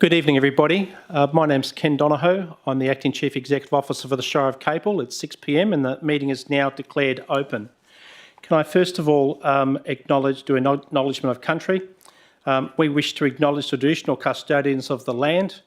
Good evening, everybody. My name's Ken Donohoe. I'm the Acting Chief Executive Officer for the Shire of Capel. It's 6 p.m. and the meeting is now declared open. Can I first of all do an acknowledgement of country? We wish to acknowledge the traditional custodians of the land.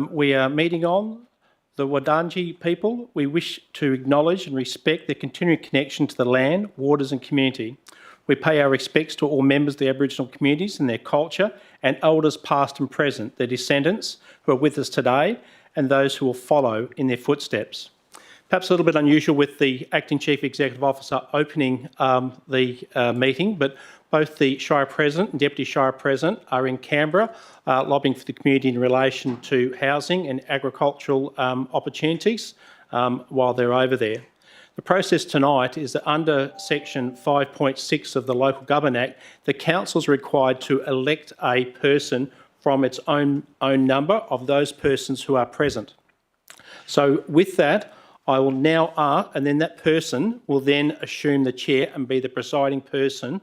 We are meeting on the Wurundjeri people. We wish to acknowledge and respect their continuing connection to the land, waters and community. We pay our respects to all members of the Aboriginal communities and their culture, and elders past and present, their descendants who are with us today, and those who will follow in their footsteps. Perhaps a little bit unusual with the Acting Chief Executive Officer opening the meeting, but both the Shire President and Deputy Shire President are in Canberra lobbying for the community in relation to housing and agricultural opportunities while they're over there. The process tonight is that under section 5.6 of the Local Government Act, the council is required to elect a person from its own number of those persons who are present. So with that, I will now ask, and then that person will then assume the chair and be the presiding person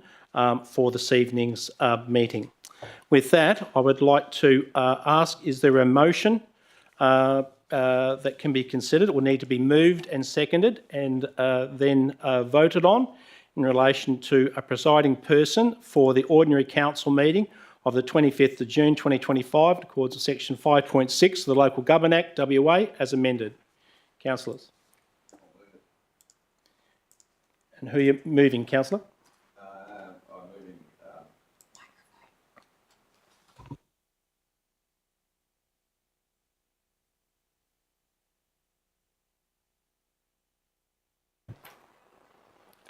for this evening's meeting. With that, I would like to ask, is there a motion that can be considered? It will need to be moved and seconded and then voted on in relation to a presiding person for the ordinary council meeting of the 25th of June 2025 in accordance with section 5.6 of the Local Government Act WA as amended. Councillors. And who are you moving, Councillor?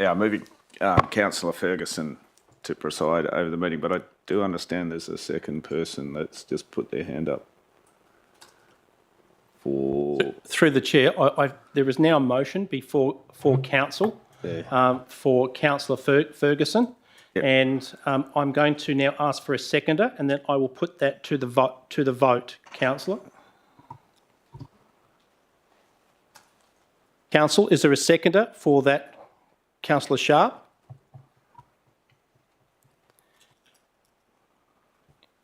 I'm moving. I'm moving Councillor Ferguson to preside over the meeting, but I do understand there's a second person that's just put their hand up. Through the chair, there is now a motion for council for Councillor Ferguson, yep. And I'm going to now ask for a seconder, and then I will put that to the vote. Councillor. Council, is there a seconder for that? Councillor Sharp.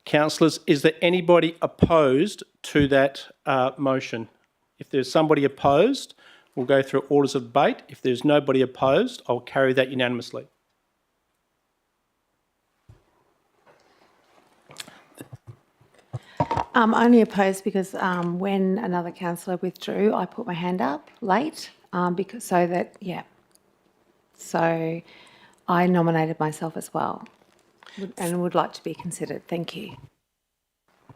Councillors, is there anybody opposed to that motion? If there's somebody opposed, we'll go through orders of debate. If there's nobody opposed, I'll carry that unanimously. Only opposed because when another councillor withdrew, I put my hand up late So I nominated myself as well and would like to be considered. Thank you.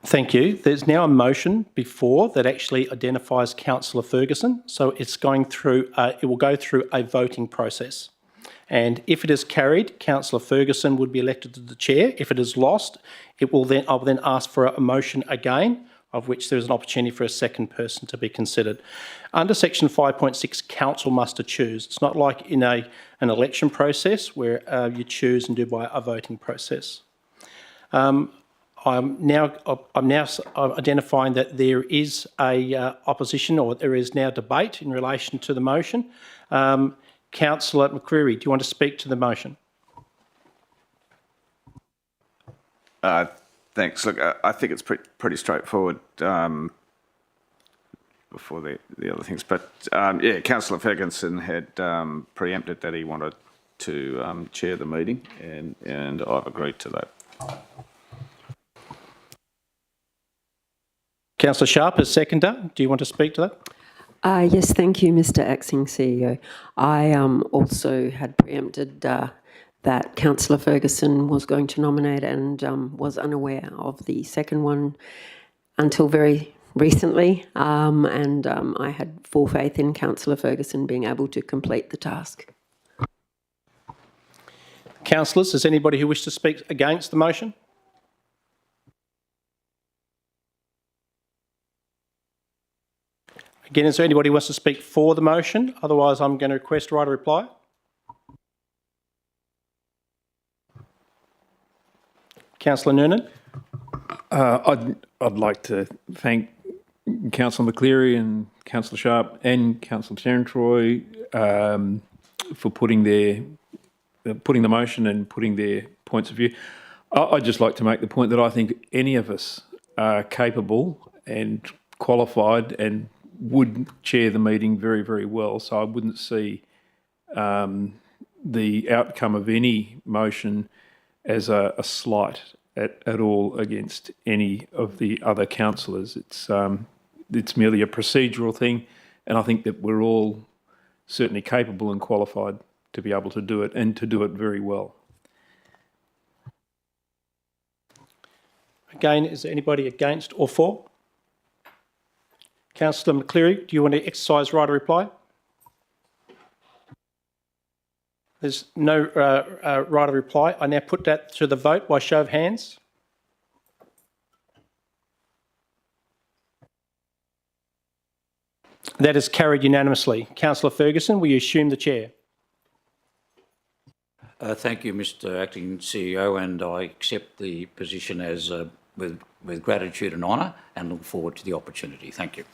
Thank you. There's now a motion before that actually identifies Councillor Ferguson. So it's going through, it will go through a voting process. And if it is carried, Councillor Ferguson would be elected to the chair. If it is lost, I will then ask for a motion again, of which there is an opportunity for a second person to be considered. Under section 5.6, council must choose. It's not like in an election process where you choose and do by a voting process. I'm now identifying that there is a opposition, or there is now debate in relation to the motion. Councillor McCreary, do you want to speak to the motion? Thanks. Look, I think it's pretty straightforward before the other things. But, yeah, Councillor Ferguson had preempted that he wanted to chair the meeting, and I've agreed to that. Councillor Sharp as seconder. Do you want to speak to that? Yes, thank you, Mr. Acting CEO. I also had preempted that Councillor Ferguson was going to nominate and was unaware of the second one until very recently, and I had full faith in Councillor Ferguson being able to complete the task. Councillors, is anybody who wishes to speak against the motion? Again, is there anybody who wants to speak for the motion? Otherwise, I'm going to request a right of reply. Councillor Noonan. I'd like to thank Councillor McCleary and Councillor Sharp and Councillor Terentroy for putting the motion and putting their points of view. I'd just like to make the point that I think any of us are capable and qualified and would chair the meeting very, very well. So I wouldn't see the outcome of any motion as a slight at all against any of the other councillors. It's merely a procedural thing, and I think that we're all certainly capable and qualified to be able to do it and to do it very well. Again, is there anybody against or for? Councillor McCleary, do you want to exercise right of reply? There's no right of reply. I now put that to the vote by show of hands. That is carried unanimously. Councillor Ferguson, will you assume the chair? Thank you, Mr Acting CEO, and I accept the position as with gratitude and honour and look forward to the opportunity. Thank you.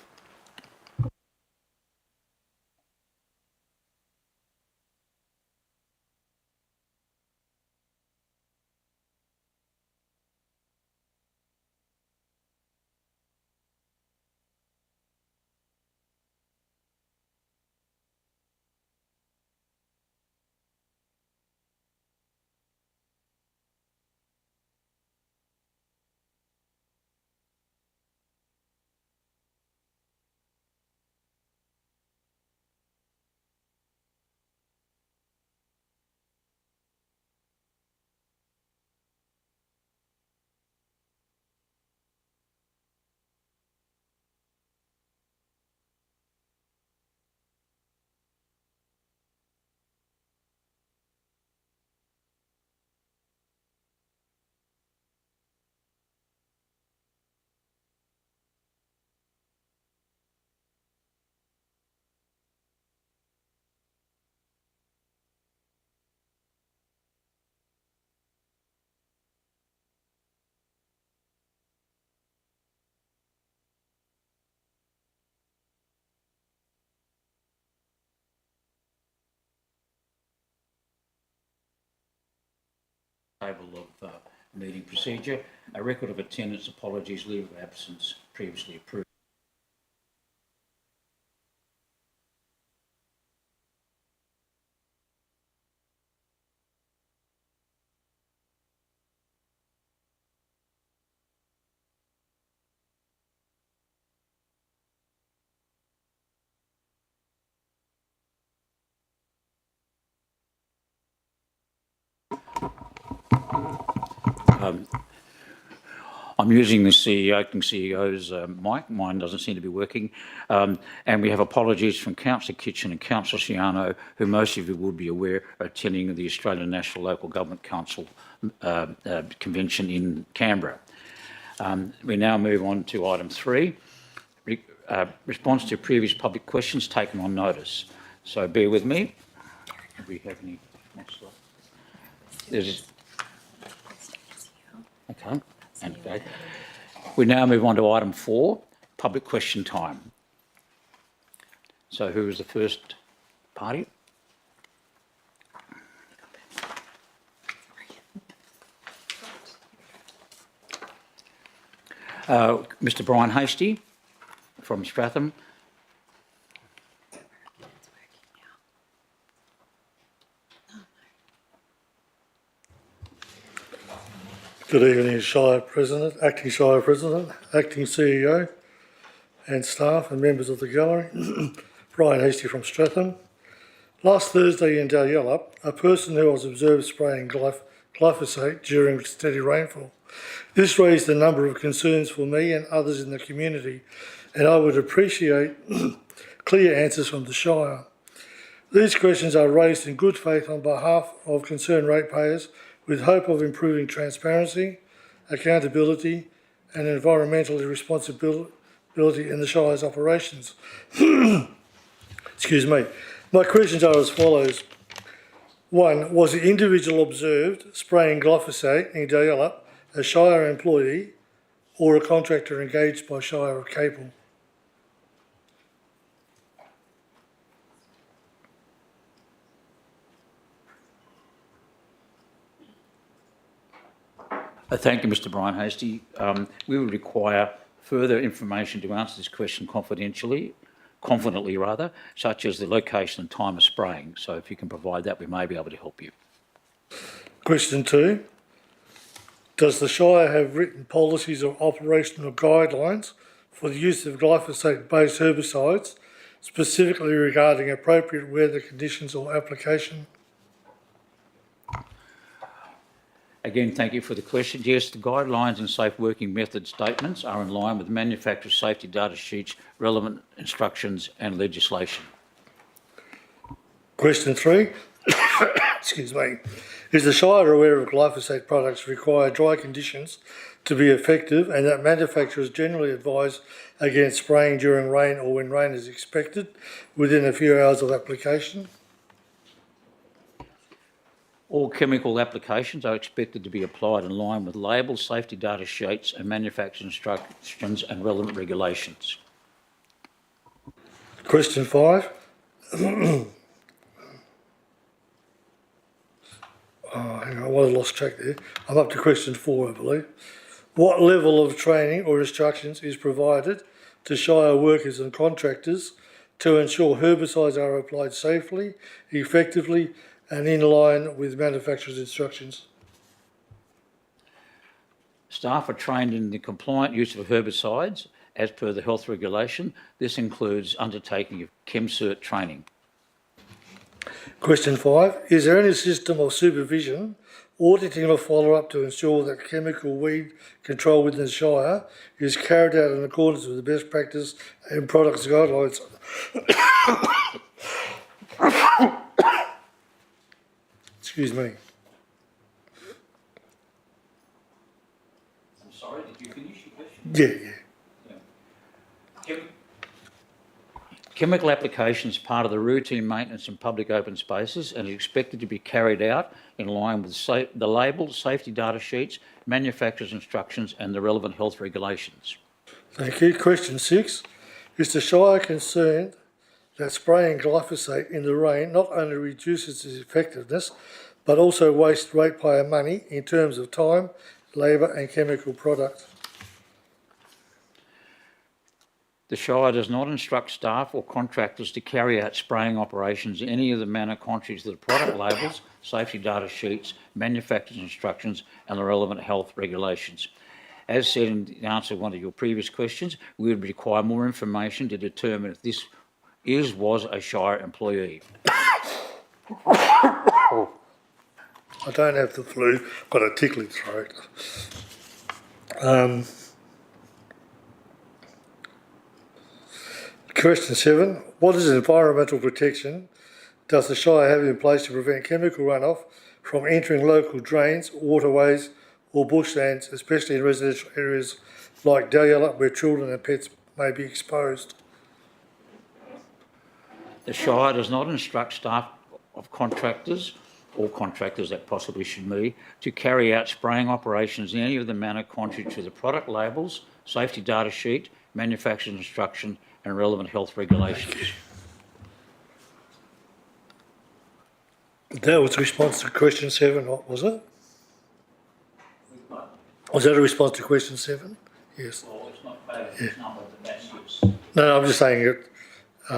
Table of meeting procedure, a record of attendance, apologies, leave of absence previously approved. I'm using the acting CEO's mic. Mine doesn't seem to be working. And we have apologies from Councillor Kitchen and Councillor Ciano, who most of you would be aware are attending the Australian National Local Government Council convention in Canberra. We now move on to item 3, response to previous public questions taken on notice. So bear with me. Do we have any next slide? Okay. Okay. We now move on to item 4, public question time. So who is the first party? Mr Brian Hasty from Stratham. Good evening, Shire President, Acting Shire President, Acting CEO and staff and members of the gallery. Brian Hasty from Stratham. Last Thursday in Dalyellup, a person who was observed spraying glyphosate during steady rainfall. This raised a number of concerns for me and others in the community, and I would appreciate clear answers from the Shire. These questions are raised in good faith on behalf of concerned ratepayers with hope of improving transparency, accountability and environmentally responsibility in the Shire's operations. Excuse me. My questions are as follows. 1. Was the individual observed spraying glyphosate in Dalyellup a Shire employee or a contractor engaged by Shire of Capel? Thank you, Mr Brian Hasty. We would require further information to answer this question confidently, such as the location and time of spraying. So if you can provide that, we may be able to help you. Question 2. Does the Shire have written policies or operational guidelines for the use of glyphosate-based herbicides, specifically regarding appropriate weather conditions or application? Again, thank you for the question. Yes, the guidelines and safe working method statements are in line with manufacturer safety data sheets, relevant instructions and legislation. Question 3. Excuse me. Is the Shire aware of glyphosate products require dry conditions to be effective and that manufacturers generally advise against spraying during rain or when rain is expected within a few hours of application? All chemical applications are expected to be applied in line with labels, safety data sheets and manufacturer instructions and relevant regulations. Question 5. Hang on, I might have lost track there. I'm up to question 4, I believe. What level of training or instructions is provided to Shire workers and contractors to ensure herbicides are applied safely, effectively and in line with manufacturer's instructions? Staff are trained in the compliant use of herbicides as per the health regulation. This includes undertaking of ChemCert training. Question 5. Is there any system of supervision, auditing or follow-up to ensure that chemical weed control within the Shire is carried out in accordance with the best practice and products guidelines? Excuse me. I'm sorry, did you finish your question? Yeah. Chemical application is part of the routine maintenance in public open spaces and is expected to be carried out in line with the labels, safety data sheets, manufacturer's instructions and the relevant health regulations. Thank you. Question 6. Is the Shire concerned that spraying glyphosate in the rain not only reduces its effectiveness but also wastes ratepayer money in terms of time, labour and chemical product? The Shire does not instruct staff or contractors to carry out spraying operations in any of the manner contrary to the product labels, safety data sheets, manufacturer's instructions and the relevant health regulations. As said in the answer to one of your previous questions, we would require more information to determine if this was a Shire employee. I don't have the flu, I've got a tickly throat. Question 7. What is environmental protection does the Shire have in place to prevent chemical runoff from entering local drains, waterways or bushlands, especially in residential areas like Dahlia where children and pets may be exposed? The Shire does not instruct staff of contractors or contractors that possibly should be to carry out spraying operations in any of the manner contrary to the product labels, safety data sheet, manufacturer's instruction and relevant health regulations. That was a response to question 7, was it? Was that a response to question 7? Yes. Well, it's not bad, it's not what the best is. No, I'm just saying it,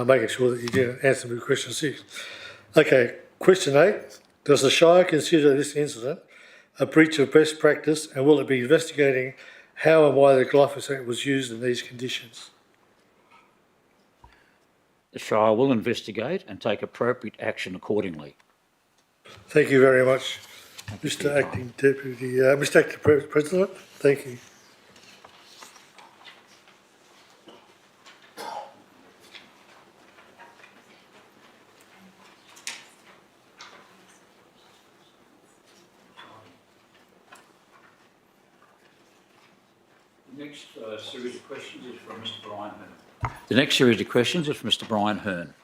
making sure that you did answer me question 6. Okay, question 8. Does the Shire consider this incident a breach of best practice and will it be investigating how and why the glyphosate was used in these conditions? The Shire will investigate and take appropriate action accordingly. Thank you very much, Mr. Acting Deputy, Mr. Acting President. Thank you. The next series of questions is from Mr. Brian Hearn. The next series of questions is from Mr. Brian Hearn.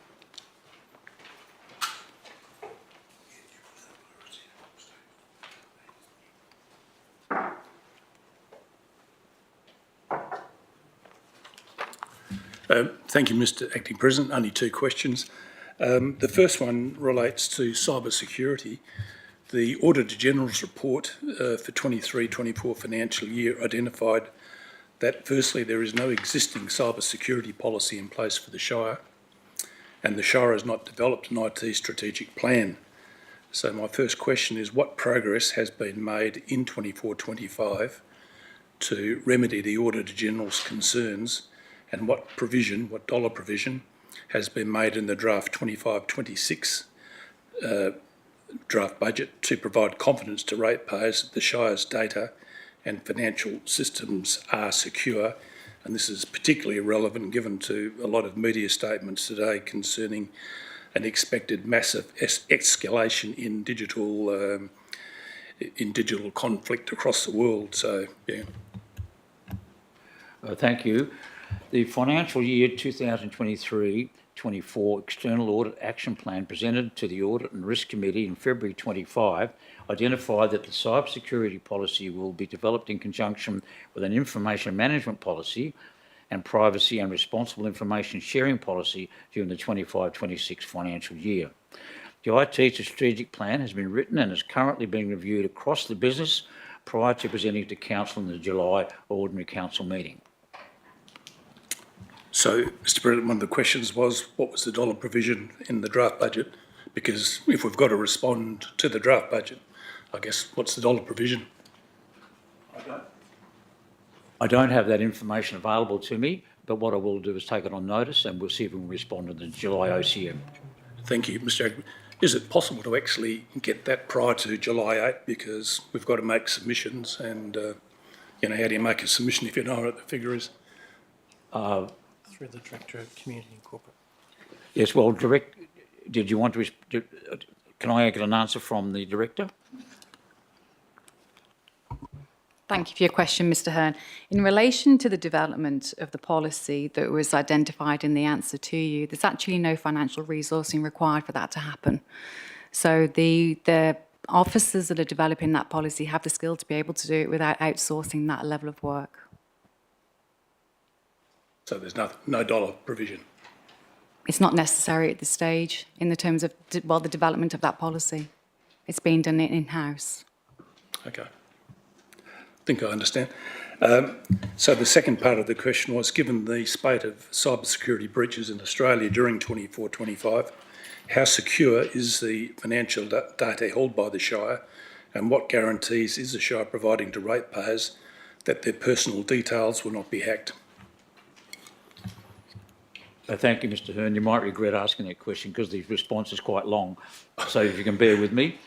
Thank you, Mr. Acting President. Only 2 questions. The first one relates to cyber security. The Auditor General's report for 23-24 financial year identified that firstly there is no existing cyber security policy in place for the Shire, and the Shire has not developed an IT strategic plan. So my first question is, what progress has been made in 24-25 to remedy the Auditor General's concerns, and what dollar provision has been made in the draft 25-26 draft budget to provide confidence to ratepayers that the Shire's data and financial systems are secure? And this is particularly relevant given to a lot of media statements today concerning an expected massive escalation in digital conflict across the world. So, yeah. Thank you. The financial year 2023-24 External Audit Action Plan presented to the Audit and Risk Committee in February 25 identified that the cybersecurity policy will be developed in conjunction with an information management policy and privacy and responsible information sharing policy during the 25-26 financial year. The IT strategic plan has been written and is currently being reviewed across the business prior to presenting to Council in the July Ordinary Council meeting. So, Mr President, one of the questions was, what was the dollar provision in the draft budget? Because if we've got to respond to the draft budget, I guess, what's the dollar provision? I don't have that information available to me, but what I will do is take it on notice and we'll see if we can respond to the July OCM. Thank you, Mr Acting. Is it possible to actually get that prior to July 8? Because we've got to make submissions and, how do you make a submission if you know what the figure is? Through the Director of Community and Corporate. Yes, well, did you want to, can I get an answer from the Director? Thank you for your question, Mr Hearn. In relation to the development of the policy that was identified in the answer to you, there's actually no financial resourcing required for that to happen. So the officers that are developing that policy have the skill to be able to do it without outsourcing that level of work. So there's no dollar provision? It's not necessary at this stage in the terms of, the development of that policy. It's being done in-house. Okay. I think I understand. So the second part of the question was, given the spate of cybersecurity breaches in Australia during 24-25, how secure is the financial data held by the Shire, and what guarantees is the Shire providing to ratepayers that their personal details will not be hacked? Thank you, Mr Hearn. You might regret asking that question because the response is quite long. So if you can bear with me.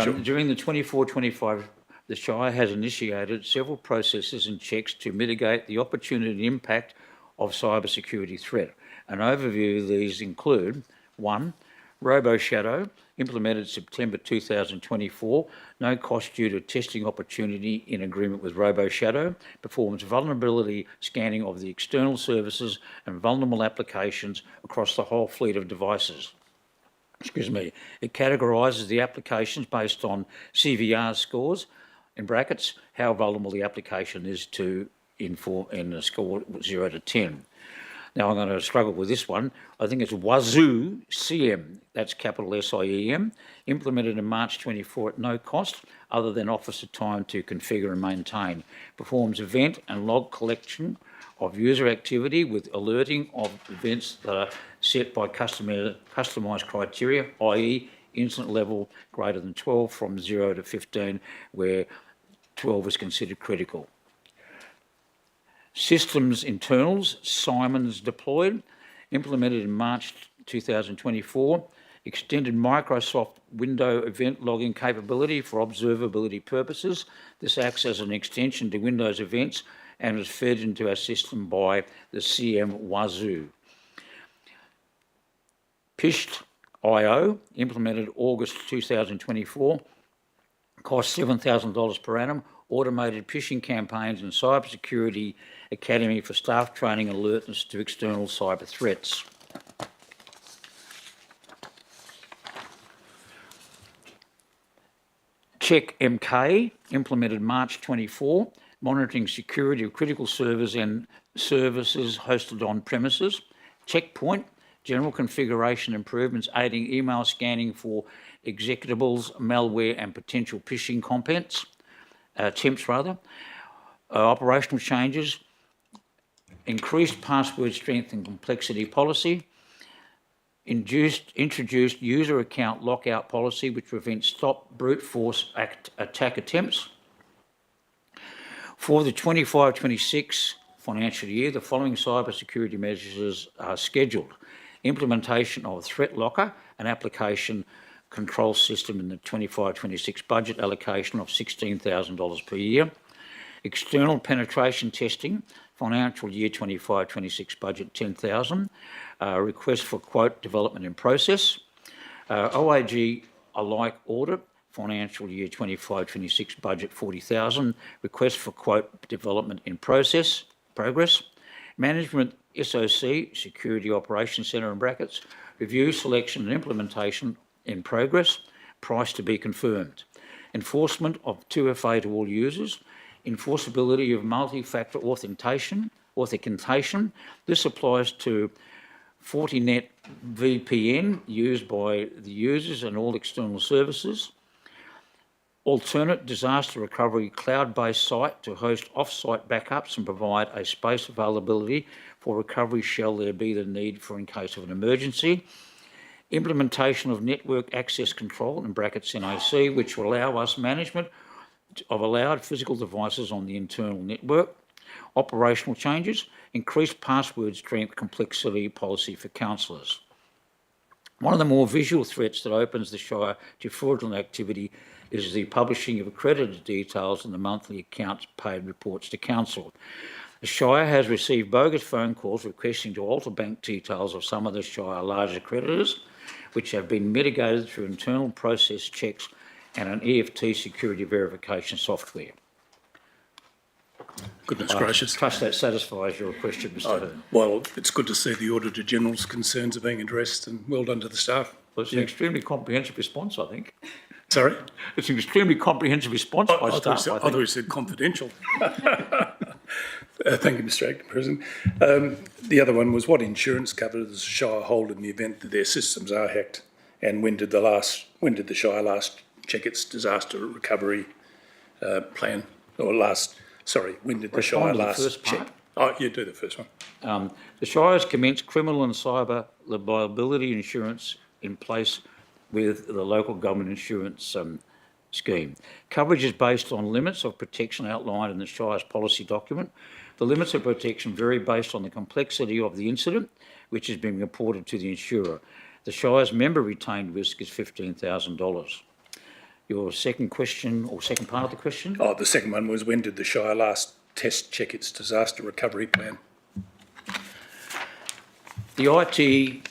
Sure. During the 24-25, the Shire has initiated several processes and checks to mitigate the opportunity and impact of cybersecurity threat. An overview of these include: 1, RoboShadow, implemented September 2024, no cost due to testing opportunity in agreement with RoboShadow, performs vulnerability scanning of the external services and vulnerable applications across the whole fleet of devices. It categorises the applications based on CVR scores, in brackets, how vulnerable the application is to in a score 0 to 10. Now I'm going to struggle with this one. I think it's Wazoo CM, that's capital SIEM, implemented in March 24 at no cost other than officer time to configure and maintain. Performs event and log collection of user activity with alerting of events that are set by customised criteria, i.e. incident level greater than 12 from 0 to 15, where 12 is considered critical. Systems internals, Simon's deployed, implemented in March 2024, extended Microsoft window event logging capability for observability purposes. This acts as an extension to Windows events and is fed into our system by the CM Wazoo. Pisht.io, implemented August 2024, cost $7,000 per annum, automated phishing campaigns and cybersecurity academy for staff training and alertness to external cyber threats. Check MK, implemented March 24, monitoring security of critical servers and services hosted on premises. Checkpoint, general configuration improvements aiding email scanning for executables, malware and potential phishing attempts, operational changes, increased password strength and complexity policy, introduced user account lockout policy which prevents stop brute force attack attempts. For the 25-26 financial year, the following cybersecurity measures are scheduled. Implementation of Threat Locker, an application control system in the 25-26 budget allocation of $16,000 per year. External penetration testing, financial year 25-26 budget $10,000. Request for quote development in process. OAG alike audit, financial year 25-26 budget $40,000. Request for quote development in progress. Management SOC, Security Operations Centre in brackets. Review, selection and implementation in progress. Price to be confirmed. Enforcement of 2FA to all users. Enforceability of multi-factor authentication. This applies to Fortinet VPN used by the users and all external services. Alternate disaster recovery cloud-based site to host off-site backups and provide a space availability for recovery shall there be the need for in case of an emergency. Implementation of network access control in brackets NAC, which will allow us management of allowed physical devices on the internal network. Operational changes, increased password strength complexity policy for councillors. One of the more visual threats that opens the Shire to fraudulent activity is the publishing of accredited details in the monthly accounts paid reports to council. The Shire has received bogus phone calls requesting to alter bank details of some of the Shire larger creditors, which have been mitigated through internal process checks and an EFT security verification software. Goodness gracious. I trust that satisfies your question, Mr. Hearn. Well, it's good to see the Auditor General's concerns are being addressed, and well done to the staff. Well, it's an extremely comprehensive response, I think. Sorry? It's an extremely comprehensive response by staff, I thought you said confidential. Thank you, Mr. Acting President. The other one was, what insurance cover does the Shire hold in the event that their systems are hacked? And when did the Shire last check its disaster recovery plan? When did the Shire last check? Oh, you do the first one. The Shire has commenced criminal and cyber liability insurance in place with the local government insurance scheme. Coverage is based on limits of protection outlined in the Shire's policy document. The limits of protection vary based on the complexity of the incident, which is being reported to the insurer. The Shire's member retained risk is $15,000. Your second question, or second part of the question? Oh, the second one was, when did the Shire last test check its disaster recovery plan? The IT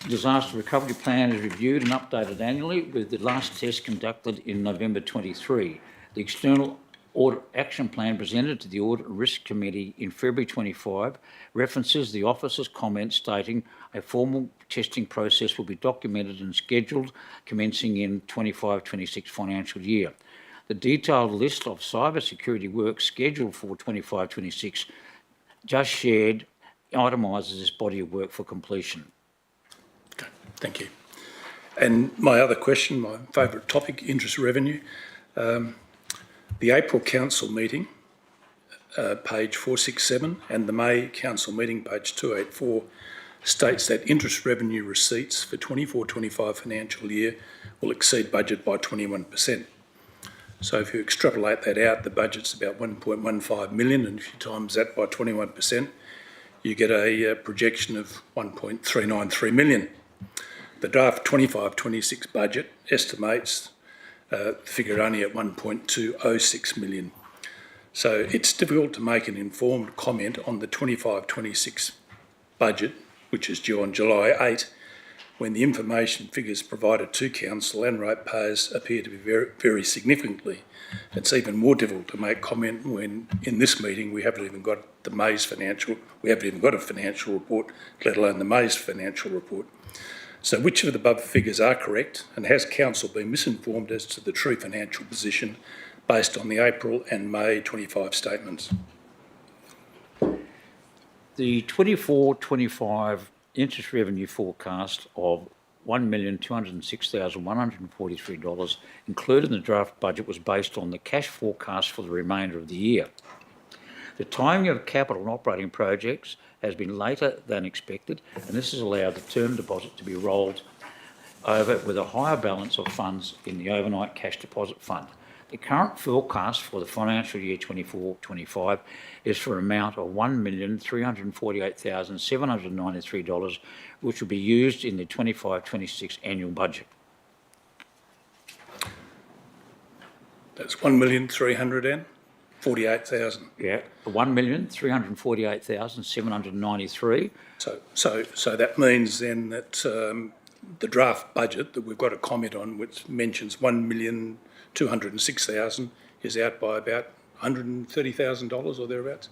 disaster recovery plan is reviewed and updated annually, with the last test conducted in November 23. The external audit action plan presented to the Audit and Risk Committee in February 25 references the officer's comment stating a formal testing process will be documented and scheduled commencing in 25-26 financial year. The detailed list of cybersecurity work scheduled for 25-26 just shared itemises this body of work for completion. Okay, thank you. And my other question, my favourite topic, interest revenue. The April Council meeting, page 467, and the May Council meeting, page 284, states that interest revenue receipts for 24-25 financial year will exceed budget by 21%. So if you extrapolate that out, the budget's about 1.15 million, and if you times that by 21%, you get a projection of 1.393 million. The draft 25-26 budget estimates the figure only at 1.206 million. So it's difficult to make an informed comment on the 25-26 budget, which is due on July 8, when the information figures provided to Council and ratepayers appear to be very, very significantly. It's even more difficult to make comment when in this meeting we haven't even got a financial report, let alone the May's financial report. So which of the above figures are correct, and has Council been misinformed as to the true financial position based on the April and May 25 statements? The 24-25 interest revenue forecast of $1,206,143 included in the draft budget was based on the cash forecast for the remainder of the year. The timing of capital and operating projects has been later than expected, and this has allowed the term deposit to be rolled over with a higher balance of funds in the overnight cash deposit fund. The current forecast for the financial year 24-25 is for an amount of $1,348,793, which will be used in the 25-26 annual budget. That's 1,348,000. Yeah, 1,348,793. So that means then that the draft budget that we've got a comment on, which mentions 1,206,000, is out by about $130,000 or thereabouts.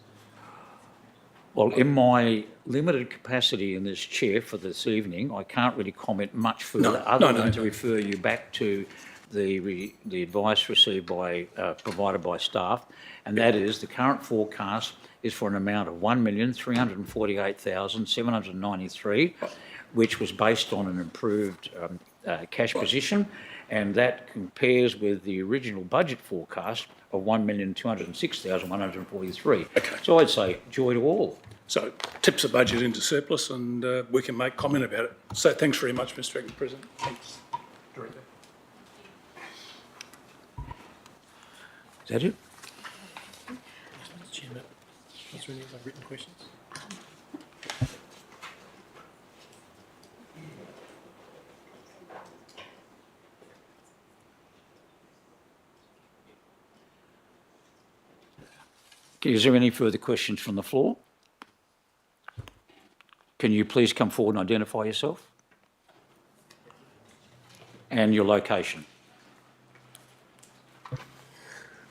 Well, in my limited capacity in this chair for this evening, I can't really comment much further other than to refer you back to the advice received by provided by staff, and that is the current forecast is for an amount of $1,348,793, which was based on an improved cash position, and that compares with the original budget forecast of $1,206,143. Okay. So I'd say joy to all. So tips the budget into surplus, and we can make comment about it. So thanks very much, Mr. Acting President. Thanks, Director. Is that it? Mr. Chairman, is there any other written questions? Is there any further questions from the floor? Can you please come forward and identify yourself and your location?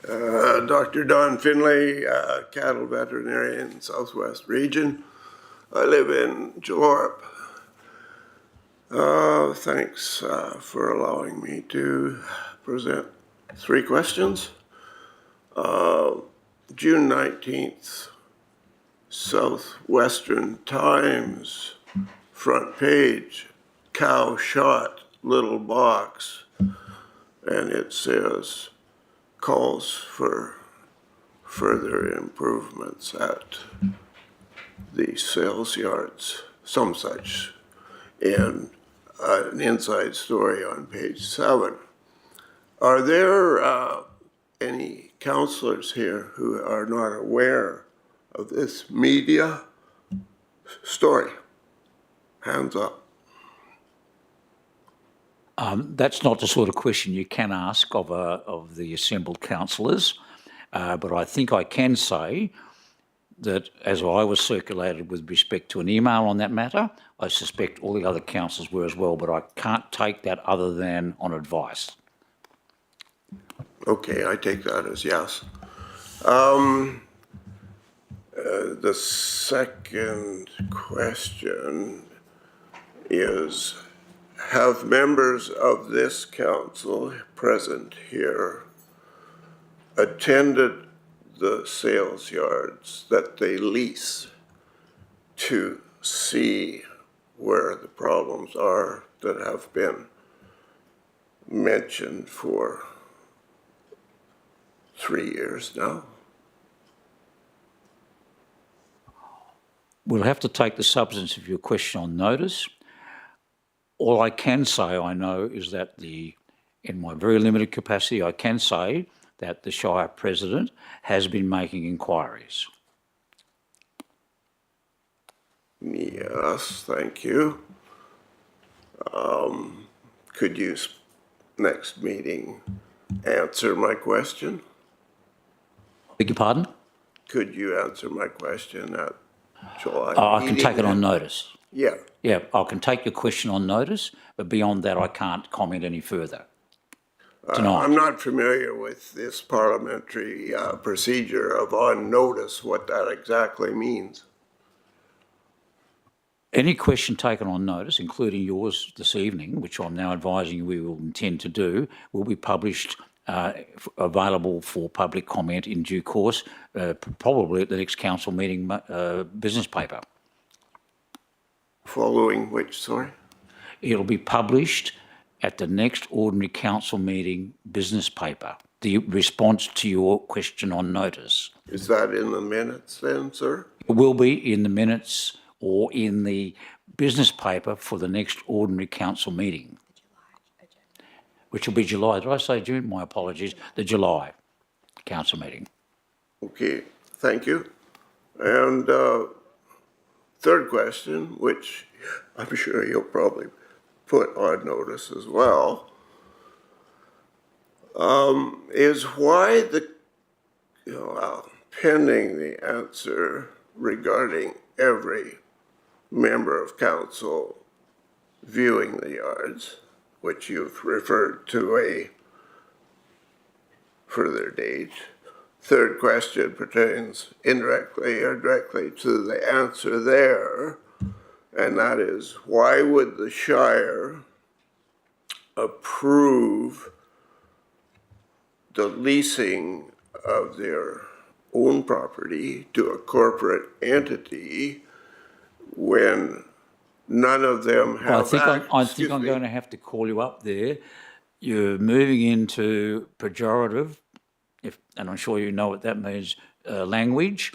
Dr. Don Finlay, cattle veterinarian, Southwest Region. I live in Jalorp. Thanks for allowing me to present 3 questions. June 19th, Southwestern Times, front page, cow shot, little box, and it says, calls for further improvements at the sales yards, some such, and an inside story on page 7. Are there any councillors here who are not aware of this media story? Hands up. That's not the sort of question you can ask of the assembled councillors, but I think I can say that as I was circulated with respect to an email on that matter, I suspect all the other councillors were as well, but I can't take that other than on advice. Okay, I take that as yes. The second question is, have members of this council present here attended the sales yards that they lease to see where the problems are that have been mentioned for 3 years now? We'll have to take the substance of your question on notice. All I can say I know is that in my very limited capacity, I can say that the Shire President has been making inquiries. Yes, thank you. Could you, next meeting, answer my question? Beg your pardon? Could you answer my question at July I can meeting take it on then? notice. Yeah. Yeah, I can take your question on notice, but beyond that, I can't comment any further tonight. I'm not familiar with this parliamentary procedure of on notice, what that exactly means. Any question taken on notice, including yours this evening, which I'm now advising you we will intend to do, will be published, available for public comment in due course, probably at the next council meeting business paper. Following which, sorry? It'll be published at the next ordinary council meeting business paper, the response to your question on notice. Is that in the minutes then, sir? It will be in the minutes or in the business paper for the next ordinary council meeting, which will be July. Did I say June? My apologies. The July council meeting. Okay, thank you. And third question, which I'm sure you'll probably put on notice as well, is why pending the answer regarding every member of council viewing the yards, which you've referred to a further date. Third question pertains indirectly or directly to the answer there, and that is, why would the Shire approve the leasing of their own property to a corporate entity when none of them have I think I'm going to have to call you up there. You're moving into pejorative, and I'm sure you know what that means, language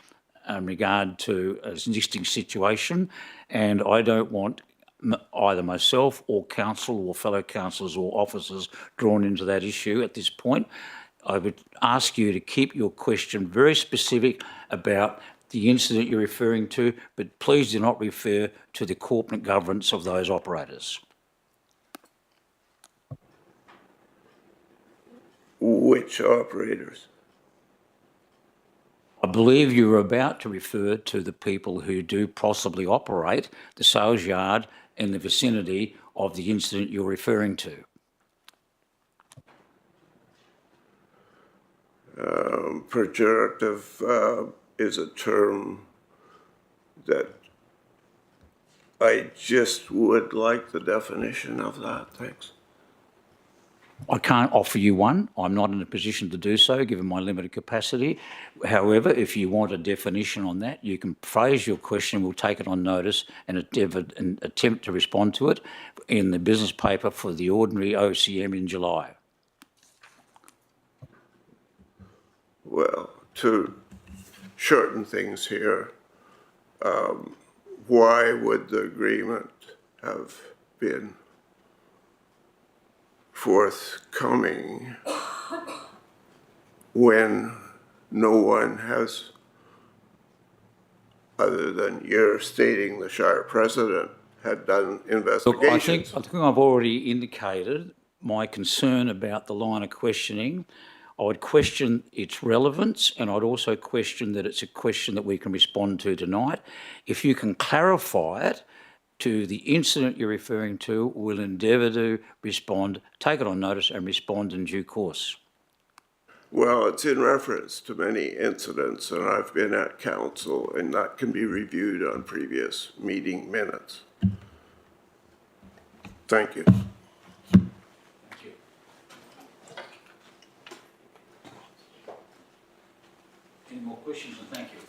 in regard to an existing situation, and I don't want either myself or council or fellow councillors or officers drawn into that issue at this point. I would ask you to keep your question very specific about the incident you're referring to, but please do not refer to the corporate governance of those operators. Which operators? I believe you're about to refer to the people who do possibly operate the sales yard in the vicinity of the incident you're referring to. Pejorative is a term that I just would like the definition of that, thanks. I can't offer you one. I'm not in a position to do so, given my limited capacity. However, if you want a definition on that, you can phrase your question. We'll take it on notice and attempt to respond to it in the business paper for the ordinary OCM in July. Well, to shorten things here, why would the agreement have been forthcoming when no one has, other than you're stating the Shire president, had done investigations? Look, I think I've already indicated my concern about the line of questioning. I would question its relevance, and I'd also question that it's a question that we can respond to tonight. If you can clarify it to the incident you're referring to, we'll endeavour to respond, take it on notice and respond in due course. Well, it's in reference to many incidents, and I've been at council, and that can be reviewed on previous meeting minutes. Thank you. Any more questions? And thank you.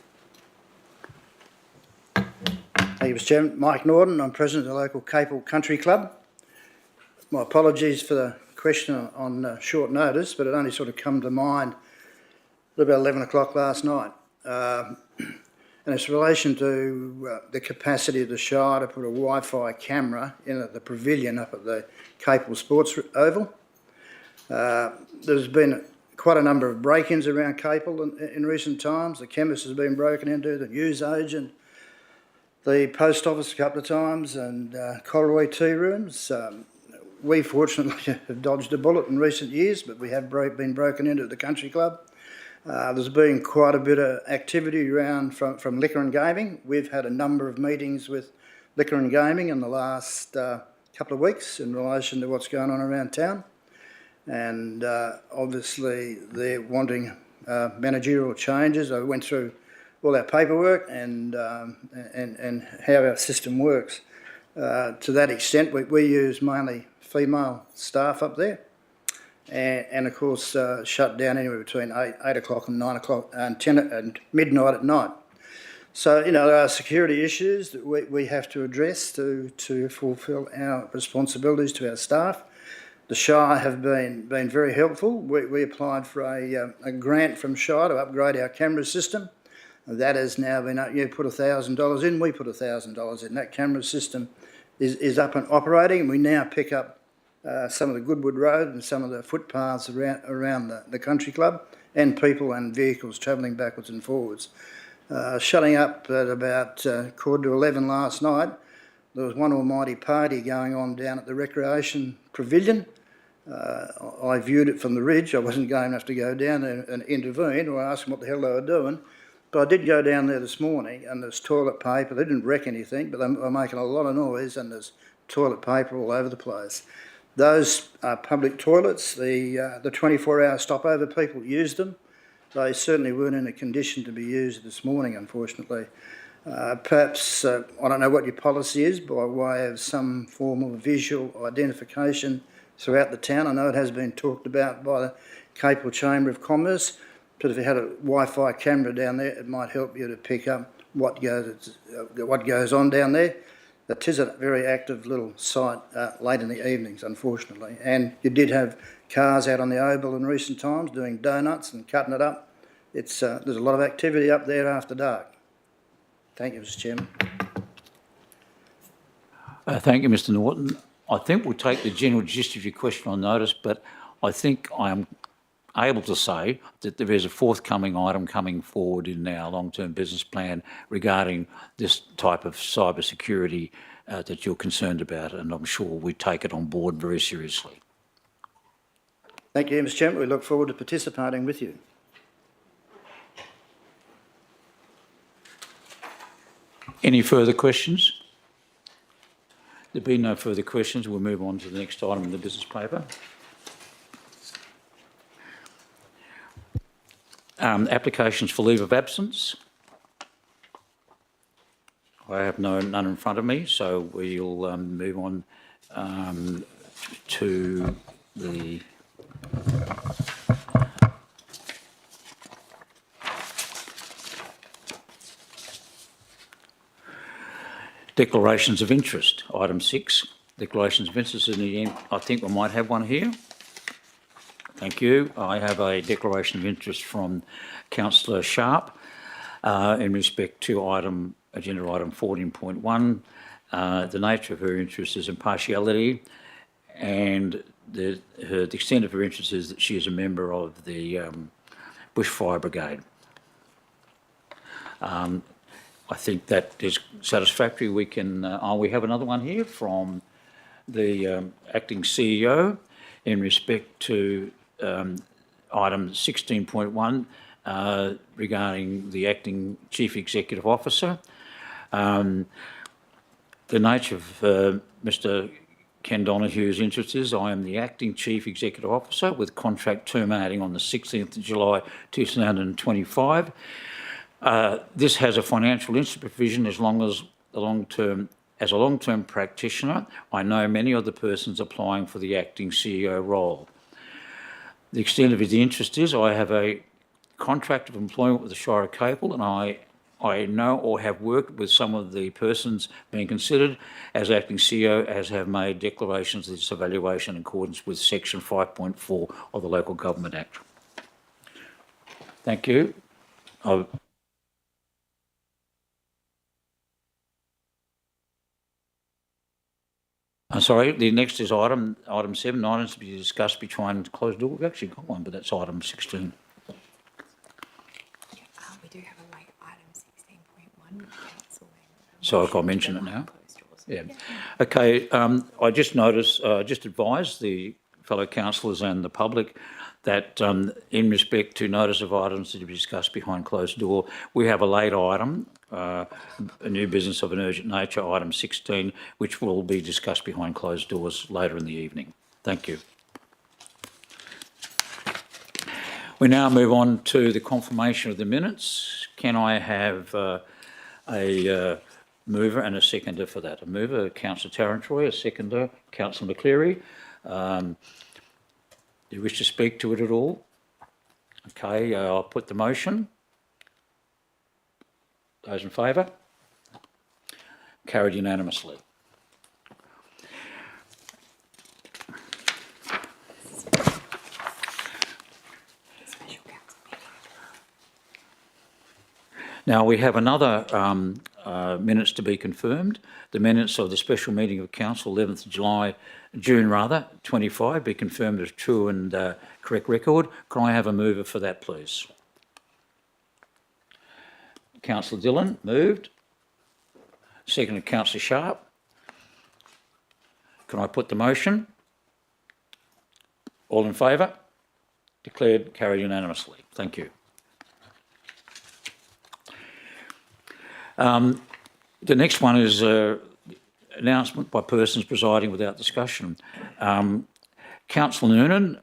Thank you, Mr. Chairman. Mike Norton, I'm president of the local Capel Country Club. My apologies for the question on short notice, but it only sort of come to mind at about 11 o'clock last night. And it's in relation to the capacity of the Shire to put a Wi-Fi camera in at the pavilion up at the Capel Sports Oval. There's been quite a number of break-ins around Capel in recent times. The chemist has been broken into, the newsagent, the post office a couple of times, and corduroy tea rooms. We fortunately have dodged a bullet in recent years, but we have been broken into at the country club. There's been quite a bit of activity around from liquor and gaming. We've had a number of meetings with liquor and gaming in the last couple of weeks in relation to what's going on around town. And obviously they're wanting managerial changes. I went through all our paperwork and how our system works. To that extent, we use mainly female staff up there, and of course shut down anywhere between 8 o'clock and 9 o'clock and 10 and midnight at night. So, there are security issues that we have to address to fulfil our responsibilities to our staff. The Shire have been very helpful. We applied for a grant from Shire to upgrade our camera system. That has now been, you put $1,000 in, we put $1,000 in. That camera system is up and operating, and we now pick up some of the Goodwood Road and some of the footpaths around the country club, and people and vehicles travelling backwards and forwards. Shutting up at about 11:15 last night, there was one almighty party going on down at the Recreation Pavilion. I viewed it from the ridge. I wasn't going enough to go down there and intervene or ask them what the hell they were doing. But I did go down there this morning, and there's toilet paper. They didn't wreck anything, but they were making a lot of noise, and there's toilet paper all over the place. Those are public toilets. The 24-hour stopover people used them. They certainly weren't in a condition to be used this morning, unfortunately. Perhaps, I don't know what your policy is, by way of some form of visual identification throughout the town. I know it has been talked about by the Capel Chamber of Commerce, but if you had a Wi-Fi camera down there, it might help you to pick up what goes on down there. It is a very active little site late in the evenings, unfortunately. And you did have cars out on the Oval in recent times doing donuts and cutting it up. There's a lot of activity up there after dark. Thank you, Mr. Chairman. Thank you, Mr. Norton. I think we'll take the general gist of your question on notice, but I think I am able to say that there is a forthcoming item coming forward in our long-term business plan regarding this type of cyber security that you're concerned about, and I'm sure we take it on board very seriously. Thank you, Mr. Chairman. We look forward to participating with you. Any further questions? There being no further questions, we'll move on to the next item in the business paper. Applications for leave of absence. I have none in front of me, so we'll move on to the declarations of interest. Item 6, declarations of interest. In the end, I think we might have one here. Thank you. I have a declaration of interest from Councillor Sharp in respect to agenda item 14.1. The nature of her interest is impartiality, and the extent of her interest is that she is a member of the Bushfire Brigade. I think that is satisfactory. We have another one here from the acting CEO in respect to item 16.1 regarding the acting chief executive officer. The nature of Mr. Ken Donohue's interest is I am the acting chief executive officer with contract terminating on the 16th of July 2025. This has a financial interest provision as a long-term practitioner. I know many of the persons applying for the acting CEO role. The extent of his interest is I have a contract of employment with the Shire of Capel, and I know or have worked with some of the persons being considered as acting CEO, as have made declarations of this evaluation in accordance with section 5.4 of the Local Government Act. Thank you. I'm sorry, the next is item 7, items to be discussed behind closed door. We've actually got one, but that's item 16. We do have a late item 16.1. So I'll mention it now. Yeah. Okay, I just advise the fellow councillors and the public that in respect to notice of items to be discussed behind closed door, we have a late item, a new business of an urgent nature, item 16, which will be discussed behind closed doors later in the evening. Thank you. We now move on to the confirmation of the minutes. Can I have a mover and a seconder for that? A mover, Councillor Tarantroy, a seconder, Councillor McCleary. Do you wish to speak to it at all? Okay, I'll put the motion. Those in favour? Carried unanimously. Now, we have another minutes to be confirmed. The minutes of the special meeting of council, 11th of June 25, be confirmed as true and correct record. Can I have a mover for that, please? Councillor Dillon, moved. Seconded Councillor Sharp. Can I put the motion? All in favour? Declared carried unanimously. Thank you. The next one is announcement by persons presiding without discussion. Councillor Noonan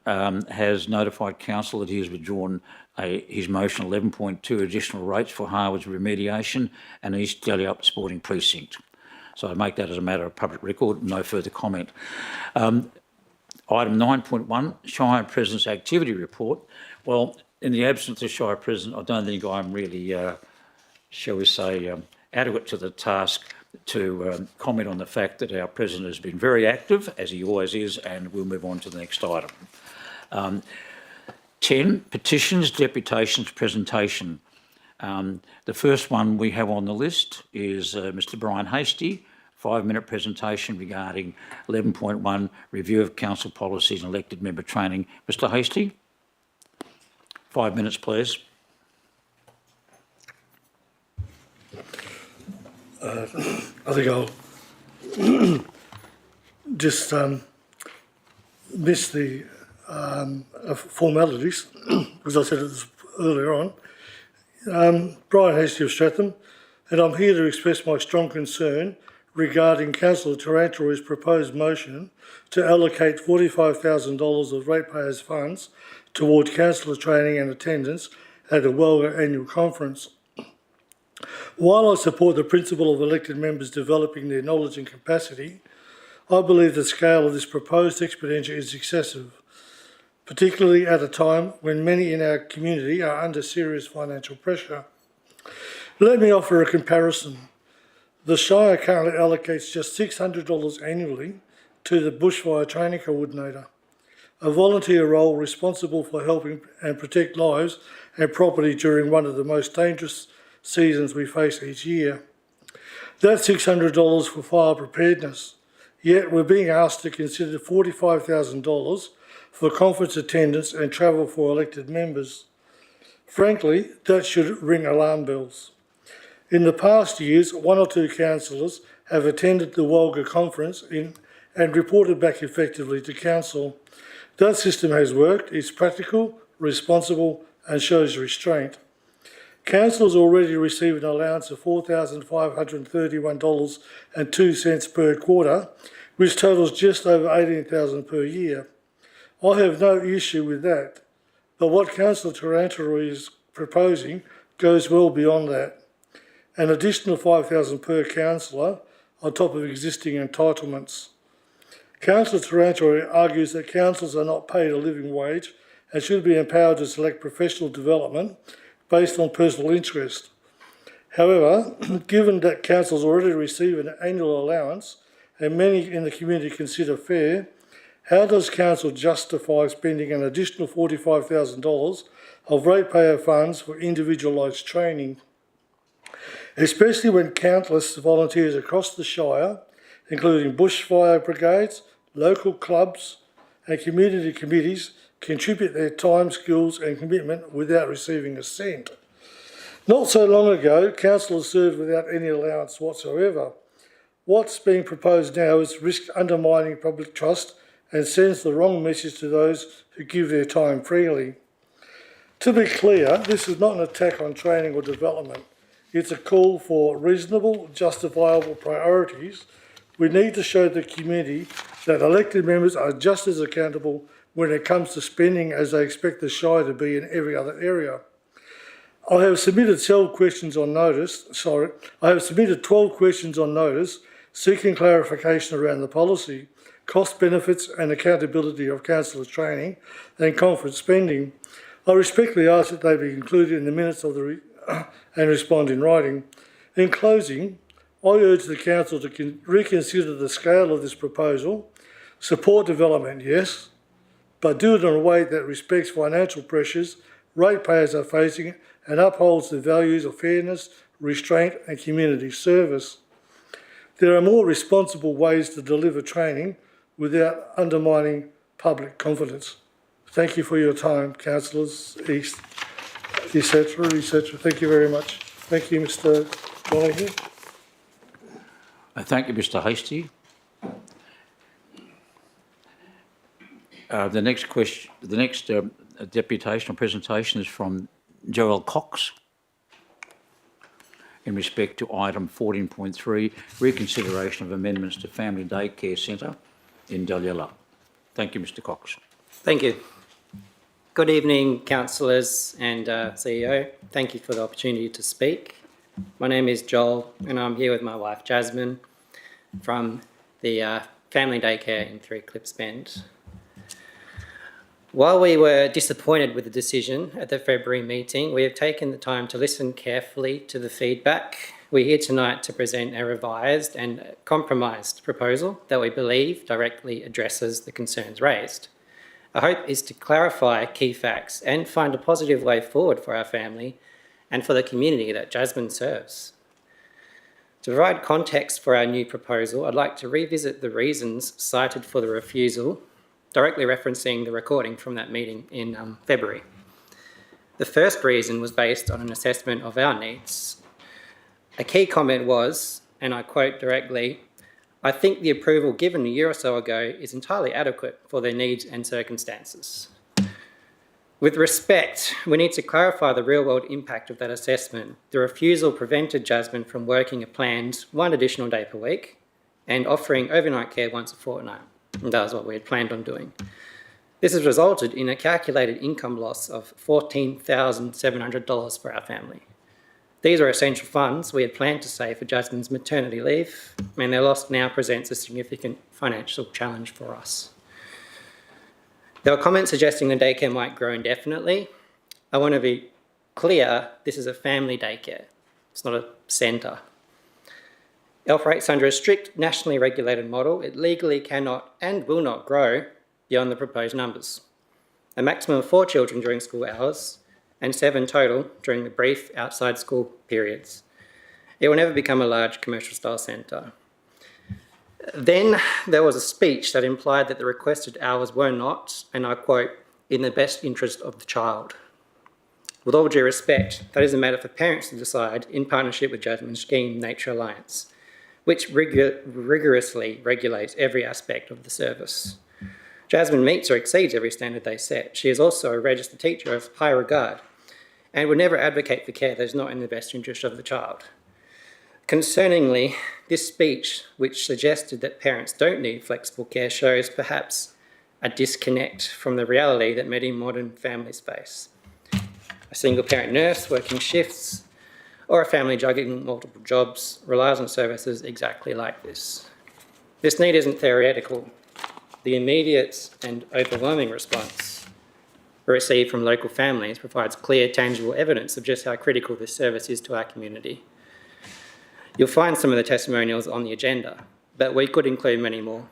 has notified council that he has withdrawn his motion 11.2 additional rates for Harwood's remediation and East Delliup Sporting Precinct. So I make that as a matter of public record, no further comment. Item 9.1, Shire President's Activity Report. Well, in the absence of the Shire President, I don't think I'm really, shall we say, adequate to the task to comment on the fact that our President has been very active, as he always is, and we'll move on to the next item. 10, petitions, deputations, presentation. The first one we have on the list is Mr Brian Hastie, 5-minute presentation regarding 11.1, review of council policies and elected member training. Mr Hastie, 5 minutes, please. I think I'll just miss the formalities, because I said it earlier on. Brian Hastie of Stratham, and I'm here to express my strong concern regarding Councillor Tarantorui's proposed motion to allocate $45,000 of ratepayers' funds toward councillor training and attendance at the Welga Annual Conference. While I support the principle of elected members developing their knowledge and capacity, I believe the scale of this proposed expenditure is excessive, particularly at a time when many in our community are under serious financial pressure. Let me offer a comparison. The Shire currently allocates just $600 annually to the Bushfire Training Coordinator, a volunteer role responsible for helping and protect lives and property during one of the most dangerous seasons we face each year. That's $600 for fire preparedness, yet we're being asked to consider $45,000 for conference attendance and travel for elected members. Frankly, that should ring alarm bells. In the past years, 1 or 2 councillors have attended the Welga conference and reported back effectively to council. That system has worked, it's practical, responsible and shows restraint. Councillors already receive an allowance of $4,531.02 per quarter, which totals just over $18,000 per year. I have no issue with that, but what Councillor Tarantorui is proposing goes well beyond that. An additional $5,000 per councillor on top of existing entitlements. Councillor Tarantorui argues that councillors are not paid a living wage and should be empowered to select professional development based on personal interest. However, given that councils already receive an annual allowance and many in the community consider fair, how does council justify spending an additional $45,000 of ratepayer funds for individualised training? Especially when countless volunteers across the Shire, including bushfire brigades, local clubs and community committees, contribute their time, skills and commitment without receiving a cent. Not so long ago, councillors served without any allowance whatsoever. What's being proposed now is risk undermining public trust and sends the wrong message to those who give their time freely. To be clear, this is not an attack on training or development. It's a call for reasonable, justifiable priorities. We need to show the community that elected members are just as accountable when it comes to spending as they expect the Shire to be in every other area. I have submitted 12 questions on notice seeking clarification around the policy, cost benefits and accountability of councillor training and conference spending. I respectfully ask that they be included in the minutes of and respond in writing. In closing, I urge the Council to reconsider the scale of this proposal. Support development, yes, but do it in a way that respects financial pressures ratepayers are facing and upholds the values of fairness, restraint and community service. There are more responsible ways to deliver training without undermining public confidence. Thank you for your time, councillors, East, etc., etc. Thank you very much. Thank you, Mr. Donahue. Thank you, Mr. Hastie. The next question, the next deputation or presentation is from Joel Cox in respect to item 14.3, reconsideration of amendments to Family Daycare Centre in Daliella. Thank you, Mr. Cox. Thank you. Good evening, councillors and CEO. Thank you for the opportunity to speak. My name is Joel and I'm here with my wife Jasmine from the Family Daycare in 3 Clips Bend. While we were disappointed with the decision at the February meeting, we have taken the time to listen carefully to the feedback. We're here tonight to present a revised and compromised proposal that we believe directly addresses the concerns raised. Our hope is to clarify key facts and find a positive way forward for our family and for the community that Jasmine serves. To provide context for our new proposal, I'd like to revisit the reasons cited for the refusal, directly referencing the recording from that meeting in February. The first reason was based on an assessment of our needs. A key comment was, and I quote directly, "I think the approval given a year or so ago is entirely adequate for their needs and circumstances." With respect, we need to clarify the real-world impact of that assessment. The refusal prevented Jasmine from working a planned 1 additional day per week and offering overnight care once a fortnight. And that was what we had planned on doing. This has resulted in a calculated income loss of $14,700 for our family. These are essential funds we had planned to save for Jasmine's maternity leave, and their loss now presents a significant financial challenge for us. There were comments suggesting the daycare might grow indefinitely. I want to be clear, this is a family daycare. It's not a centre. It operates under a strict nationally regulated model. It legally cannot and will not grow beyond the proposed numbers. A maximum of 4 children during school hours and 7 total during the brief outside school periods. It will never become a large commercial style centre. Then there was a speech that implied that the requested hours were not, and I quote, "in the best interest of the child." With all due respect, that is a matter for parents to decide in partnership with Jasmine's scheme, Nature Alliance, which rigorously regulates every aspect of the service. Jasmine meets or exceeds every standard they set. She is also a registered teacher of high regard and would never advocate for care that is not in the best interest of the child. Concerningly, this speech, which suggested that parents don't need flexible care, shows perhaps a disconnect from the reality that many modern families face. A single-parent nurse working shifts or a family juggling multiple jobs relies on services exactly like this. This need isn't theoretical. The immediate and overwhelming response received from local families provides clear, tangible evidence of just how critical this service is to our community. You'll find some of the testimonials on the agenda, but we could include many more.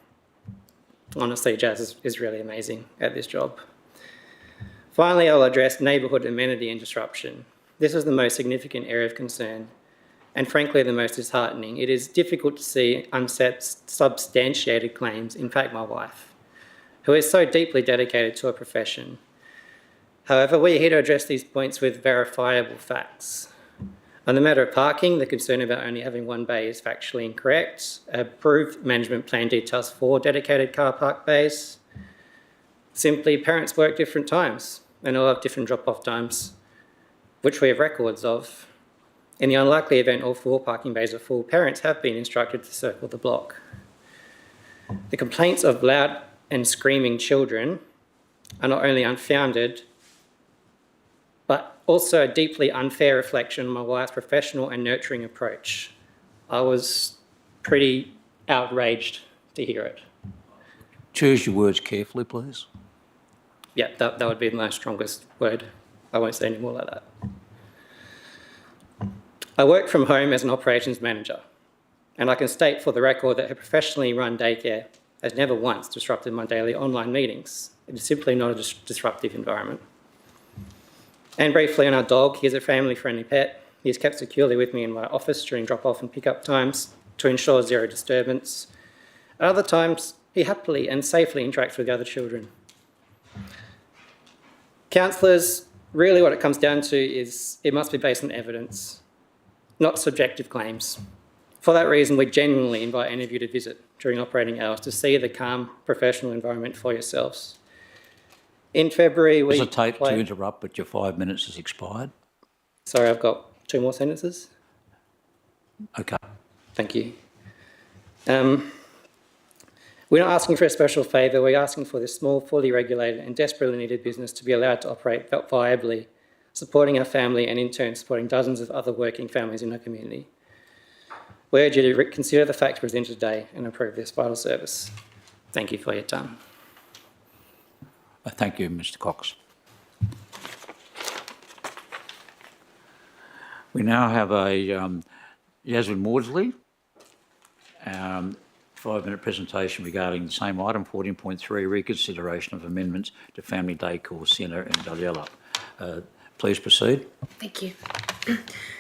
Honestly, Jazz is really amazing at this job. Finally, I'll address neighbourhood amenity and disruption. This is the most significant area of concern, and frankly the most disheartening. It is difficult to see unsubstantiated claims, in fact my wife, who is so deeply dedicated to her profession. However, we're here to address these points with verifiable facts. On the matter of parking, the concern about only having 1 bay is factually incorrect. Approved management plan details 4 dedicated car park bays. Simply, parents work different times and all have different drop-off times, which we have records of. In the unlikely event all 4 parking bays are full, parents have been instructed to circle the block. The complaints of loud and screaming children are not only unfounded, but also a deeply unfair reflection on my wife's professional and nurturing approach. I was pretty outraged to hear it. Choose your words carefully, please. Yeah, that would be my strongest word. I won't say any more like that. I work from home as an operations manager, and I can state for the record that a professionally run daycare has never once disrupted my daily online meetings. It is simply not a disruptive environment. And briefly on our dog, he is a family-friendly pet. He is kept securely with me in my office during drop-off and pick-up times to ensure zero disturbance. At other times, he happily and safely interacts with the other children. Councillors, really what it comes down to is it must be based on evidence, not subjective claims. For that reason, we genuinely invite any of you to visit during operating hours to see the calm, professional environment for yourselves. In February, we... Hesitate to interrupt, but your 5 minutes has expired. Sorry, I've got 2 more sentences. Okay. Thank you. We're not asking for a special favour, we're asking for this small, fully regulated and desperately needed business to be allowed to operate viably, supporting our family and in turn supporting dozens of other working families in our community. We urge you to consider the facts presented today and approve this vital service. Thank you for your time. Thank you, Mr Cox. We now have a Yasmin Maudsley, 5-minute presentation regarding the same item, 14.3, reconsideration of amendments to Family Day Care Centre in Dulyalup. Please proceed. Thank you.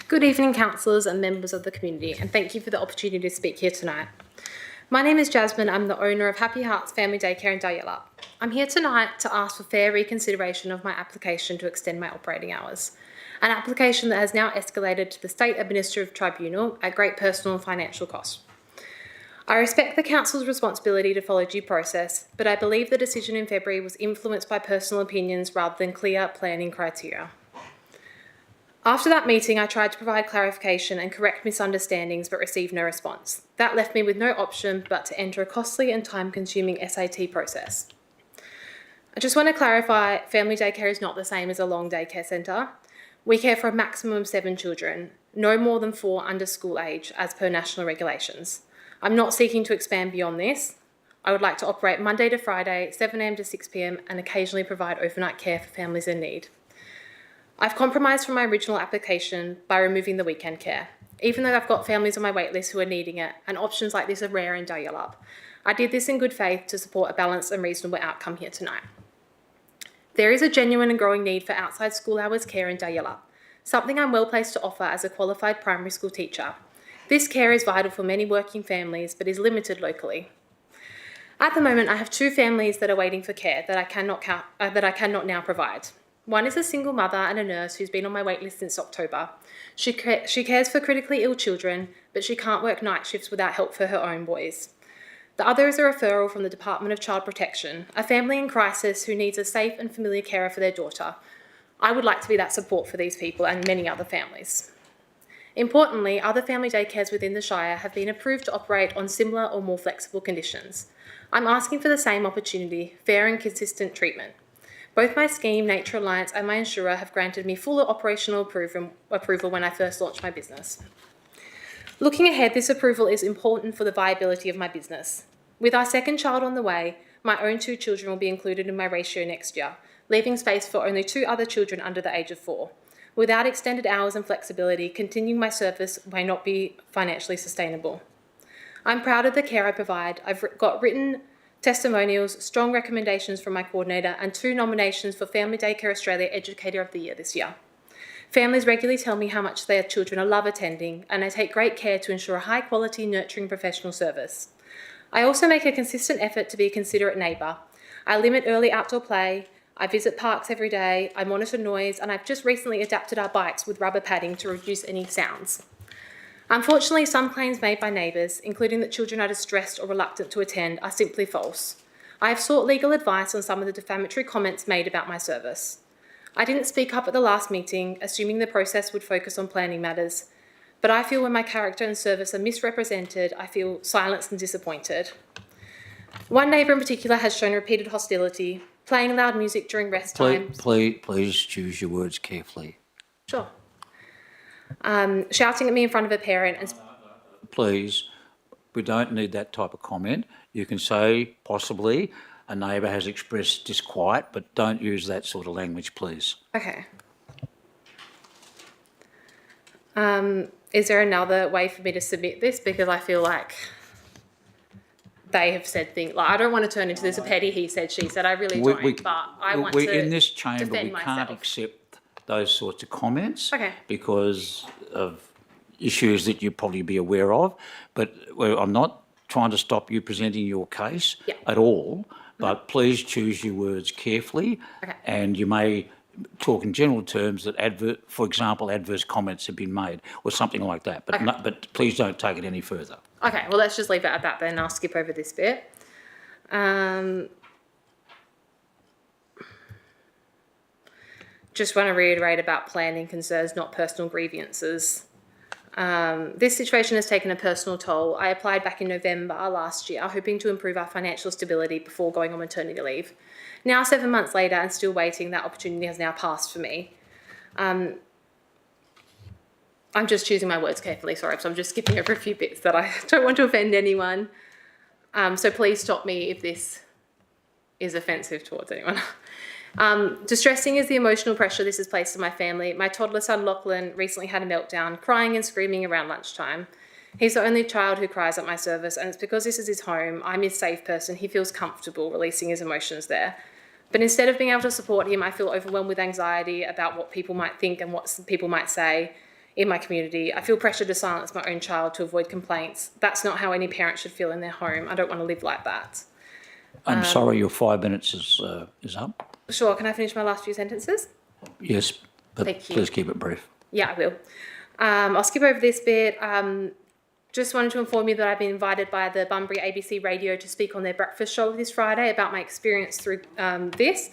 Good evening, councillors and members of the community, and thank you for the opportunity to speak here tonight. My name is Jasmine. I'm the owner of Happy Hearts Family Daycare in Dulyalup. I'm here tonight to ask for fair reconsideration of my application to extend my operating hours, an application that has now escalated to the State Administrative Tribunal at great personal and financial cost. I respect the council's responsibility to follow due process, but I believe the decision in February was influenced by personal opinions rather than clear planning criteria. After that meeting, I tried to provide clarification and correct misunderstandings but received no response. That left me with no option but to enter a costly and time-consuming SAT process. I just want to clarify, family daycare is not the same as a long daycare centre. We care for a maximum of 7 children, no more than 4 under school age as per national regulations. I'm not seeking to expand beyond this. I would like to operate Monday to Friday, 7 a.m. to 6 p.m, and occasionally provide overnight care for families in need. I've compromised from my original application by removing the weekend care. Even though I've got families on my waitlist who are needing it, and options like this are rare in Dulyalup, I did this in good faith to support a balanced and reasonable outcome here tonight. There is a genuine and growing need for outside school hours care in Dulyalup, something I'm well placed to offer as a qualified primary school teacher. This care is vital for many working families, but is limited locally. At the moment, I have 2 families that are waiting for care that I cannot now provide. One is a single mother and a nurse who's been on my waitlist since October. She cares for critically ill children, but she can't work night shifts without help for her own boys. The other is a referral from the Department of Child Protection, a family in crisis who needs a safe and familiar carer for their daughter. I would like to be that support for these people and many other families. Importantly, other family daycares within the Shire have been approved to operate on similar or more flexible conditions. I'm asking for the same opportunity, fair and consistent treatment. Both my scheme, Nature Alliance, and my insurer have granted me full operational approval when I first launched my business. Looking ahead, this approval is important for the viability of my business. With our second child on the way, my own 2 children will be included in my ratio next year, leaving space for only 2 other children under the age of 4. Without extended hours and flexibility, continuing my service may not be financially sustainable. I'm proud of the care I provide. I've got written testimonials, strong recommendations from my coordinator, and 2 nominations for Family Daycare Australia Educator of the Year this year. Families regularly tell me how much their children love attending, and I take great care to ensure a high-quality, nurturing professional service. I also make a consistent effort to be a considerate neighbour. I limit early outdoor play, I visit parks every day, I monitor noise, and I've just recently adapted our bikes with rubber padding to reduce any sounds. Unfortunately, some claims made by neighbours, including that children are distressed or reluctant to attend, are simply false. I have sought legal advice on some of the defamatory comments made about my service. I didn't speak up at the last meeting, assuming the process would focus on planning matters, but I feel when my character and service are misrepresented, I feel silenced and disappointed. One neighbour in particular has shown repeated hostility, playing loud music during rest times. Please choose your words carefully. Sure. Shouting at me in front of a parent and... Please, we don't need that type of comment. You can say, possibly, a neighbour has expressed disquiet, but don't use that sort of language, please. Okay. Is there another way for me to submit this? Because I feel like they have said things like, I don't want to turn into this a petty he said, she said. I really don't, but I want to in this chamber, defend we can't myself. accept those sorts of comments Okay. because of issues that you'd probably be aware of. But I'm not trying to stop you presenting your case at all, but please choose your words carefully. Okay. And you may talk in general terms that, for example, adverse comments have been made or something like that. But, but please don't take it any further. Okay, well, let's just leave it at that then. I'll skip over this bit. Just want to reiterate about planning concerns, not personal grievances. This situation has taken a personal toll. I applied back in November last year, hoping to improve our financial stability before going on maternity leave. Now, 7 months later, and still waiting, that opportunity has now passed for me. I'm just choosing my words carefully, sorry, so I'm just skipping over a few bits that I don't want to offend anyone. So please stop me if this is offensive towards anyone. Distressing is the emotional pressure this has placed on my family. My toddler son Lachlan recently had a meltdown, crying and screaming around lunchtime. He's the only child who cries at my service, and it's because this is his home. I'm his safe person. He feels comfortable releasing his emotions there. But instead of being able to support him, I feel overwhelmed with anxiety about what people might think and what people might say in my community. I feel pressure to silence my own child to avoid complaints. That's not how any parent should feel in their home. I don't want to live like that. I'm sorry, your 5 minutes is up. Sure, can I finish my last few sentences? Yes, but Thank you. please keep it brief. Yeah, I will. I'll skip over this bit. Just wanted to inform you that I've been invited by the Bunbury ABC Radio to speak on their breakfast show this Friday about my experience through this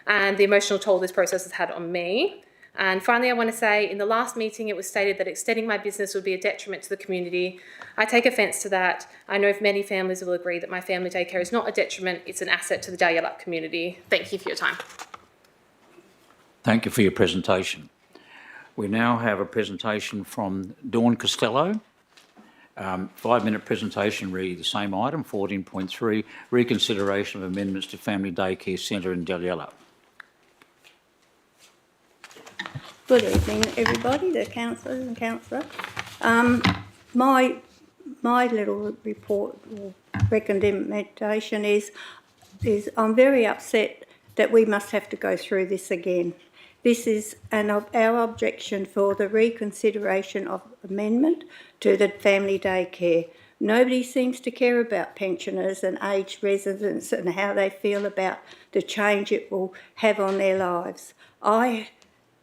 and the emotional toll this process has had on me. And finally, I want to say, in the last meeting, it was stated that extending my business would be a detriment to the community. I take offence to that. I know many families will agree that my family daycare is not a detriment, it's an asset to the Dalyellup community. Thank you for your time. Thank you for your presentation. We now have a presentation from Dawn Costello. 5-minute presentation, really the same item, 14.3, reconsideration of amendments to Family Daycare Centre in Dalyellup. Good evening, everybody, the councillors and councillor. My little report or recommendation is I'm very upset that we must have to go through this again. This is our objection for the reconsideration of amendment to the family daycare. Nobody seems to care about pensioners and aged residents and how they feel about the change it will have on their lives.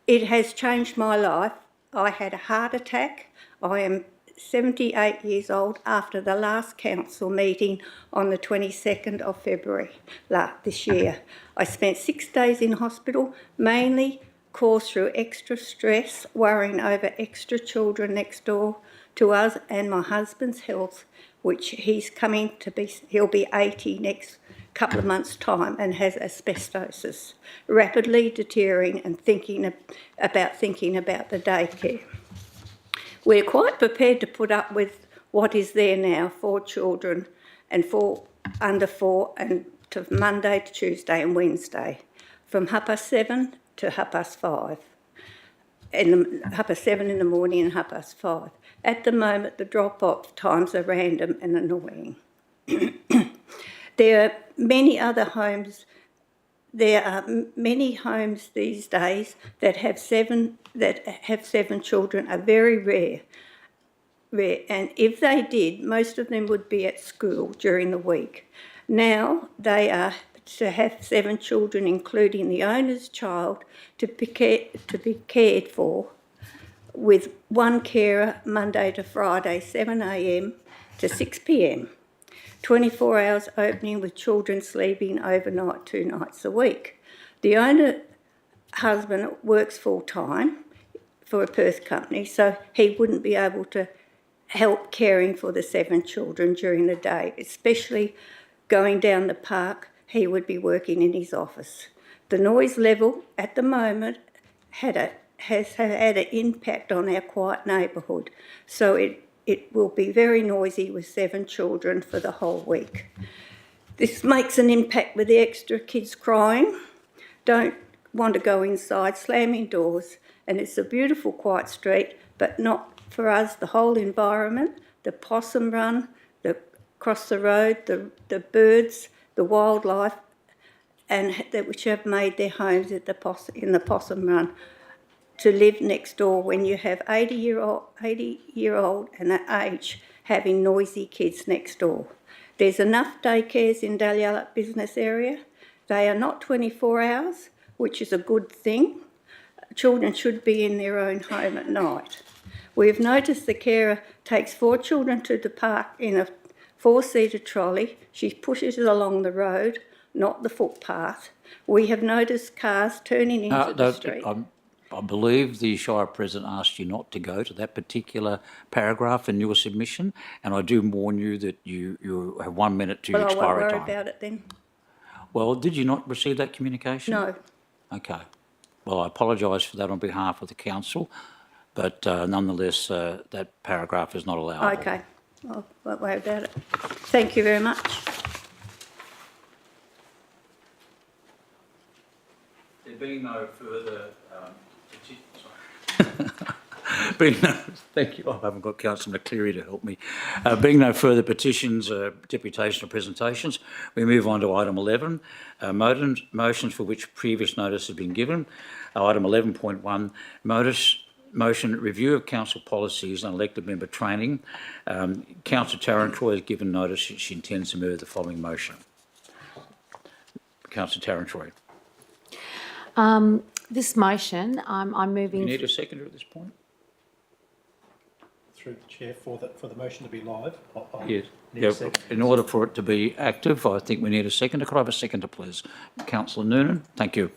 It has changed my life. I had a heart attack. I am 78 years old after the last council meeting on the 22nd of February this year. I spent 6 days in hospital, mainly caused through extra stress, worrying over extra children next door to us and my husband's health, which he'll be 80 next couple of months' time and has asbestosis, rapidly deteriorating and thinking about the daycare. We're quite prepared to put up with what is there now, 4 children and 4 under 4 and to Monday to Tuesday and Wednesday, from 7:30 to 5:30. 7:30 in the morning and 5:30. At the moment, the drop-off times are random and annoying. There are many other homes. There are many homes these days that have 7 children are very rare. And if they did, most of them would be at school during the week. Now they are to have 7 children, including the owner's child, to be cared for, with 1 carer Monday to Friday, 7 a.m. to 6 p.m. 24 hours opening with children sleeping overnight 2 nights a week. The owner husband works full-time for a Perth company, so he wouldn't be able to help caring for the 7 children during the day, especially going down the park. He would be working in his office. The noise level at the moment has had an impact on our quiet neighbourhood, so it will be very noisy with 7 children for the whole week. This makes an impact with the extra kids crying. Don't want to go inside, slamming doors. And it's a beautiful, quiet street, but not for us. The whole environment, the possum run, the across the road, the birds, the wildlife, and that which have made their homes at in the possum run. To live next door when you have 80-year-old and that age having noisy kids next door. There's enough daycares in Dalyella business area. They are not 24 hours, which is a good thing. Children should be in their own home at night. We've noticed the carer takes 4 children to the park in a 4-seater trolley. She pushes it along the road, not the footpath. We have noticed cars turning into the street. I believe the Shire President asked you not to go to that particular paragraph in your submission, and I do warn you that you have 1 minute to Well, I won't expiry worry time. about it then. Well, did you not receive that communication? No. Okay. Well, I apologise for that on behalf of the council, but nonetheless, that paragraph is not allowed. Okay, I won't worry about it. Thank you very much. There being no further thank you. I haven't got Councillor McCleary to help me. Being no further petitions, deputation or presentations, we move on to item 11, motions for which previous notice has been given. Item 11.1, motion review of council policies and elected member training. Councillor Tarantroy has given notice that she intends to move the following motion. Councillor Tarantroy. This motion, I'm moving. You need a seconder at this point? Through the chair for the motion to be live. Yes. Yeah, in order for it to be active, I think we need a seconder. Could I have a seconder, please? Councillor Noonan, thank you.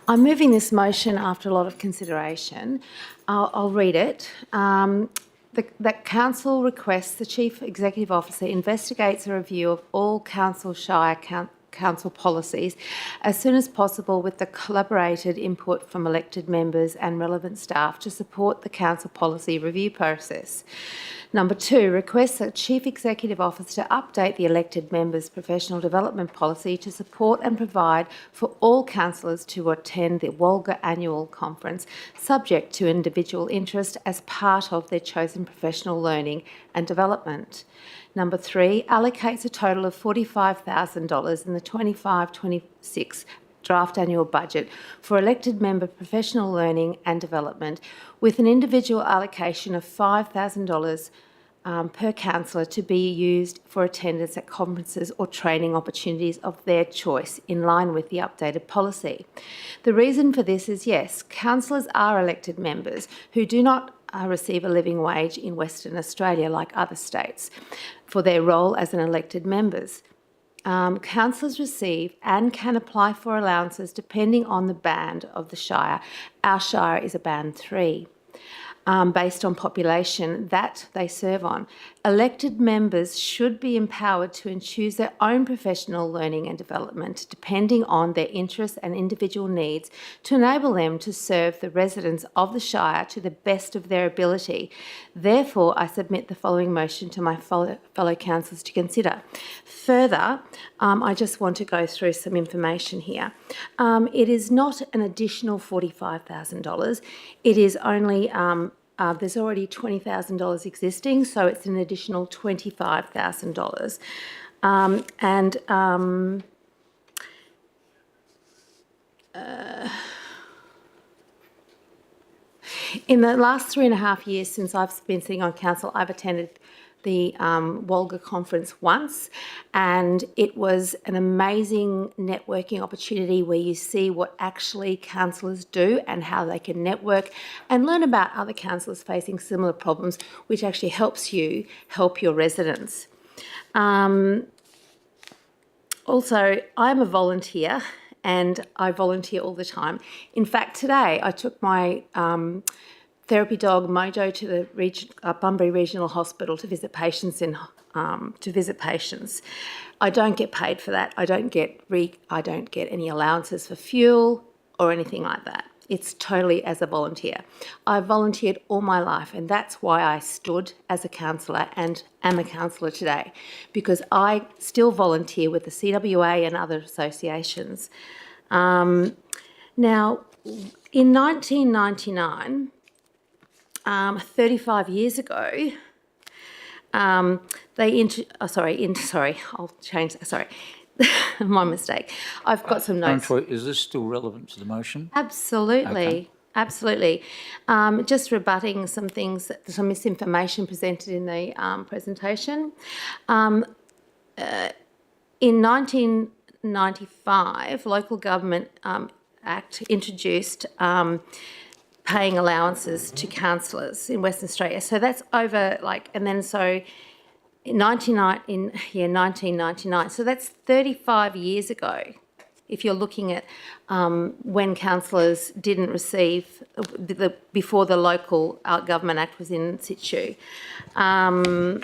I'm moving this motion after a lot of consideration. I'll read it. That Council requests the Chief Executive Officer investigates a review of all Shire Council policies as soon as possible with the collaborated input from elected members and relevant staff to support the Council policy review process. Number 2, requests the Chief Executive Officer to update the elected members' professional development policy to support and provide for all councillors to attend the Walga Annual Conference, subject to individual interest as part of their chosen professional learning and development. Number 3, allocates a total of $45,000 in the 25-26 draft annual budget for elected member professional learning and development, with an individual allocation of $5,000 per councillor to be used for attendance at conferences or training opportunities of their choice in line with the updated policy. The reason for this is, yes, councillors are elected members who do not receive a living wage in Western Australia like other states for their role as an elected members. Councillors receive and can apply for allowances depending on the band of the Shire. Our Shire is a band 3. Based on population that they serve on. Elected members should be empowered to choose their own professional learning and development depending on their interests and individual needs to enable them to serve the residents of the Shire to the best of their ability. Therefore, I submit the following motion to my fellow councillors to consider. Further, I just want to go through some information here. It is not an additional $45,000. It is only there's already $20,000 existing, so it's an additional $25,000. In the last 3.5 years since I've been sitting on council, I've attended the Walga conference once, and it was an amazing networking opportunity where you see what actually councillors do and how they can network and learn about other councillors facing similar problems, which actually helps you help your residents. Also, I'm a volunteer and I volunteer all the time. In fact, today I took my therapy dog Mojo to the Bunbury Regional Hospital to visit patients. I don't get paid for that. I don't get any allowances for fuel or anything like that. It's totally as a volunteer. I've volunteered all my life, and that's why I stood as a councillor and am a councillor today, because I still volunteer with the CWA and other associations. Now, in 1999, 35 years ago, I'll change that, sorry. My mistake. I've got some notes. Troy, is this still relevant to the motion? Absolutely. Okay. Absolutely. Just rebutting some things, some misinformation presented in the presentation. In 1995, Local Government Act introduced paying allowances to councillors in Western Australia. So that's over, and then so in 1999. So that's 35 years ago. If you're looking at when councillors didn't receive, before the Local Government Act was in situ. In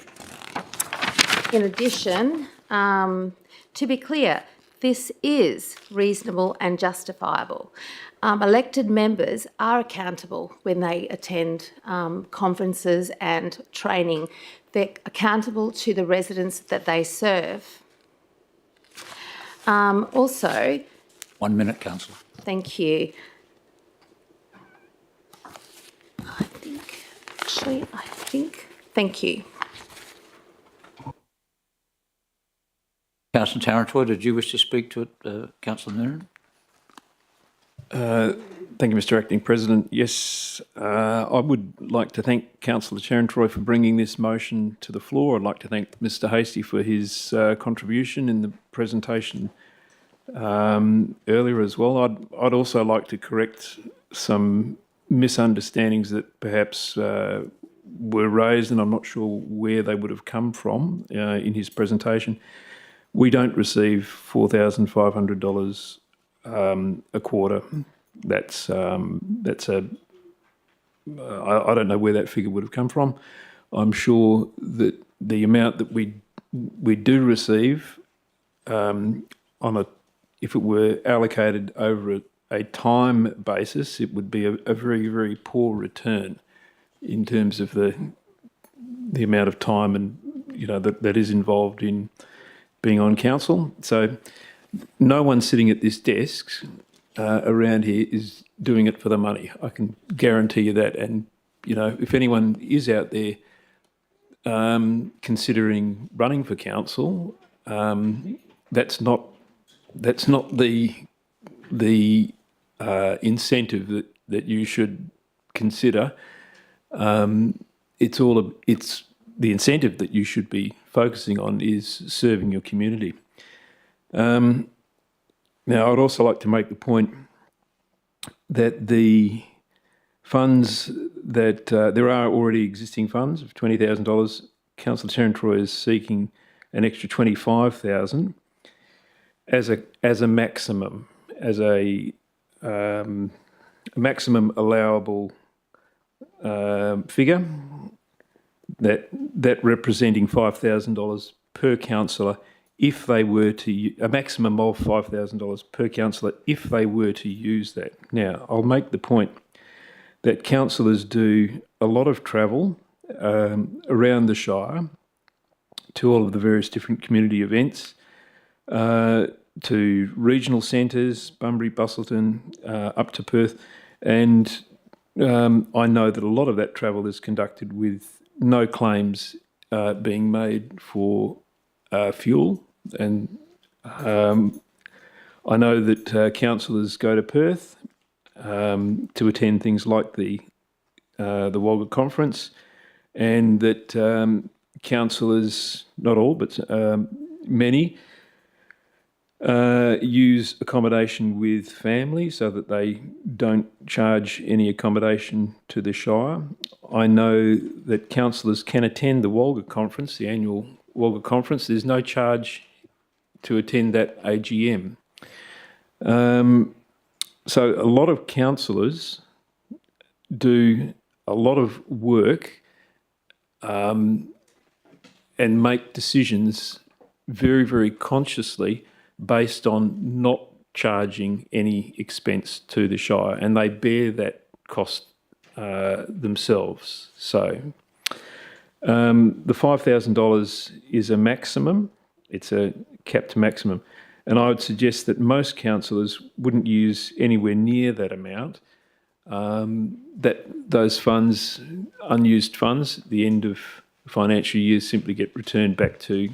addition, to be clear, this is reasonable and justifiable. Elected members are accountable when they attend conferences and training. They're accountable to the residents that they serve. Also... 1 minute, councillor. Thank you. Thank you. Councillor Tarantoy, did you wish to speak to it, Councillor Noonan? Thank you, Mr Acting President. Yes, I would like to thank Councillor Tarantoy for bringing this motion to the floor. I'd like to thank Mr Hasty for his contribution in the presentation earlier as well. I'd also like to correct some misunderstandings that perhaps were raised, and I'm not sure where they would have come from in his presentation. We don't receive $4,500 a quarter. That's I don't know where that figure would have come from. I'm sure that the amount that we do receive if it were allocated over a time basis, it would be a very, very poor return in terms of the amount of time and that is involved in being on council. So no one sitting at this desk around here is doing it for the money. I can guarantee you that. And if anyone is out there considering running for council, that's not the incentive that you should consider. It's the incentive that you should be focusing on is serving your community. Now, I'd also like to make the point that the funds that there are already existing funds of $20,000. Councillor Tarantoy is seeking an extra $25,000 as a maximum, as a maximum allowable figure, that representing $5,000 per councillor if they were to, a maximum of $5,000 per councillor if they were to use that. Now, I'll make the point that councillors do a lot of travel around the Shire to all of the various different community events, to regional centres, Bunbury, Bustleton, up to Perth, and I know that a lot of that travel is conducted with no claims being made for fuel, and I know that councillors go to Perth to attend things like the Wagga Conference, and that councillors, not all, but many, use accommodation with family so that they don't charge any accommodation to the Shire. I know that councillors can attend the Wagga Conference, the annual Wagga Conference. There's no charge to attend that AGM. So a lot of councillors do a lot of work and make decisions very, very consciously based on not charging any expense to the Shire, and they bear that cost themselves. So the $5,000 is a maximum. It's a capped maximum. And I would suggest that most councillors wouldn't use anywhere near that amount. That those funds, unused funds, at the end of the financial year, simply get returned back to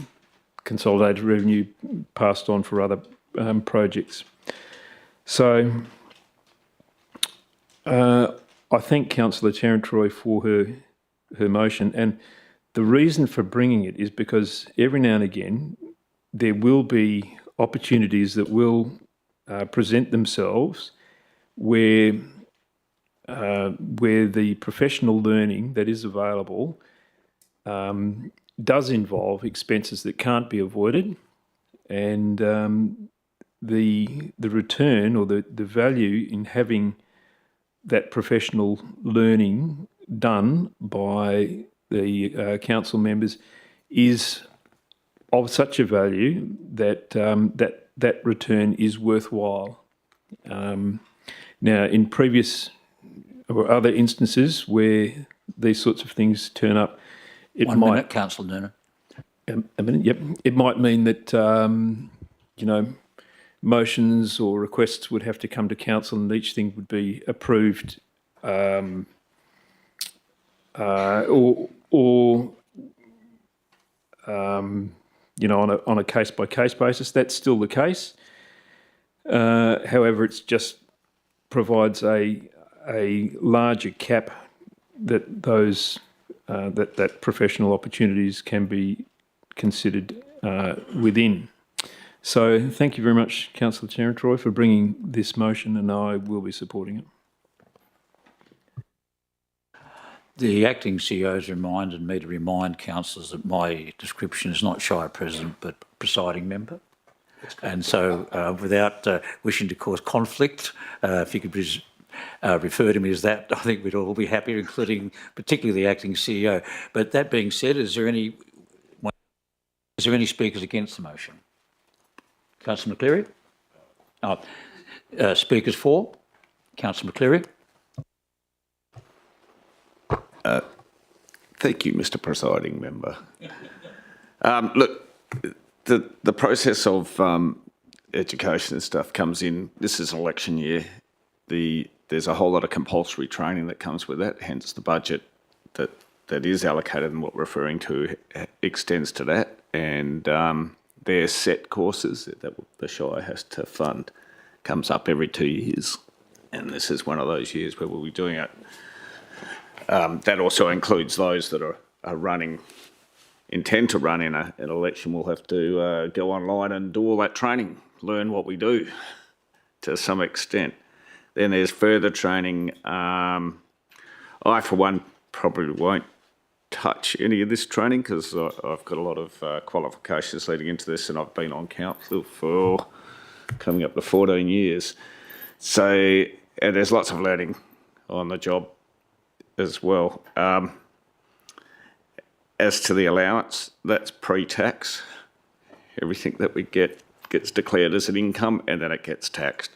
consolidated revenue, passed on for other projects. So I thank Councillor Terentroy for her motion, and the reason for bringing it is because every now and again there will be opportunities that will present themselves where the professional learning that is available does involve expenses that can't be avoided, and the return or the value in having that professional learning done by the council members is of such a value that that return is worthwhile. Now, in previous or other instances where these sorts of things turn up, it One might. minute, Councillor Noonan. A minute, yep. It might mean that motions or requests would have to come to council, and each thing would be approved, on a case by case basis. That's still the case. However, it's just provides a larger cap that those that professional opportunities can be considered within. So thank you very much, Councillor Terentroy, for bringing this motion, and I will be supporting it. The acting CEO has reminded me to remind councillors that my description is not Shire President but presiding member. And so without wishing to cause conflict, if you could refer to me as that, I think we'd all be happier, including particularly the acting CEO. But that being said, is there any speakers against the motion? Councillor McCleary? Speakers for? Councillor McCleary? Thank you, Mr. Presiding Member. Look, the process of education and stuff comes in. This is election year. There's a whole lot of compulsory training that comes with that. Hence, the budget that is allocated and what we're referring to extends to that. And their set courses that the Shire has to fund comes up every 2 years, and this is one of those years where we'll be doing it. That also includes those that intend to run in an election. We'll have to go online and do all that training, learn what we do to some extent. Then there's further training. I, for one, probably won't touch any of this training because I've got a lot of qualifications leading into this, and I've been on council for coming up to 14 years. So there's lots of learning on the job as well. As to the allowance, that's pre-tax. Everything that we get gets declared as an income, and then it gets taxed,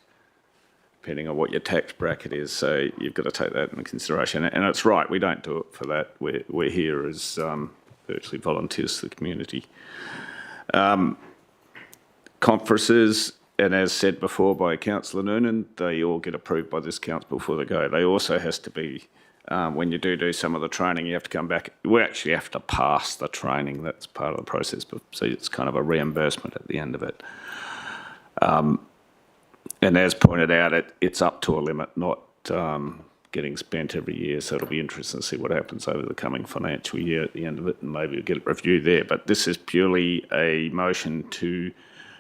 depending on what your tax bracket is. So you've got to take that into consideration. And it's right, we don't do it for that. We're here as virtually volunteers to the community. Conferences, and as said before by Councillor Noonan, they all get approved by this council before they go. They also has to be, when you do some of the training, you have to come back. We actually have to pass the training. That's part of the process. But so it's kind of a reimbursement at the end of it. And as pointed out, it's up to a limit, not getting spent every year. So it'll be interesting to see what happens over the coming financial year at the end of it, and maybe we'll get it reviewed there. But this is purely a motion to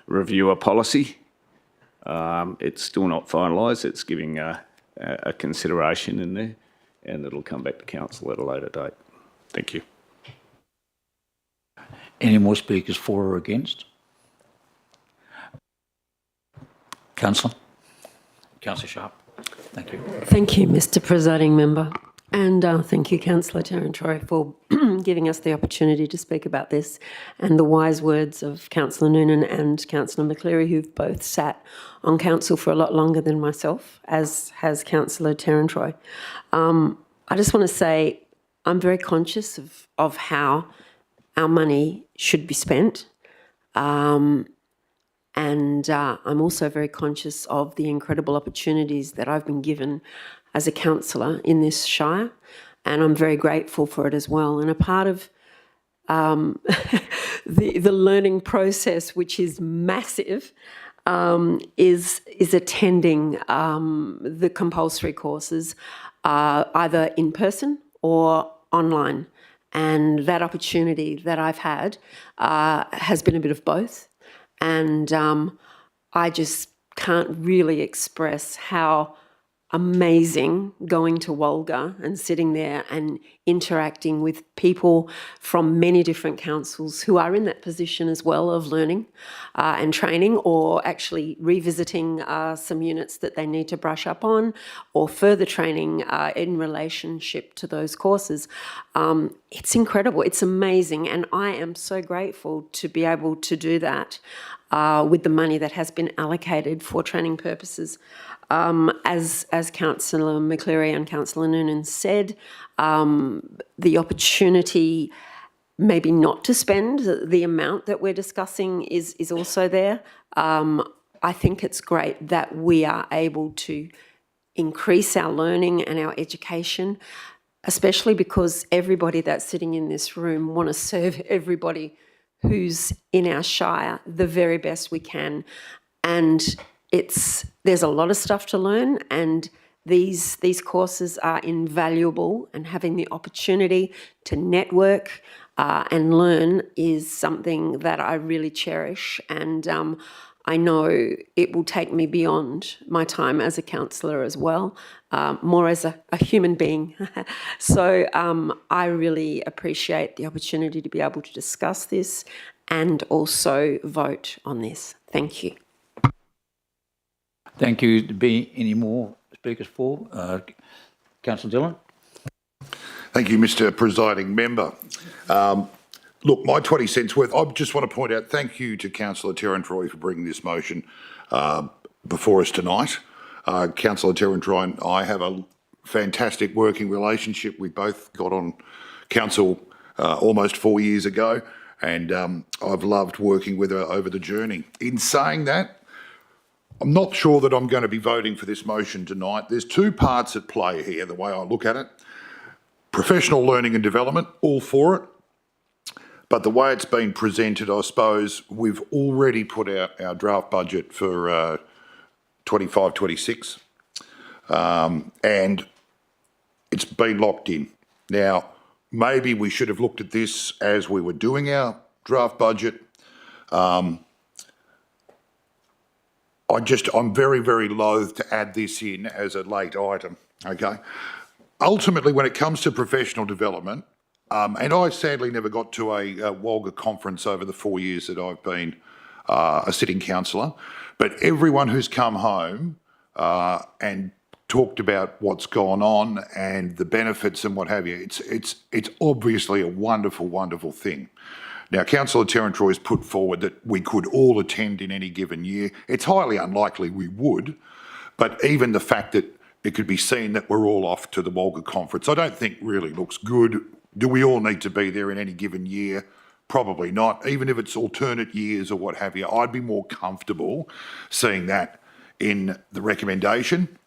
review a policy. It's still not finalised. It's giving a consideration in there, and it'll come back to council at a later date. Thank you. Any more speakers for or against? Councillor Sharp. Thank you. Thank you, Mr. Presiding Member. And thank you, Councillor Terentroy, for giving us the opportunity to speak about this, and the wise words of Councillor Noonan and Councillor McCleary, who've both sat on council for a lot longer than myself, as has Councillor Terran-Troy. I just want to say I'm very conscious of how our money should be spent. And I'm also very conscious of the incredible opportunities that I've been given as a councillor in this shire, and I'm very grateful for it as well. And a part of the learning process, which is massive, is attending the compulsory courses, either in person or online. And that opportunity that I've had has been a bit of both. And I just can't really express how amazing going to Wolga and sitting there and interacting with people from many different councils who are in that position as well of learning and training, or actually revisiting some units that they need to brush up on, or further training in relationship to those courses. It's incredible. It's amazing. And I am so grateful to be able to do that with the money that has been allocated for training purposes. As Councillor McCleary and Councillor Noonan said, the opportunity maybe not to spend the amount that we're discussing is also there. I think it's great that we are able to increase our learning and our education, especially because everybody that's sitting in this room want to serve everybody who's in our shire the very best we can. And there's a lot of stuff to learn, and these courses are invaluable, and having the opportunity to network and learn is something that I really cherish. And I know it will take me beyond my time as a councillor as well, more as a human being. So I really appreciate the opportunity to be able to discuss this and also vote on this. Thank you. Thank you. To be any more speakers for? Councillor Dillon. Thank you, Mr. Presiding Member. Look, my 20 cents worth, I just want to point out, thank you to Councillor Terran-Troy for bringing this motion before us tonight. Councillor Terran-Troy and I have a fantastic working relationship. We both got on council almost 4 years ago, and I've loved working with her over the journey. In saying that, I'm not sure that I'm going to be voting for this motion tonight. There's two parts at play here, the way I look at it. Professional learning and development, all for it. But the way it's been presented, I suppose, we've already put out our draft budget for 25-26, and it's been locked in. Now, maybe we should have looked at this as we were doing our draft budget. I'm very, very loath to add this in as a late item, okay? Ultimately, when it comes to professional development, and I sadly never got to a Wolga conference over the 4 years that I've been a sitting councillor, but everyone who's come home and talked about what's gone on and the benefits and what have you, it's obviously a wonderful, wonderful thing. Now, Councillor Terran-Troy has put forward that we could all attend in any given year. It's highly unlikely we would, but even the fact that it could be seen that we're all off to the Wolga conference, I don't think really looks good. Do we all need to be there in any given year? Probably not. Even if it's alternate years or what have you, I'd be more comfortable seeing that in the recommendation.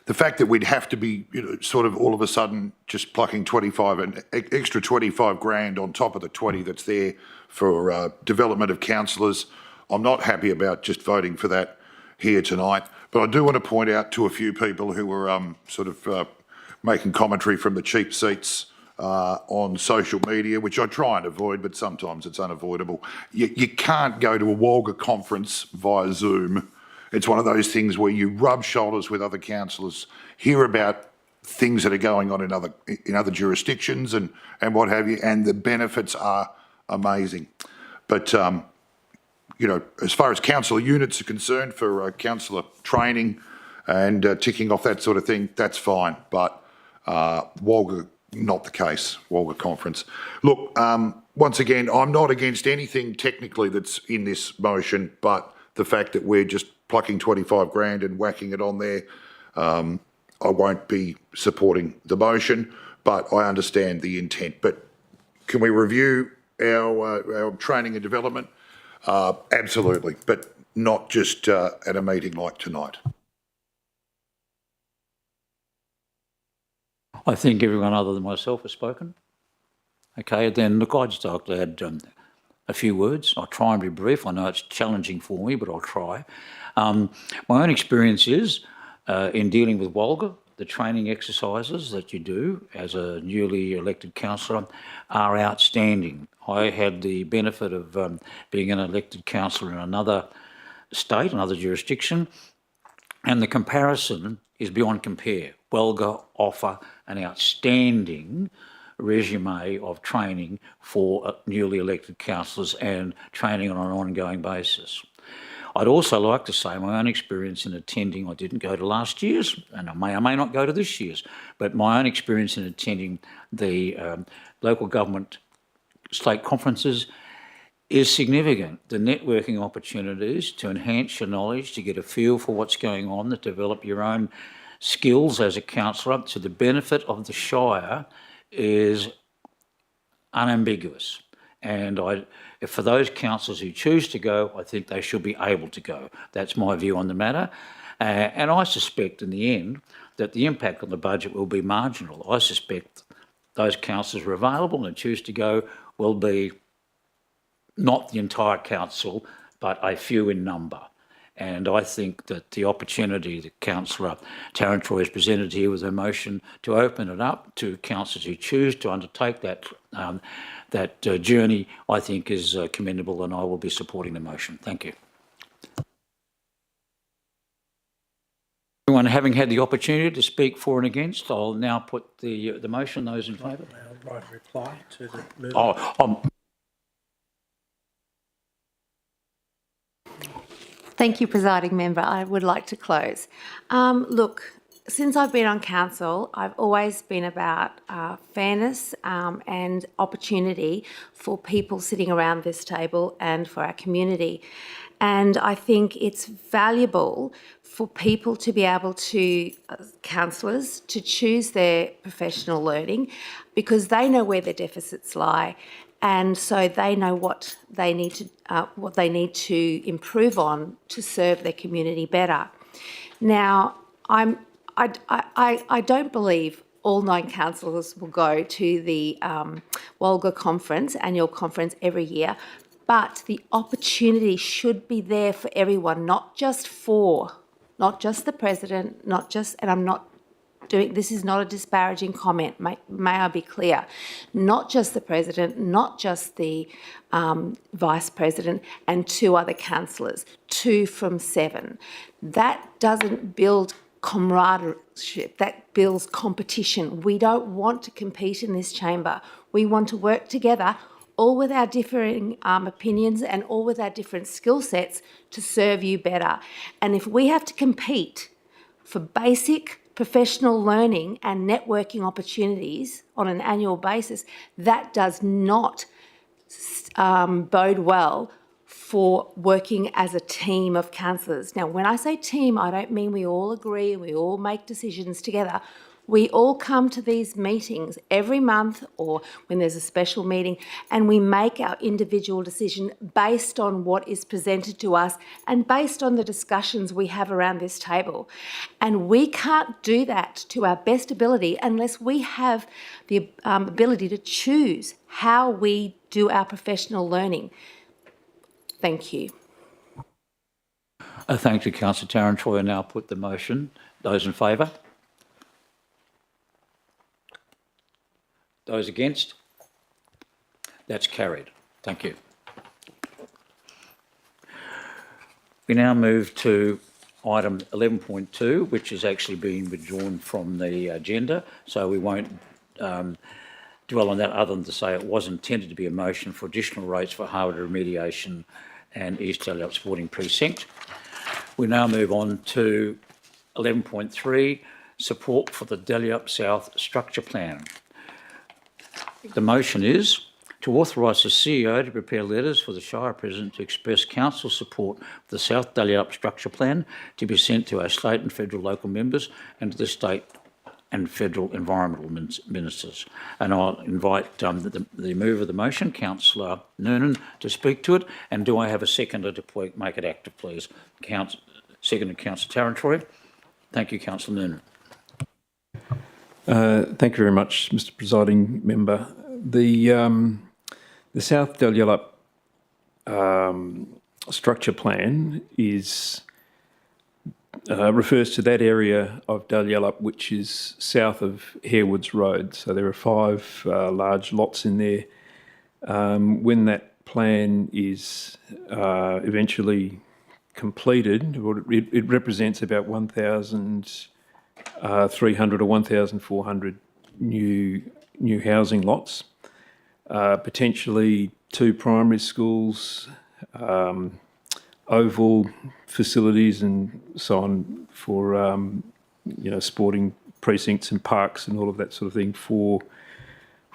The fact that we'd have to be, sort of all of a sudden just plucking 25 and extra 25 grand on top of the 20 that's there for development of councillors, I'm not happy about just voting for that here tonight. But I do want to point out to a few people who were making commentary from the cheap seats on social media, which I try and avoid, but sometimes it's unavoidable. You can't go to a Wolga conference via Zoom. It's one of those things where you rub shoulders with other councillors, hear about things that are going on in other jurisdictions and what have you, and the benefits are amazing. But as far as councillor units are concerned, for councillor training and ticking off that sort of thing, that's fine. But Wolga not the case, Walga Conference. Look, once again, I'm not against anything technically that's in this motion, but the fact that we're just plucking 25 grand and whacking it on there, I won't be supporting the motion, but I understand the intent. But can we review our training and development? Absolutely, but not just at a meeting like tonight. I think everyone other than myself has spoken. Okay, then look, I'd just like to add a few words. I'll try and be brief. I know it's challenging for me, but I'll try. My own experience is in dealing with Walga, the training exercises that you do as a newly elected councillor are outstanding. I had the benefit of being an elected councillor in another state, another jurisdiction, and the comparison is beyond compare. Walga offer an outstanding resume of training for newly elected councillors and training on an ongoing basis. I'd also like to say my own experience in attending, I didn't go to last year's, and I may or may not go to this year's, but my own experience in attending the local government state conferences is significant. The networking opportunities to enhance your knowledge, to get a feel for what's going on, to develop your own skills as a councillor to the benefit of the Shire is unambiguous. And for those councillors who choose to go, I think they should be able to go. That's my view on the matter. And I suspect in the end that the impact on the budget will be marginal. I suspect those councillors who are available and choose to go will be not the entire council, but a few in number. And I think that the opportunity that Councillor Tarantroy has presented here with a motion to open it up to councillors who choose to undertake that journey, I think is commendable, and I will be supporting the motion. Thank you. Everyone having had the opportunity to speak for and against, I'll now put the motion. Those in favour? Right reply to the movement. Thank you, Presiding Member. I would like to close. Look, since I've been on council, I've always been about fairness and opportunity for people sitting around this table and for our community. And I think it's valuable for people to be able to, councillors, to choose their professional learning because they know where their deficits lie. And so they know what they need to improve on to serve their community better. Now, I don't believe all 9 councillors will go to the Walga conference, annual conference every year, but the opportunity should be there for everyone, not just the president, and I'm not doing, this is not a disparaging comment, may I be clear, not just the president, not just the vice president and 2 other councillors, 2 from 7. That doesn't build camaraderie, that builds competition. We don't want to compete in this chamber. We want to work together, all with our differing opinions and all with our different skill sets to serve you better. And if we have to compete for basic professional learning and networking opportunities on an annual basis, that does not bode well for working as a team of councillors. Now, when I say team, I don't mean we all agree and we all make decisions together. We all come to these meetings every month or when there's a special meeting and we make our individual decision based on what is presented to us and based on the discussions we have around this table. And we can't do that to our best ability unless we have the ability to choose how we do our professional learning. Thank you. Thank you, Councillor Tarantroy. I now put the motion. Those in favour? Those against? That's carried. Thank you. We now move to item 11.2, which is actually being withdrawn from the agenda, so we won't dwell on that other than to say it was intended to be a motion for additional rates for Harwood remediation and East Delliup Sporting Precinct. We now move on to 11.3, support for the Delliup South Structure Plan. The motion is to authorise the CEO to prepare letters for the Shire President to express council support for the South Dalyellup Structure Plan to be sent to our state and federal local members and to the state and federal environmental ministers. And I'll invite the mover of the motion, Councillor Noonan, to speak to it. And do I have a seconder to make it active, please? Seconded, Councillor Tarantroy. Thank you, Councillor Noonan. Thank you very much, Mr. Presiding Member. The South Dalyellup structure plan refers to that area of Dalyellup which is south of Harewoods Road. So there are 5 large lots in there. When that plan is eventually completed, it represents about 1,300 or 1,400 new housing lots, potentially 2 primary schools, oval facilities and so on for sporting precincts and parks and all of that sort of thing for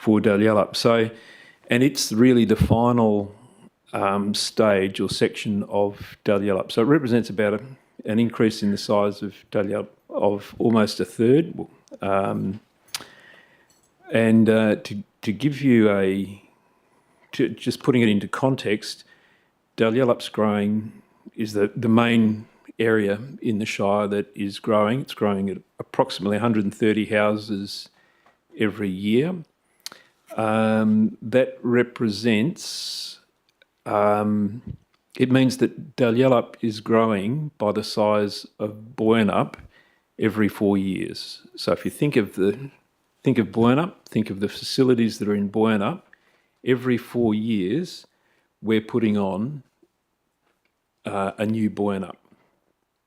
Dalyellup. So, and it's really the final stage or section of Dalyellup. So it represents about an increase in the size of Dalyellup of almost a third. To give you just putting it into context, Dalyellup's growing is the main area in the Shire that is growing. It's growing at approximately 130 houses every year. That represents, it means that Dalyellup is growing by the size of Boyanup every 4 years. So if you think of Boyanup, think of the facilities that are in Boyanup, every 4 years we're putting on a new Boyanup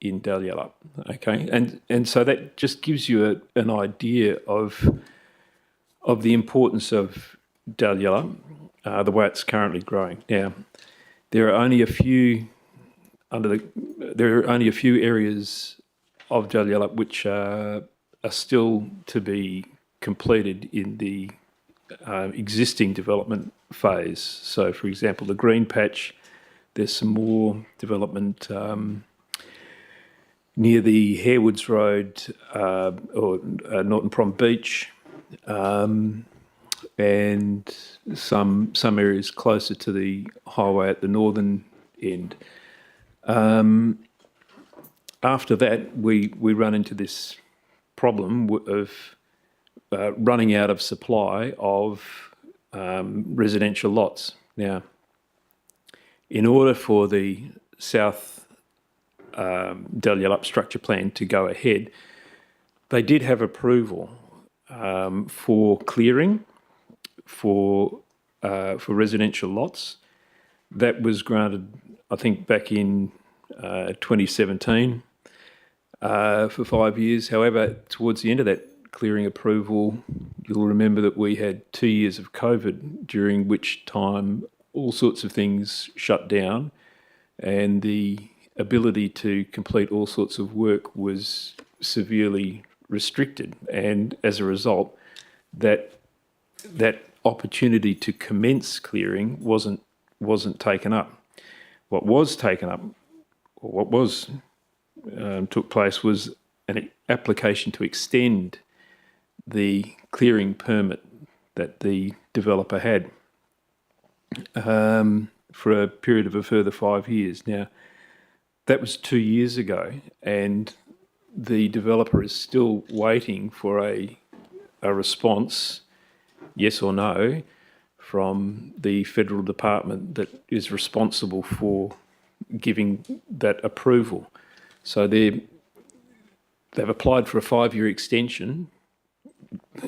in Dalyellup, okay? And so that just gives you an idea of the importance of Dalyellup, the way it's currently growing. Now, there are only a few areas of Dalyellup which are still to be completed in the existing development phase. So, for example, the green patch, there's some more development near the Harewoods Road or Norton Prom Beach, and some areas closer to the highway at the northern end. After that, we run into this problem of running out of supply of residential lots. Now, in order for the South Dalyellup structure plan to go ahead, they did have approval for clearing for residential lots. That was granted, I think, back in 2017 for 5 years. However, towards the end of that clearing approval, you'll remember that we had 2 years of COVID, during which time all sorts of things shut down and the ability to complete all sorts of work was severely restricted. And as a result, that opportunity to commence clearing wasn't taken up. What was taken up, or what took place, was an application to extend the clearing permit that the developer had for a period of a further 5 years. Now, that was 2 years ago, and the developer is still waiting for a response, yes or no, from the federal department that is responsible for giving that approval. So they've applied for a 5-year extension.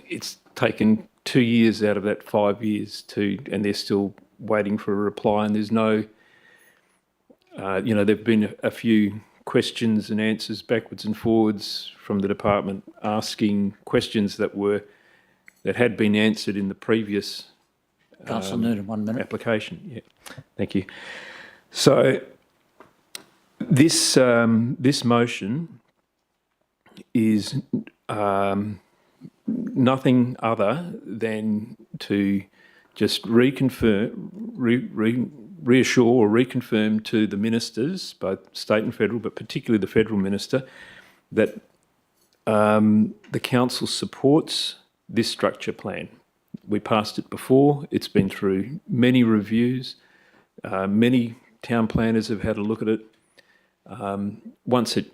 It's taken 2 years out of that 5 years and they're still waiting for a reply, and there's no, there've been a few questions and answers backwards and forwards from the department asking questions that had been answered in the previous Councillor Noonan, 1 minute. Application. Yeah, thank you. So this motion is nothing other than to just reconfirm, reassure or reconfirm to the ministers, both state and federal, but particularly the federal minister, that the council supports this structure plan. We passed it before. It's been through many reviews. Many town planners have had a look at it. Once it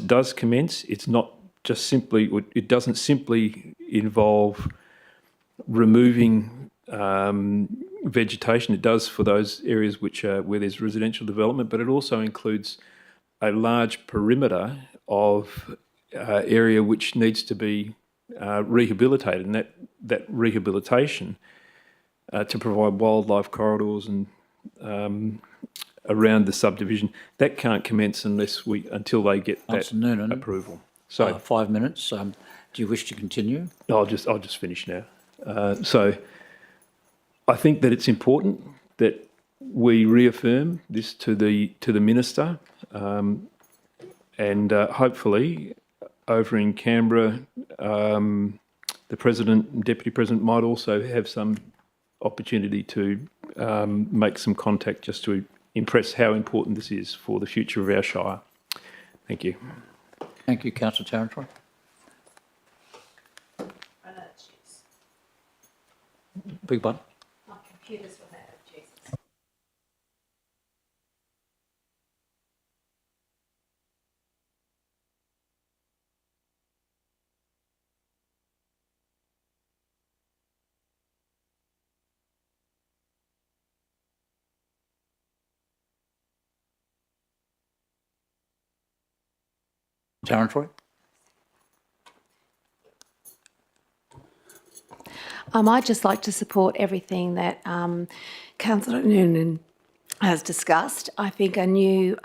does commence, it's not just simply, it doesn't simply involve removing vegetation. It does for those areas where there's residential development, but it also includes a large perimeter of area which needs to be rehabilitated, and that rehabilitation to provide wildlife corridors and around the subdivision, that can't commence until they get that approval. So 5 minutes. Do you wish to continue? I'll just finish now. So I think that it's important that we reaffirm this to the minister, and hopefully over in Canberra, the president and deputy president might also have some opportunity to make some contact just to impress how important this is for the future of our Shire. Thank you. Thank you, Councillor Territory. Big button. My computer's without Jesus. Territory. I'd just like to support everything that Councillor Noonan has discussed. I think a new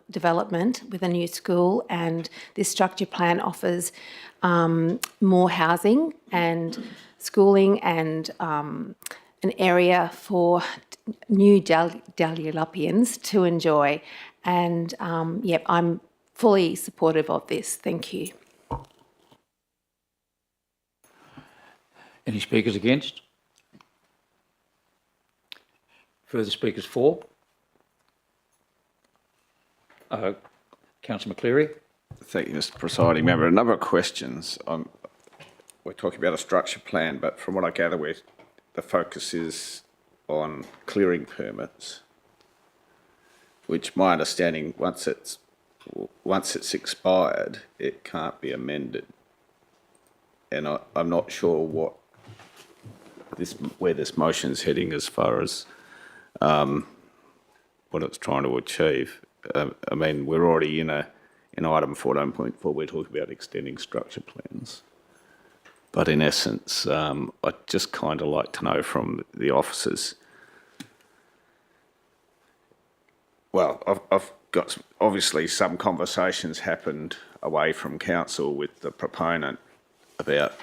development with a new school and this structure plan offers more housing and schooling and an area for new Dalyellupians to enjoy. And yep, I'm fully supportive of this. Thank you. Any speakers against? Further speakers for? Councillor McCleary. Thank you, Mr. Presiding Member. A number of questions. We're talking about a structure plan, but from what I gather, the focus is on clearing permits, which my understanding, once it's expired, it can't be amended. And I'm not sure where this motion's heading as far as what it's trying to achieve. I mean, we're already in item 14.4, we're talking about extending structure plans. But in essence, I'd just kind of like to know from the officers. Well, I've got obviously some conversations happened away from council with the proponent about,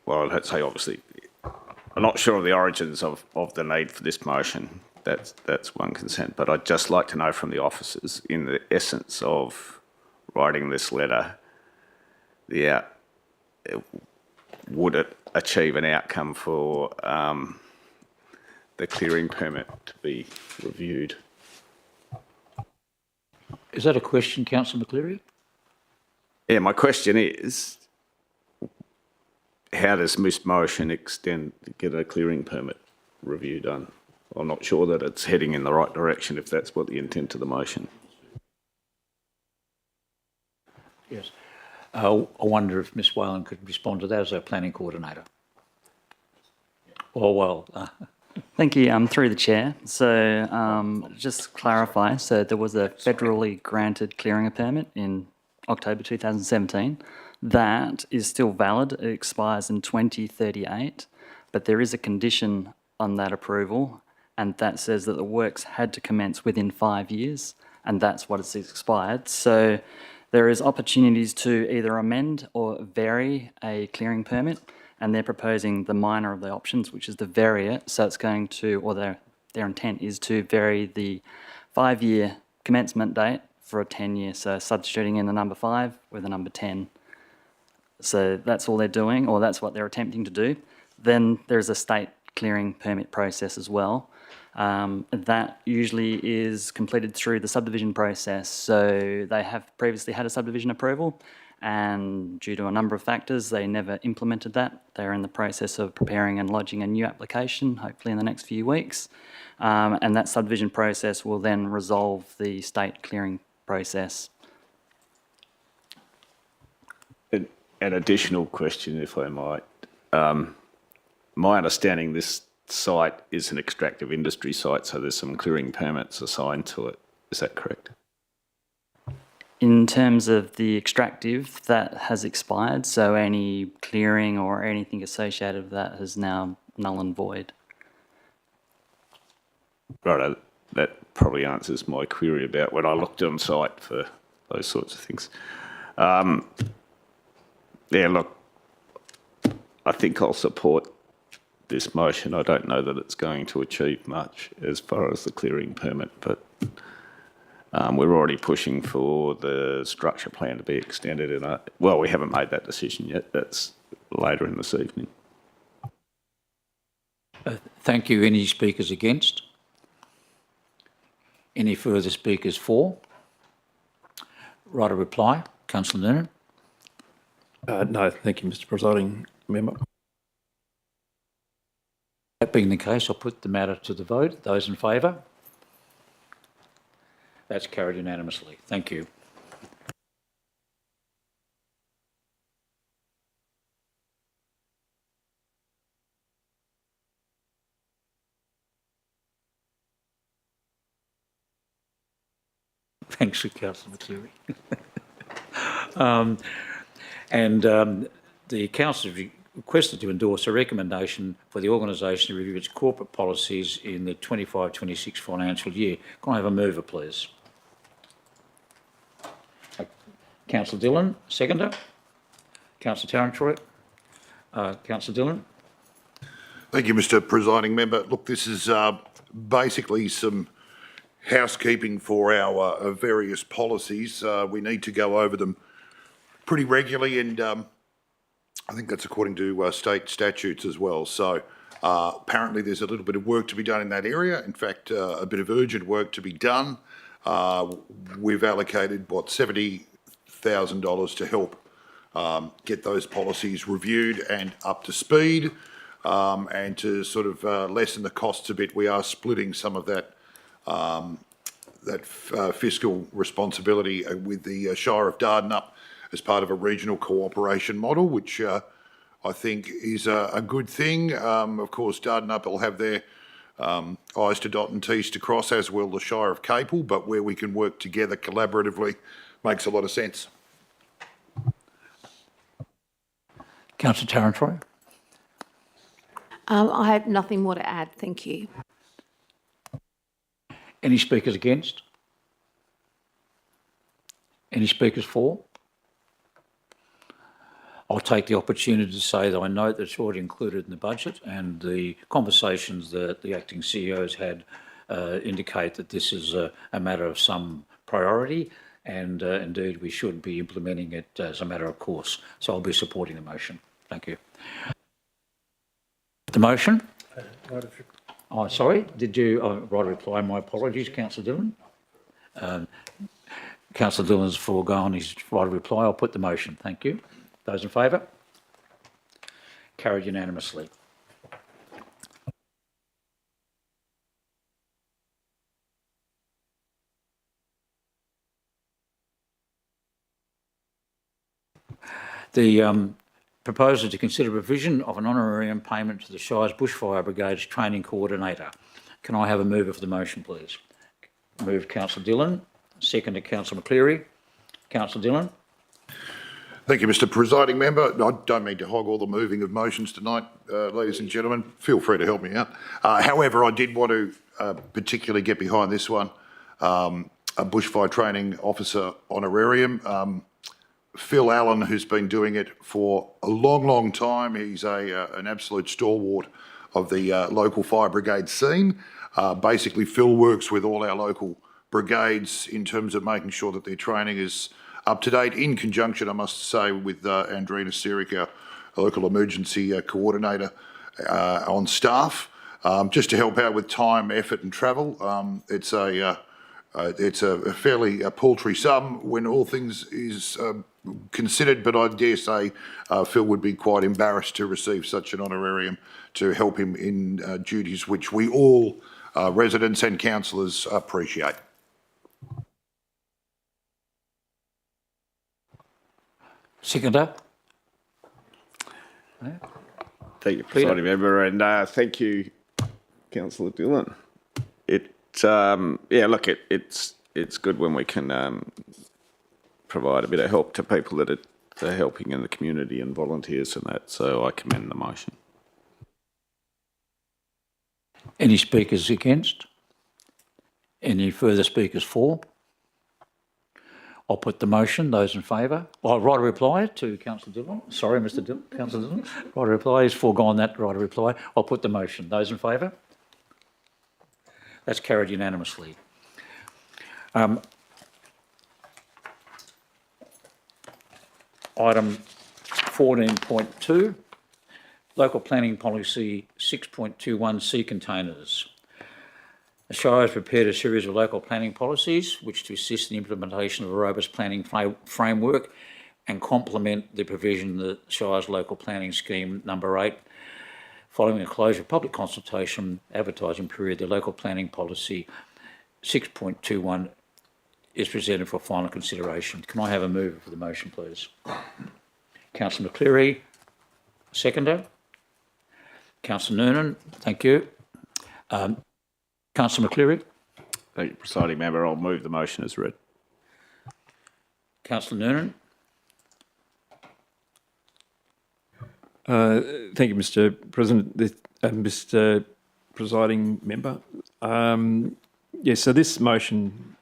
well, I'd say obviously, I'm not sure of the origins of the need for this motion. That's one concern. But I'd just like to know from the officers, in the essence of writing this letter, would it achieve an outcome for the clearing permit to be reviewed? Is that a question, Councillor McCleary? Yeah, my question is, how does this motion get a clearing permit review done? I'm not sure that it's heading in the right direction if that's what the intent of the motion. Yes. I wonder if Ms Whalen could respond to that as our planning coordinator. Oh, well. Thank you. Through the chair. So just clarify, so there was a federally granted clearing permit in October 2017. That is still valid. It expires in 2038, but there is a condition on that approval, and that says that the works had to commence within 5 years, and that's what it's expired. So there is opportunities to either amend or vary a clearing permit, and they're proposing the minor of the options, which is to vary it. So it's going to, or their intent is to vary the 5-year commencement date for a 10-year. So substituting in the number 5 with the number 10. So that's all they're doing, or that's what they're attempting to do. Then there's a state clearing permit process as well. That usually is completed through the subdivision process. So they have previously had a subdivision approval, and due to a number of factors, they never implemented that. They're in the process of preparing and lodging a new application, hopefully in the next few weeks. And that subdivision process will then resolve the state clearing process. An additional question, if I might. My understanding, this site is an extractive industry site, so there's some clearing permits assigned to it. Is that correct? In terms of the extractive, that has expired, so any clearing or anything associated with that is now null and void. Right, that probably answers my query about when I looked on site for those sorts of things. Yeah, look, I think I'll support this motion. I don't know that it's going to achieve much as far as the clearing permit, but we're already pushing for the structure plan to be extended. Well, we haven't made that decision yet. That's later in this evening. Thank you. Any speakers against? Any further speakers for? Right of reply, Councillor Noonan. No, thank you, Mr. Presiding Member. That being the case, I'll put the matter to the vote. Those in favour? That's carried unanimously. Thank you. Thanks, Councillor McCleary. The Council is requested to endorse a recommendation for the organisation to review its corporate policies in the 25-26 financial year. Can I have a mover, please? Councillor Dillon, seconder. Councillor Tarantroy. Councillor Dillon. Thank you, Mr. Presiding Member. Look, this is basically some housekeeping for our various policies. We need to go over them pretty regularly, and I think that's according to state statutes as well. So apparently there's a little bit of work to be done in that area. In fact, a bit of urgent work to be done. We've allocated, $70,000 to help get those policies reviewed and up to speed, and to sort of lessen the costs a bit. We are splitting some of that fiscal responsibility with the Shire of Dardanup as part of a regional cooperation model, which I think is a good thing. Of course, Dardanup will have their I's to dot and T's to cross, as will the Shire of Capel, but where we can work together collaboratively makes a lot of sense. Councillor Tarantroy. I have nothing more to add. Thank you. Any speakers against? Any speakers for? I'll take the opportunity to say that I note that it's already included in the budget, and the conversations that the acting CEO has had indicate that this is a matter of some priority, and indeed we should be implementing it as a matter of course. So I'll be supporting the motion. Thank you. The motion? Oh, sorry, did you right reply? My apologies, Councillor Dillon. Councillor Dillon's foregone his right of reply. I'll put the motion. Thank you. Those in favour? Carried unanimously. The proposal to consider revision of an honorarium payment to the Shire's Bushfire Brigade's Training Coordinator. Can I have a mover for the motion, please? Moved, Councillor Dillon. Seconded, Councillor McCleary. Councillor Dillon. Thank you, Mr. Presiding Member. I don't mean to hog all the moving of motions tonight, ladies and gentlemen. Feel free to help me out. However, I did want to particularly get behind this one, a Bushfire Training Officer Honorarium. Phil Allen, who's been doing it for a long, long time. He's an absolute stalwart of the local fire brigade scene. Basically, Phil works with all our local brigades in terms of making sure that their training is up to date, in conjunction, I must say, with Andrina Sirik, our local emergency coordinator, on staff, just to help out with time, effort and travel. It's a fairly paltry sum when all things is considered, but I dare say Phil would be quite embarrassed to receive such an honorarium to help him in duties which we all, residents and councillors, appreciate. Seconder. Thank you, Presiding Member, and thank you, Councillor Dillon. It's good when we can provide a bit of help to people that are helping in the community and volunteers and that. So I commend the motion. Any speakers against? Any further speakers for? I'll put the motion. Those in favour? Well, right of reply to Councillor Dillon. Sorry, Councillor Dillon. Right of reply is foregone that right of reply. I'll put the motion. Those in favour? That's carried unanimously. Item 14.2, Local Planning Policy 6.21 Sea Containers. The Shire has prepared a series of local planning policies which to assist in the implementation of a robust planning framework and complement the provision of the Shire's local planning scheme number 8. Following the closure of public consultation advertising period, the local planning policy 6.21 is presented for final consideration. Can I have a mover for the motion, please? Councillor McCleary, seconder. Councillor Noonan, thank you. Councillor McCleary. Thank you, Presiding Member. I'll move the motion as read. Councillor Noonan. Thank you, Mr. President, Mr. Presiding Member. So this motion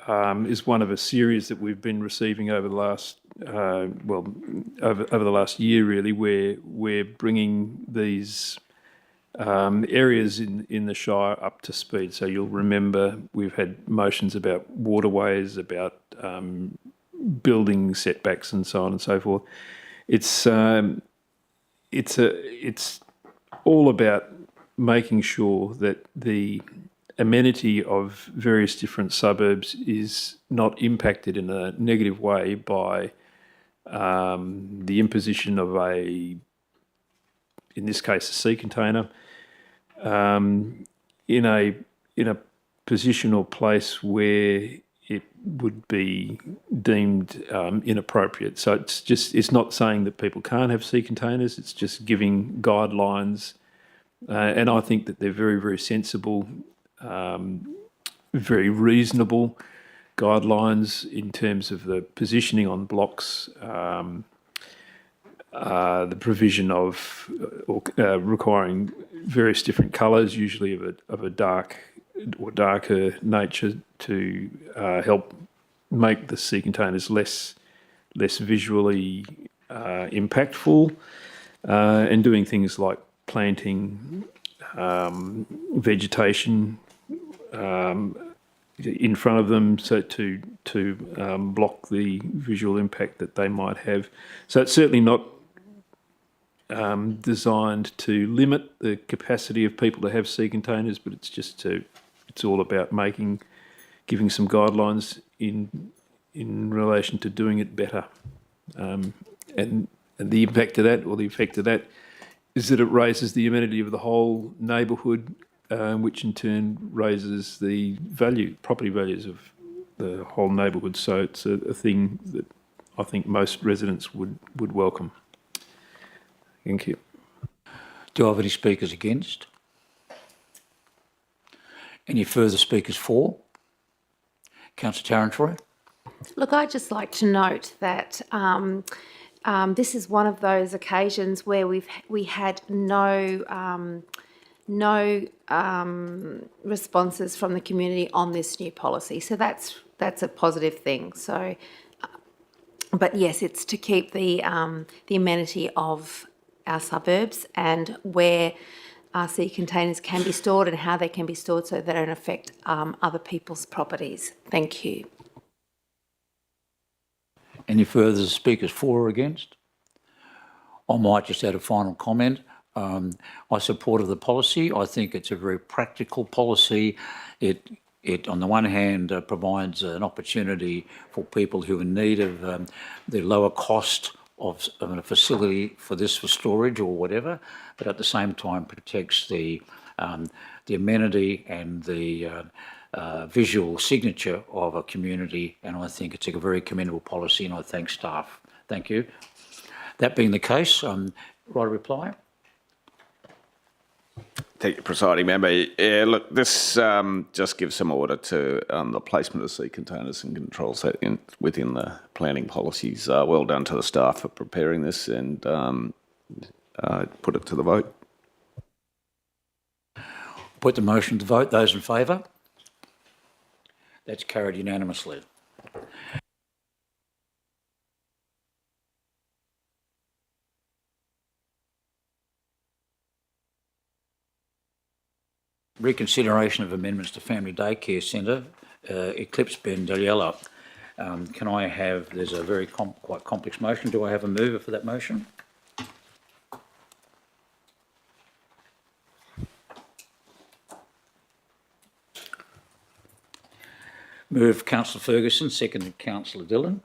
is one of a series that we've been receiving over the last, over the last year, really, where we're bringing these areas in the Shire up to speed. So you'll remember we've had motions about waterways, about building setbacks, and so on and so forth. It's all about making sure that the amenity of various different suburbs is not impacted in a negative way by the imposition of in this case, a sea container, in a position or place where it would be deemed inappropriate. So it's not saying that people can't have sea containers. It's just giving guidelines, and I think that they're very, very sensible, very reasonable guidelines in terms of the positioning on blocks, the provision of requiring various different colours, usually of a dark or darker nature, to help make the sea containers less visually impactful, and doing things like planting vegetation in front of them, so to block the visual impact that they might have. So it's certainly not designed to limit the capacity of people to have sea containers, but it's all about giving some guidelines in relation to doing it better. And the impact of that, or the effect of that, is that it raises the amenity of the whole neighbourhood, which in turn raises the property values of the whole neighbourhood. So it's a thing that I think most residents would welcome. Thank you. Do I have any speakers against? Any further speakers for? Councillor Tarantroy. Look, I'd just like to note that this is one of those occasions where we had no responses from the community on this new policy. So that's a positive thing. So, but yes, it's to keep the amenity of our suburbs and where sea containers can be stored and how they can be stored so they don't affect other people's properties. Thank you. Any further speakers for or against? I might just add a final comment. I supported the policy. I think it's a very practical policy. It on the one hand, provides an opportunity for people who are in need of the lower cost of a facility for storage or whatever, but at the same time protects the amenity and the visual signature of a community, and I think it's a very commendable policy, and I thank staff. Thank you. That being the case, right reply. Thank you, Presiding Member. Yeah, look, this just gives some order to the placement of sea containers and controls that within the planning policies. Well done to the staff for preparing this, and put it to the vote. Put the motion to vote. Those in favour? That's carried unanimously. Reconsideration of amendments to Family Daycare Centre, Eclipse Ben Daliella. Can I have, there's a very quite complex motion. Do I have a mover for that motion? Move Councillor Ferguson, seconded Councillor Dillon.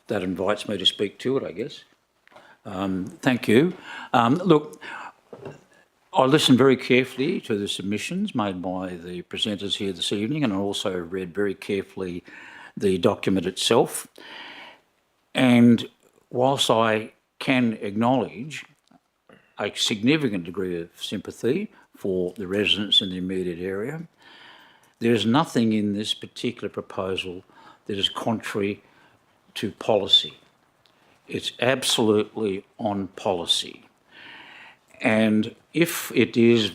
That invites me to speak to it, I guess. Thank you. Look, I listened very carefully to the submissions made by the presenters here this evening, and I also read very carefully the document itself. And whilst I can acknowledge a significant degree of sympathy for the residents in the immediate area, there is nothing in this particular proposal that is contrary to policy. It's absolutely on policy. And if it is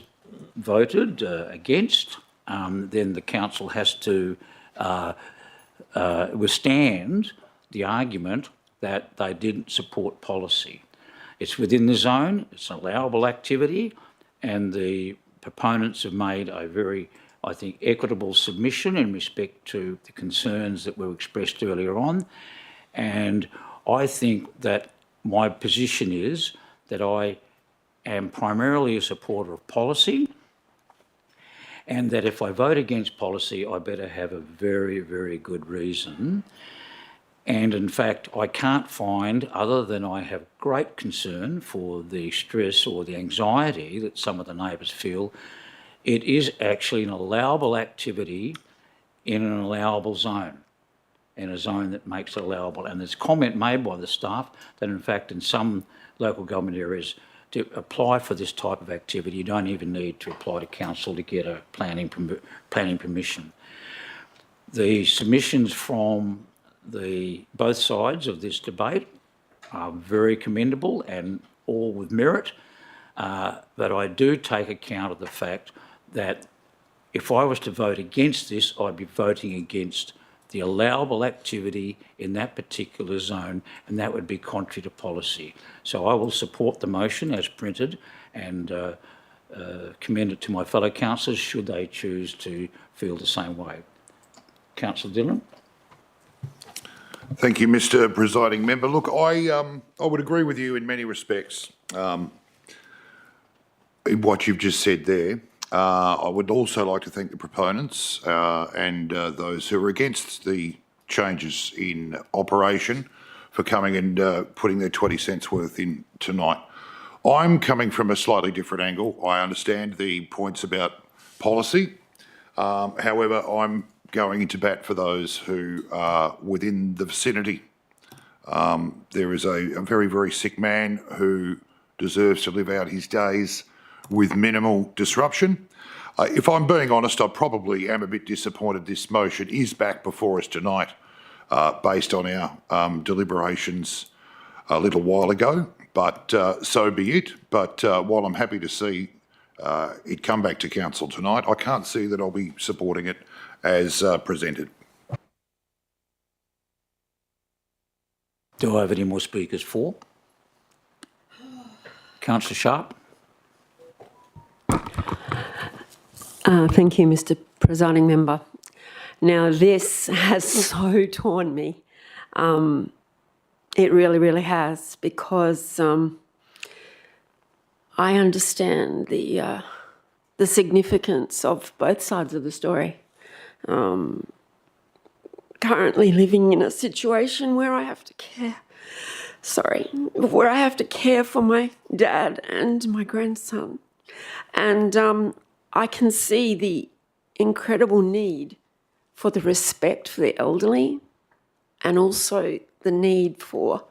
voted against, then the council has to withstand the argument that they didn't support policy. It's within the zone, it's an allowable activity, and the proponents have made a very, I think, equitable submission in respect to the concerns that were expressed earlier on. And I think that my position is that I am primarily a supporter of policy, and that if I vote against policy, I better have a very, very good reason. And in fact, I can't find, other than I have great concern for the stress or the anxiety that some of the neighbours feel, it is actually an allowable activity in an allowable zone, in a zone that makes it allowable. And there's comment made by the staff that in fact in some local government areas, to apply for this type of activity, you don't even need to apply to council to get a planning permission. The submissions from both sides of this debate are very commendable and all with merit, but I do take account of the fact that if I was to vote against this, I'd be voting against the allowable activity in that particular zone, and that would be contrary to policy. So I will support the motion as printed and commend it to my fellow councillors should they choose to feel the same way. Councillor Dillon. Thank you, Mr. Presiding Member. Look, I would agree with you in many respects in what you've just said there. I would also like to thank the proponents and those who are against the changes in operation for coming and putting their 20 cents worth in tonight. I'm coming from a slightly different angle. I understand the points about policy. However, I'm going into bat for those who are within the vicinity. There is a very, very sick man who deserves to live out his days with minimal disruption. If I'm being honest, I probably am a bit disappointed this motion is back before us tonight based on our deliberations a little while ago, but so be it. But while I'm happy to see it come back to council tonight, I can't see that I'll be supporting it as presented. Do I have any more speakers for? Councillor Sharp. Thank you, Mr. Presiding Member. Now, this has so torn me. It really, really has, because I understand the significance of both sides of the story. Currently living in a situation where I have to care for my dad and my grandson. And I can see the incredible need for the respect for the elderly, and also the need for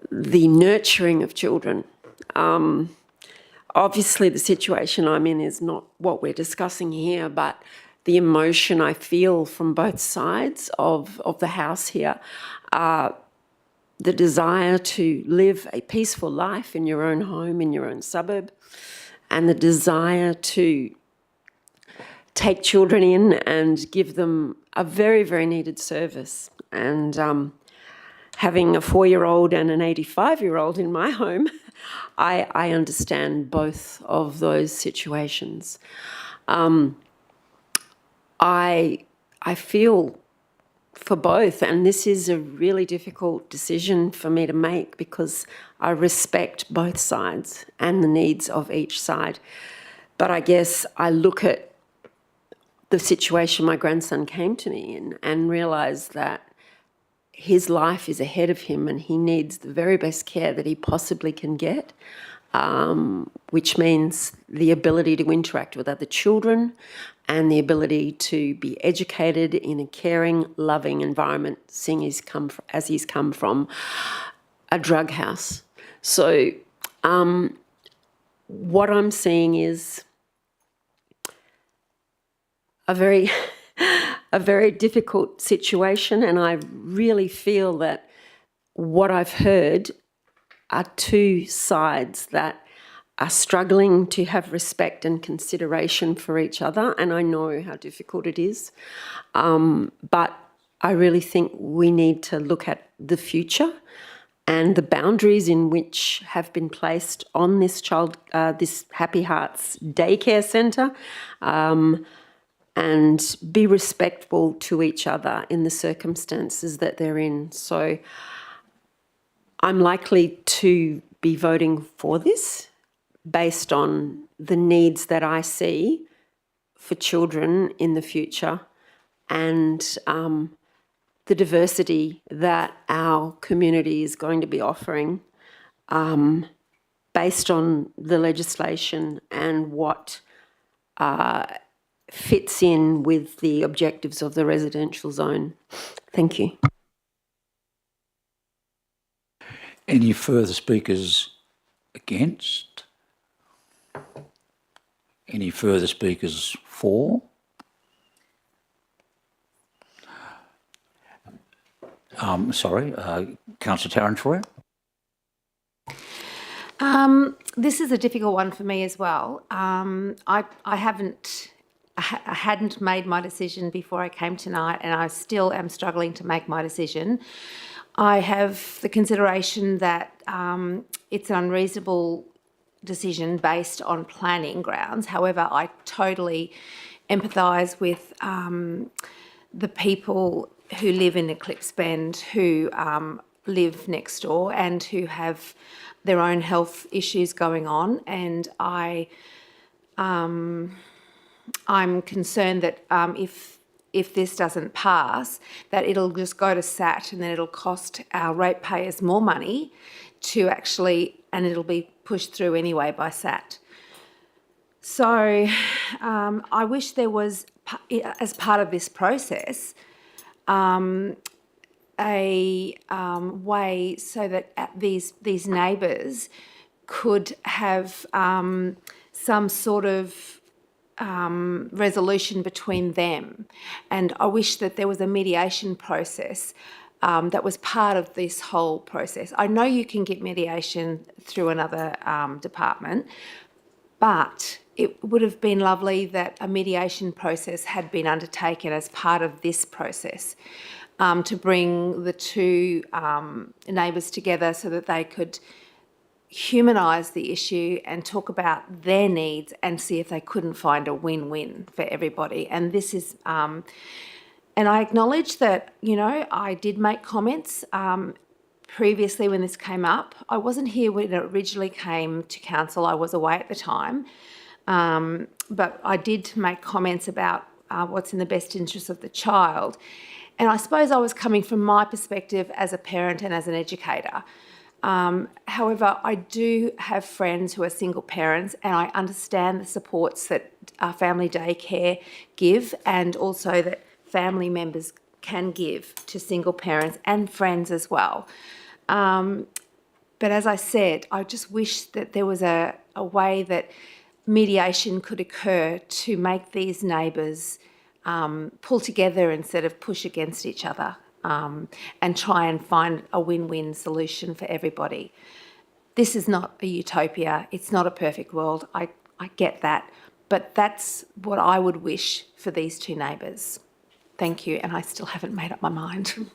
the nurturing of children. Obviously, the situation I'm in is not what we're discussing here, but the emotion I feel from both sides of the house here, the desire to live a peaceful life in your own home, in your own suburb, and the desire to take children in and give them a very, very needed service. And having a 4-year-old and an 85-year-old in my home, I understand both of those situations. I feel for both, and this is a really difficult decision for me to make, because I respect both sides and the needs of each side. But I guess I look at the situation my grandson came to me in and realise that his life is ahead of him and he needs the very best care that he possibly can get, which means the ability to interact with other children and the ability to be educated in a caring, loving environment, seeing he's come from a drug house. So what I'm seeing is a very difficult situation, and I really feel that what I've heard are two sides that are struggling to have respect and consideration for each other, and I know how difficult it is. But I really think we need to look at the future and the boundaries in which have been placed on this this Happy Hearts daycare centre, and be respectful to each other in the circumstances that they're in. So I'm likely to be voting for this based on the needs that I see for children in the future, and the diversity that our community is going to be offering, based on the legislation and what fits in with the objectives of the residential zone. Thank you. Any further speakers against? Any further speakers for? Councillor Tarantroy. This is a difficult one for me as well. I hadn't made my decision before I came tonight, and I still am struggling to make my decision. I have the consideration that it's an unreasonable decision based on planning grounds. However, I totally empathise with the people who live in Eclipse Bend, who live next door and who have their own health issues going on, and I'm concerned that if this doesn't pass, that it'll just go to SAT, and then it'll cost our ratepayers more money to actually, and it'll be pushed through anyway by SAT. So I wish there was, as part of this process, a way so that these neighbours could have some sort of resolution between them. And I wish that there was a mediation process that was part of this whole process. I know you can get mediation through another department, but it would have been lovely that a mediation process had been undertaken as part of this process, to bring the two neighbours together so that they could humanise the issue and talk about their needs and see if they couldn't find a win-win for everybody. And this is And I acknowledge that, I did make comments previously when this came up. I wasn't here when it originally came to council. I was away at the time. But I did make comments about what's in the best interest of the child. And I suppose I was coming from my perspective as a parent and as an educator. However, I do have friends who are single parents, and I understand the supports that family daycare give, and also that family members can give to single parents and friends as well. But as I said, I just wish that there was a way that mediation could occur to make these neighbours pull together instead of push against each other, and try and find a win-win solution for everybody. This is not a utopia. It's not a perfect world. I get that. But that's what I would wish for these two neighbours. Thank you. And I still haven't made up my mind.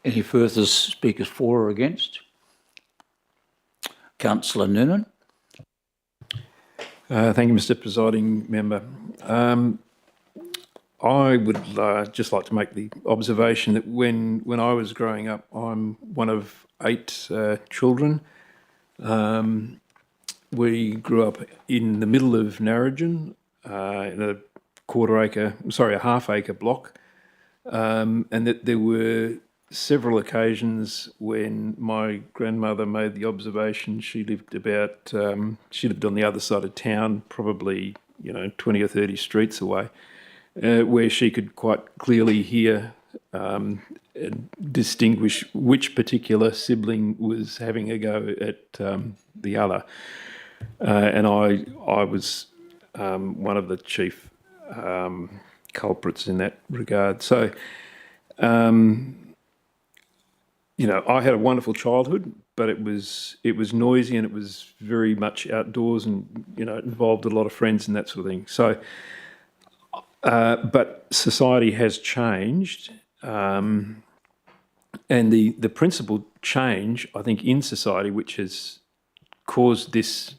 Any further speakers for or against? Councillor Noonan. Thank you, Mr. Presiding Member. I would just like to make the observation that when I was growing up, I'm one of 8 children. We grew up in the middle of Narrogin, in a half-acre block, and that there were several occasions when my grandmother made the observation. She lived on the other side of town, probably 20 or 30 streets away, where she could quite clearly hear and distinguish which particular sibling was having a go at the other. And I was one of the chief culprits in that regard. So, I had a wonderful childhood, but it was noisy and it was very much outdoors, and it involved a lot of friends and that sort of thing. So, but society has changed, and the principal change, I think, in society, which has caused this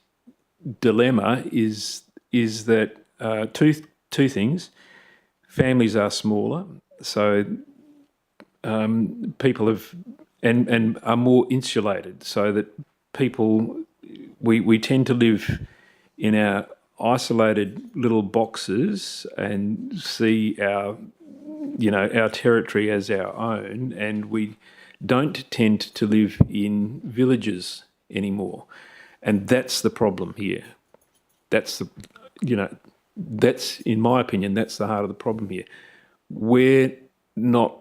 dilemma, is that two things: families are smaller, so people have and are more insulated, so that we tend to live in our isolated little boxes and see our territory as our own, and we don't tend to live in villages anymore. And that's the problem here. That's in my opinion, that's the heart of the problem here. We're not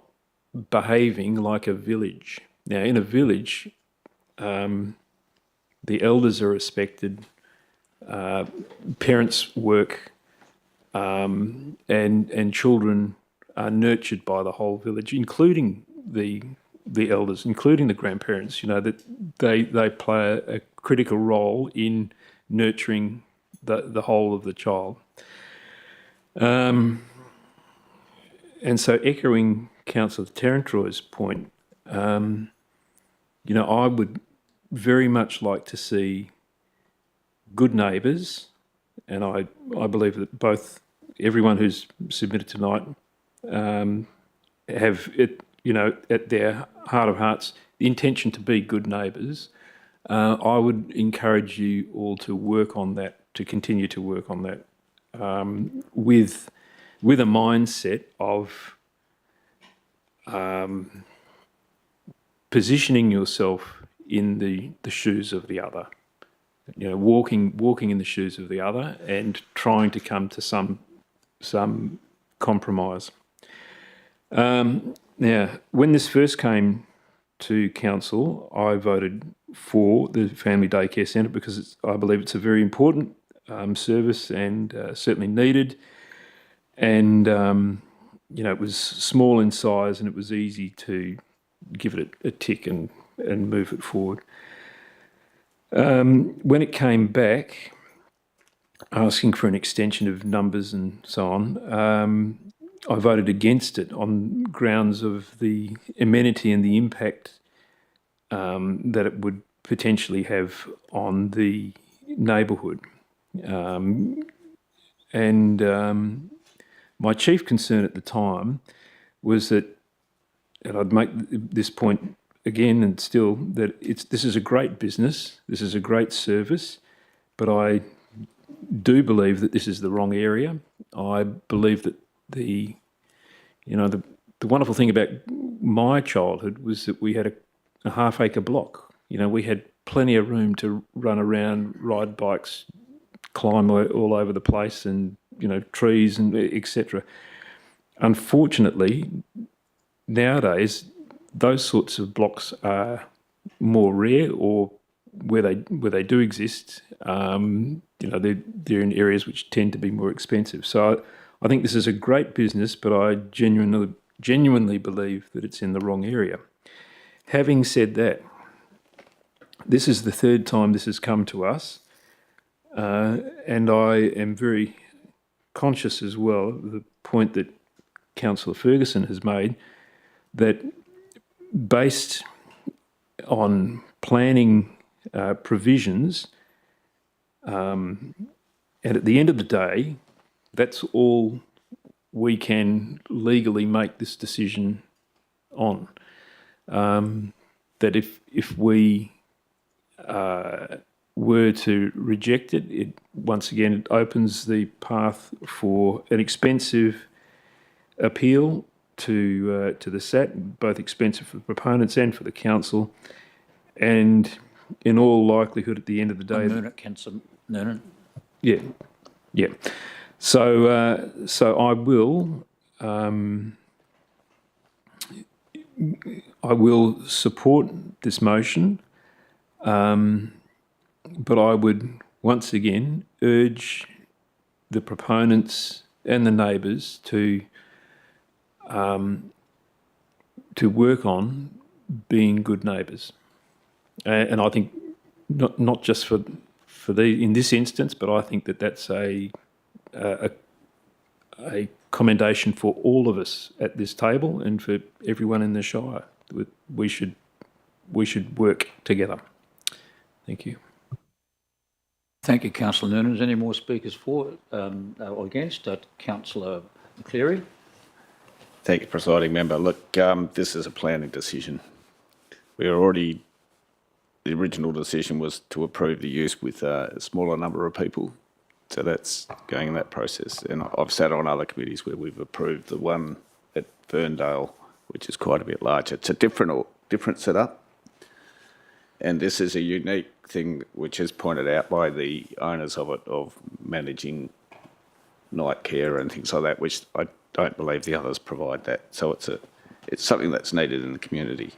behaving like a village. Now, in a village, the elders are respected, parents work, and children are nurtured by the whole village, including the elders, including the grandparents. That they play a critical role in nurturing the whole of the child. And so, echoing Councillor Terentroy's point, I would very much like to see good neighbours, and I believe that everyone who's submitted tonight have it, at their heart of hearts, the intention to be good neighbours. I would encourage you all to work on that, to continue to work on that, with a mindset of positioning yourself in the shoes of the other. Walking in the shoes of the other and trying to come to some compromise. Now, when this first came to council, I voted for the Family Daycare Centre because I believe it's a very important service and certainly needed. And it was small in size and it was easy to give it a tick and move it forward. When it came back, asking for an extension of numbers and so on, I voted against it on grounds of the amenity and the impact that it would potentially have on the neighbourhood. My chief concern at the time was that, and I'd make this point again and still, that this is a great business, this is a great service, but I do believe that this is the wrong area. I believe that the wonderful thing about my childhood was that we had a half-acre block. We had plenty of room to run around, ride bikes, climb all over the place, and trees and etc. Unfortunately, nowadays those sorts of blocks are more rare, or where they do exist, they're in areas which tend to be more expensive. So I think this is a great business, but I genuinely believe that it's in the wrong area. Having said that, this is the third time this has come to us, and I am very conscious as well of the point that Councillor Ferguson has made, that based on planning provisions, and at the end of the day, that's all we can legally make this decision on. That if we were to reject it, once again it opens the path for an expensive appeal to the SAT, both expensive for the proponents and for the council, and in all likelihood, at the end of the day, yeah. So I will support this motion, but I would once again urge the proponents and the neighbours to work on being good neighbours, and I think not just for in this instance, but I think that's a commendation for all of us at this table and for everyone in the Shire. We should work together. Thank you. Thank you, Councillor Noonan. Any more speakers for or against? Councillor Cleary. Thank you, Presiding Member. Look, this is a planning decision. The original decision was to approve the use with a smaller number of people. So that's going in that process. And I've sat on other committees where we've approved the one at Ferndale, which is quite a bit larger. It's a different setup. And this is a unique thing which is pointed out by the owners of it, of managing night care and things like that, which I don't believe the others provide that. So it's something that's needed in the community.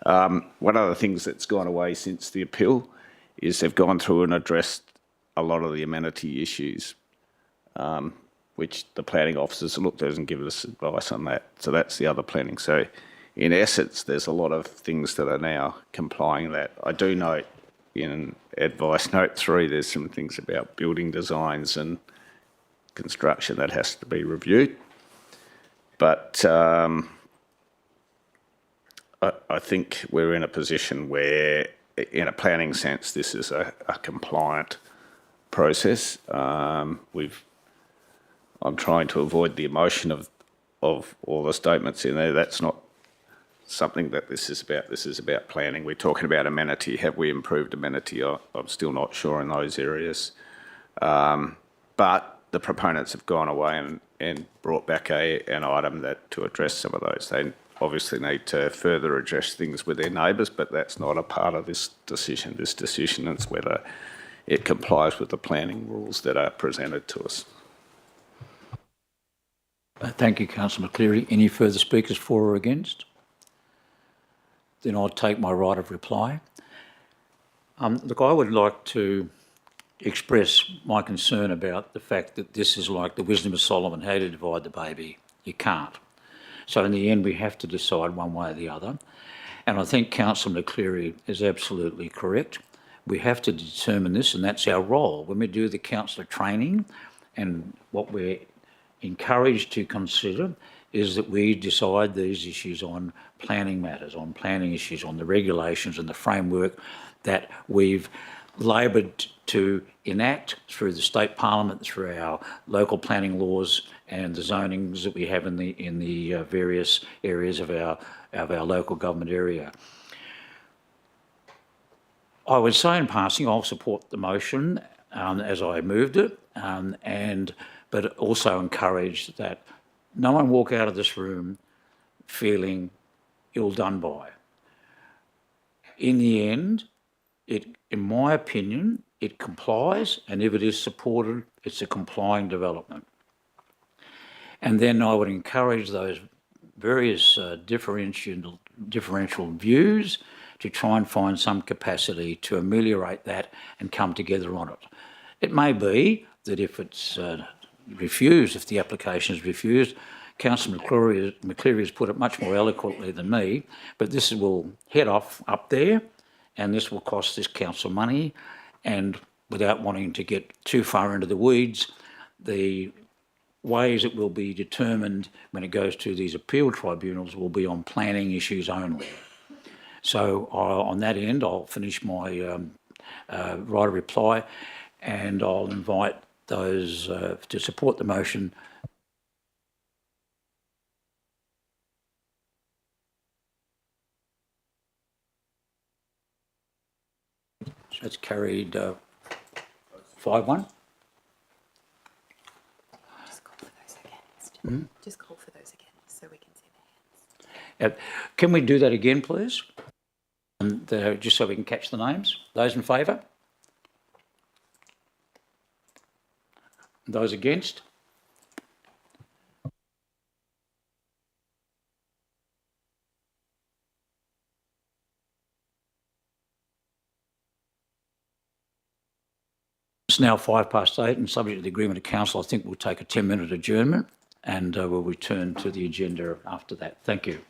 One of the things that's gone away since the appeal is they've gone through and addressed a lot of the amenity issues, which the planning officers looked at and given us advice on that. So that's the other planning. So in essence, there's a lot of things that are now complying that. I do note in advice note 3, there's some things about building designs and construction that has to be reviewed. But I think we're in a position where, in a planning sense, this is a compliant process. I'm trying to avoid the emotion of all the statements in there. That's not something that this is about. This is about planning. We're talking about amenity. Have we improved amenity? I'm still not sure in those areas. But the proponents have gone away and brought back an item to address some of those. They obviously need to further address things with their neighbours, but that's not a part of this decision. This decision is whether it complies with the planning rules that are presented to us. Thank you, Councillor McCleary. Any further speakers for or against? Then I'll take my right of reply. Look, I would like to express my concern about the fact that this is like the wisdom of Solomon, how to divide the baby. You can't. So in the end, we have to decide one way or the other. And I think Councillor McCleary is absolutely correct. We have to determine this, and that's our role. When we do the councillor training, and what we're encouraged to consider is that we decide these issues on planning matters, on planning issues, on the regulations and the framework that we've laboured to enact through the state parliament, through our local planning laws and the zonings that we have in the various areas of our local government area. I would say in passing, I'll support the motion as I moved it, but also encourage that no one walk out of this room feeling ill done by. In the end, in my opinion, it complies, and if it is supported, it's a complying development. And then I would encourage those various differential views to try and find some capacity to ameliorate that and come together on it. It may be that if it's refused, if the application is refused, Councillor McCleary has put it much more eloquently than me, but this will head off up there and this will cost this council money, and without wanting to get too far into the weeds, the ways it will be determined when it goes to these appeal tribunals will be on planning issues only. So on that end, I'll finish my right of reply, and I'll invite those to support the motion. So it's carried 5-1. Just call for those again. Just call for those again so we can see their hands. Can we do that again, please? And just so we can catch the names. Those in favour? Those against? It's now 8:05, and subject to the agreement of council, I think we'll take a 10-minute adjournment, and we'll return to the agenda after that. Thank you.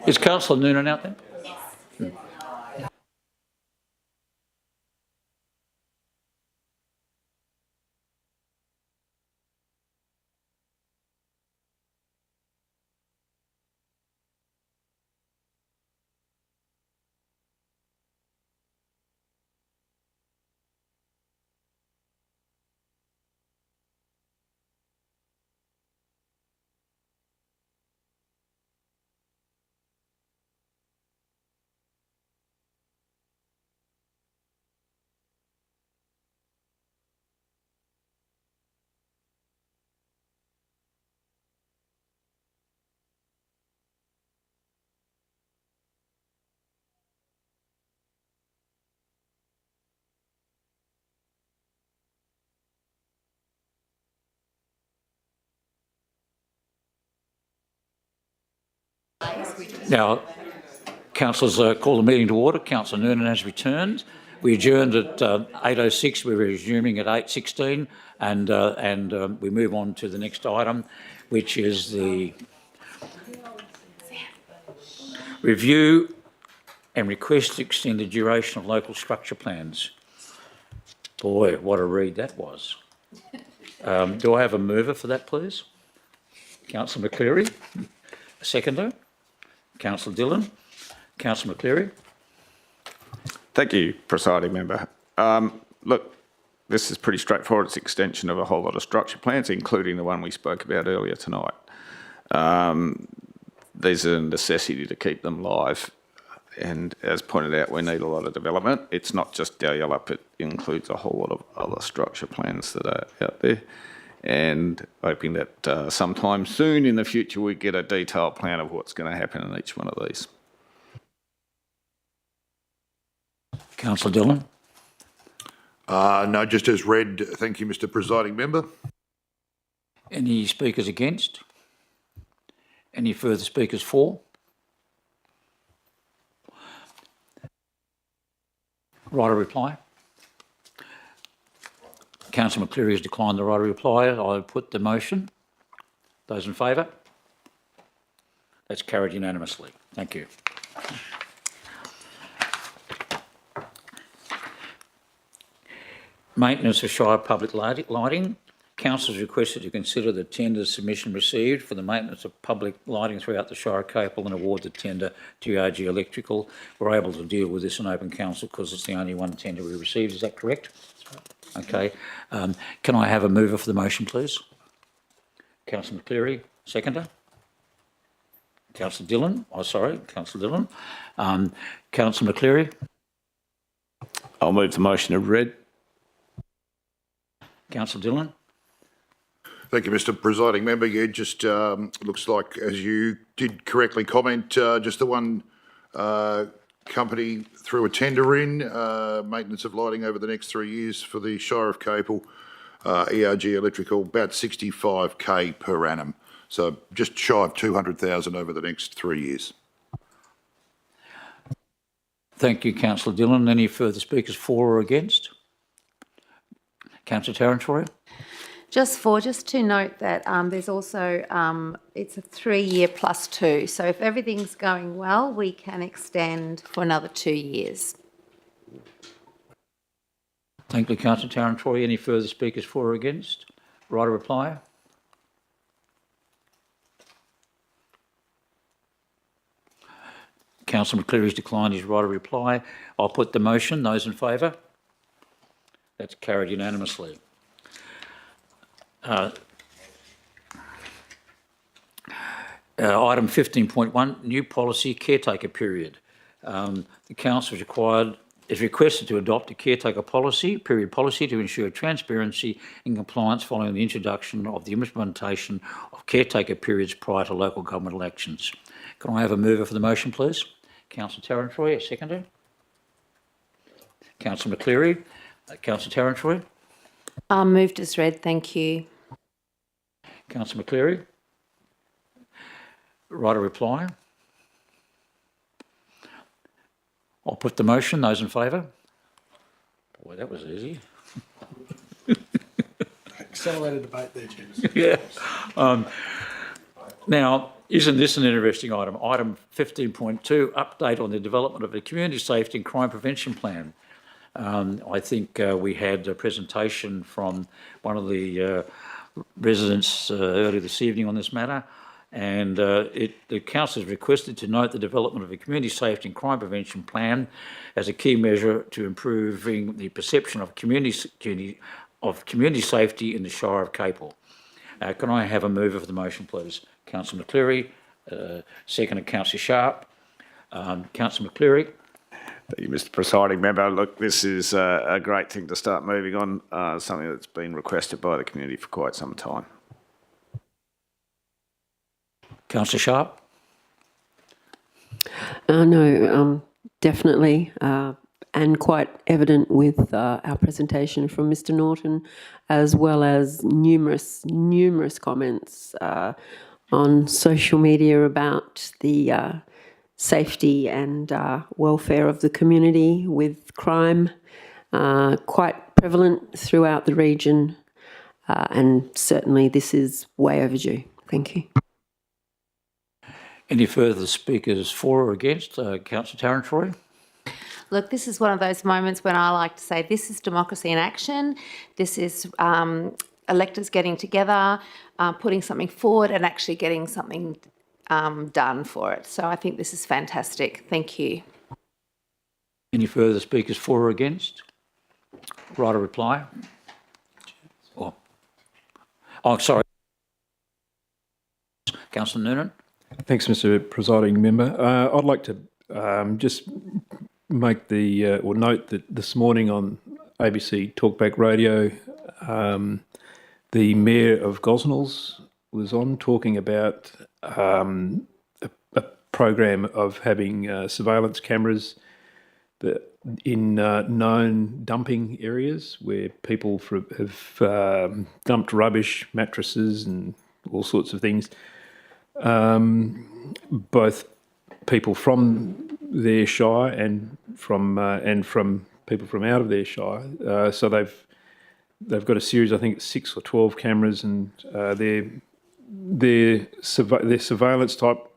Is Councillor Noonan out there? Now, councillors, call the meeting to order. Councillor Noonan has returned. We adjourned at 8:06. We're resuming at 8:16, and we move on to the next item, which is the review and request to extend the duration of local structure plans. Boy, what a read that was. Do I have a mover for that, please? Councillor McCleary. A seconder? Councillor Dillon. Councillor McCleary. Thank you, presiding member. Look, this is pretty straightforward. It's extension of a whole lot of structure plans, including the one we spoke about earlier tonight. There's a necessity to keep them live. And as pointed out, we need a lot of development. It's not just Dalyellup, it includes a whole lot of other structure plans that are out there. And hoping that sometime soon in the future we get a detailed plan of what's going to happen in each one of these. Councillor Dillon. No, just as read. Thank you, Mr. Presiding Member. Any speakers against? Any further speakers for? Right of reply. Councillor McCleary has declined the right of reply. I put the motion. Those in favour? That's carried unanimously. Thank you. Maintenance of Shire public lighting. Council is requested to consider the tender submission received for the maintenance of public lighting throughout the Shire of Capel and award the tender to AG Electrical. We're able to deal with this in open council because it's the only one tender we received. Is that correct? Okay. Can I have a mover for the motion, please? Councillor McCleary, seconder. Councillor Dillon. Oh, sorry, Councillor Dillon. Councillor McCleary. I'll move the motion as read. Councillor Dillon. Thank you, Mr. Presiding Member. Yeah, just looks like, as you did correctly comment, just the one company threw a tender in, maintenance of lighting over the next 3 years for the Shire of Capel, ERG Electrical, about 65K per annum. So just shy of 200,000 over the next 3 years. Thank you, Councillor Dillon. Any further speakers for or against? Councillor Tarantori. Just to note that there's also, it's a 3-year plus 2. So if everything's going well, we can extend for another 2 years. Thank you, Councillor Tarantori. Any further speakers for or against? Right of reply. Councillor McCleary has declined his right of reply. I'll put the motion. Those in favour? That's carried unanimously. Item 15.1, new policy caretaker period. The council is requested to adopt a caretaker policy to ensure transparency and compliance following the introduction of the implementation of caretaker periods prior to local government elections. Can I have a mover for the motion, please? Councillor Tarantori, a seconder. Councillor McCleary. Councillor Tarantori. Moved as read, thank you. Councillor McCleary. Right of reply. I'll put the motion. Those in favour? Boy, that was easy. Accelerated debate there, James. Yeah. Now, isn't this an interesting item? Item 15.2, update on the development of a community safety and crime prevention plan. I think we had a presentation from one of the residents earlier this evening on this matter, and the council is requested to note the development of a community safety and crime prevention plan as a key measure to improving the perception of community safety in the Shire of Capel. Can I have a mover for the motion, please? Councillor McCleary, seconded Councillor Sharp. Councillor McCleary. Thank you, Mr. Presiding Member. Look, this is a great thing to start moving on, something that's been requested by the community for quite some time. Councillor Sharp. No, definitely, and quite evident with our presentation from Mr. Norton, as well as numerous comments on social media about the safety and welfare of the community, with crime quite prevalent throughout the region, and certainly this is way overdue. Thank you. Any further speakers for or against? Councillor Tarantroy. Look, this is one of those moments when I like to say this is democracy in action. This is electors getting together, putting something forward and actually getting something done for it. So I think this is fantastic. Thank you. Any further speakers for or against? Right, a reply? Oh, sorry. Councillor Noonan. Thanks, Mr. Presiding Member. I'd like to just make the or note that this morning on ABC Talkback Radio, the Mayor of Gosnells was on talking about a program of having surveillance cameras that in known dumping areas where people have dumped rubbish, mattresses and all sorts of things. Both people from their shire and from people from out of their shire. So they've got a series, I think it's 6 or 12 cameras, and they're surveillance type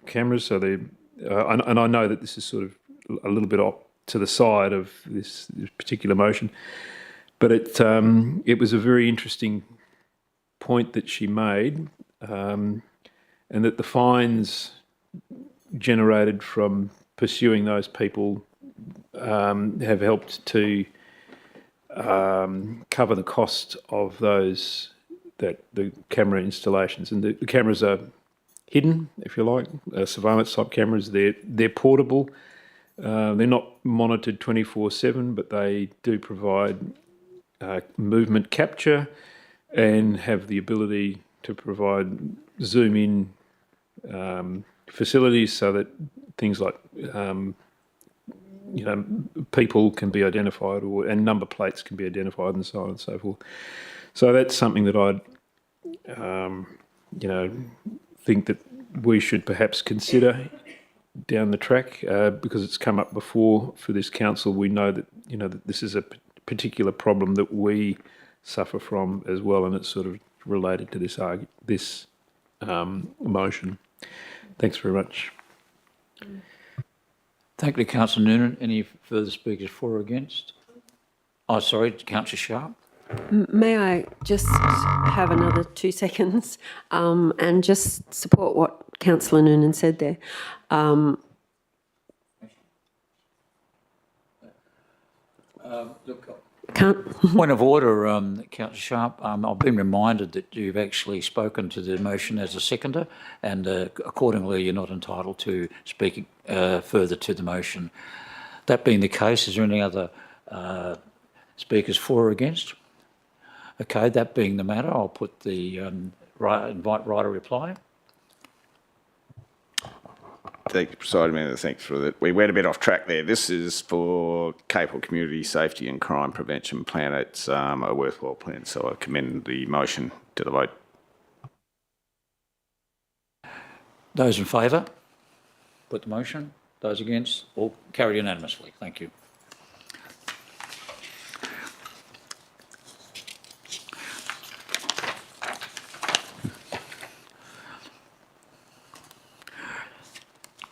cameras. So they and I know that this is sort of a little bit off to the side of this particular motion, but it was a very interesting point that she made. And that the fines generated from pursuing those people have helped to cover the cost of the camera installations. And the cameras are hidden, if you like, surveillance type cameras. They're portable. They're not monitored 24/7, but they do provide movement capture and have the ability to provide zoom in facilities so that things like people can be identified and number plates can be identified and so on and so forth. So that's something that I'd think that we should perhaps consider down the track because it's come up before for this council. We know that that this is a particular problem that we suffer from as well, and it's sort of related to this motion. Thanks very much. Thank you, Councillor Noonan. Any further speakers for or against? Oh, sorry, Councillor Sharp. May I just have another 2 seconds and just support what Councillor Noonan said there? Point of order, Councillor Sharp. I've been reminded that you've actually spoken to the motion as a seconder, and accordingly you're not entitled to speak further to the motion. That being the case, is there any other speakers for or against? Okay, that being the matter, I'll put the invite right a reply. Thank you, Presiding Member. Thanks for that. We went a bit off track there. This is for Capel Community Safety and Crime Prevention Plan. It's a worthwhile plan, so I commend the motion to the vote. Those in favour, put the motion. Those against, all carried unanimously. Thank you.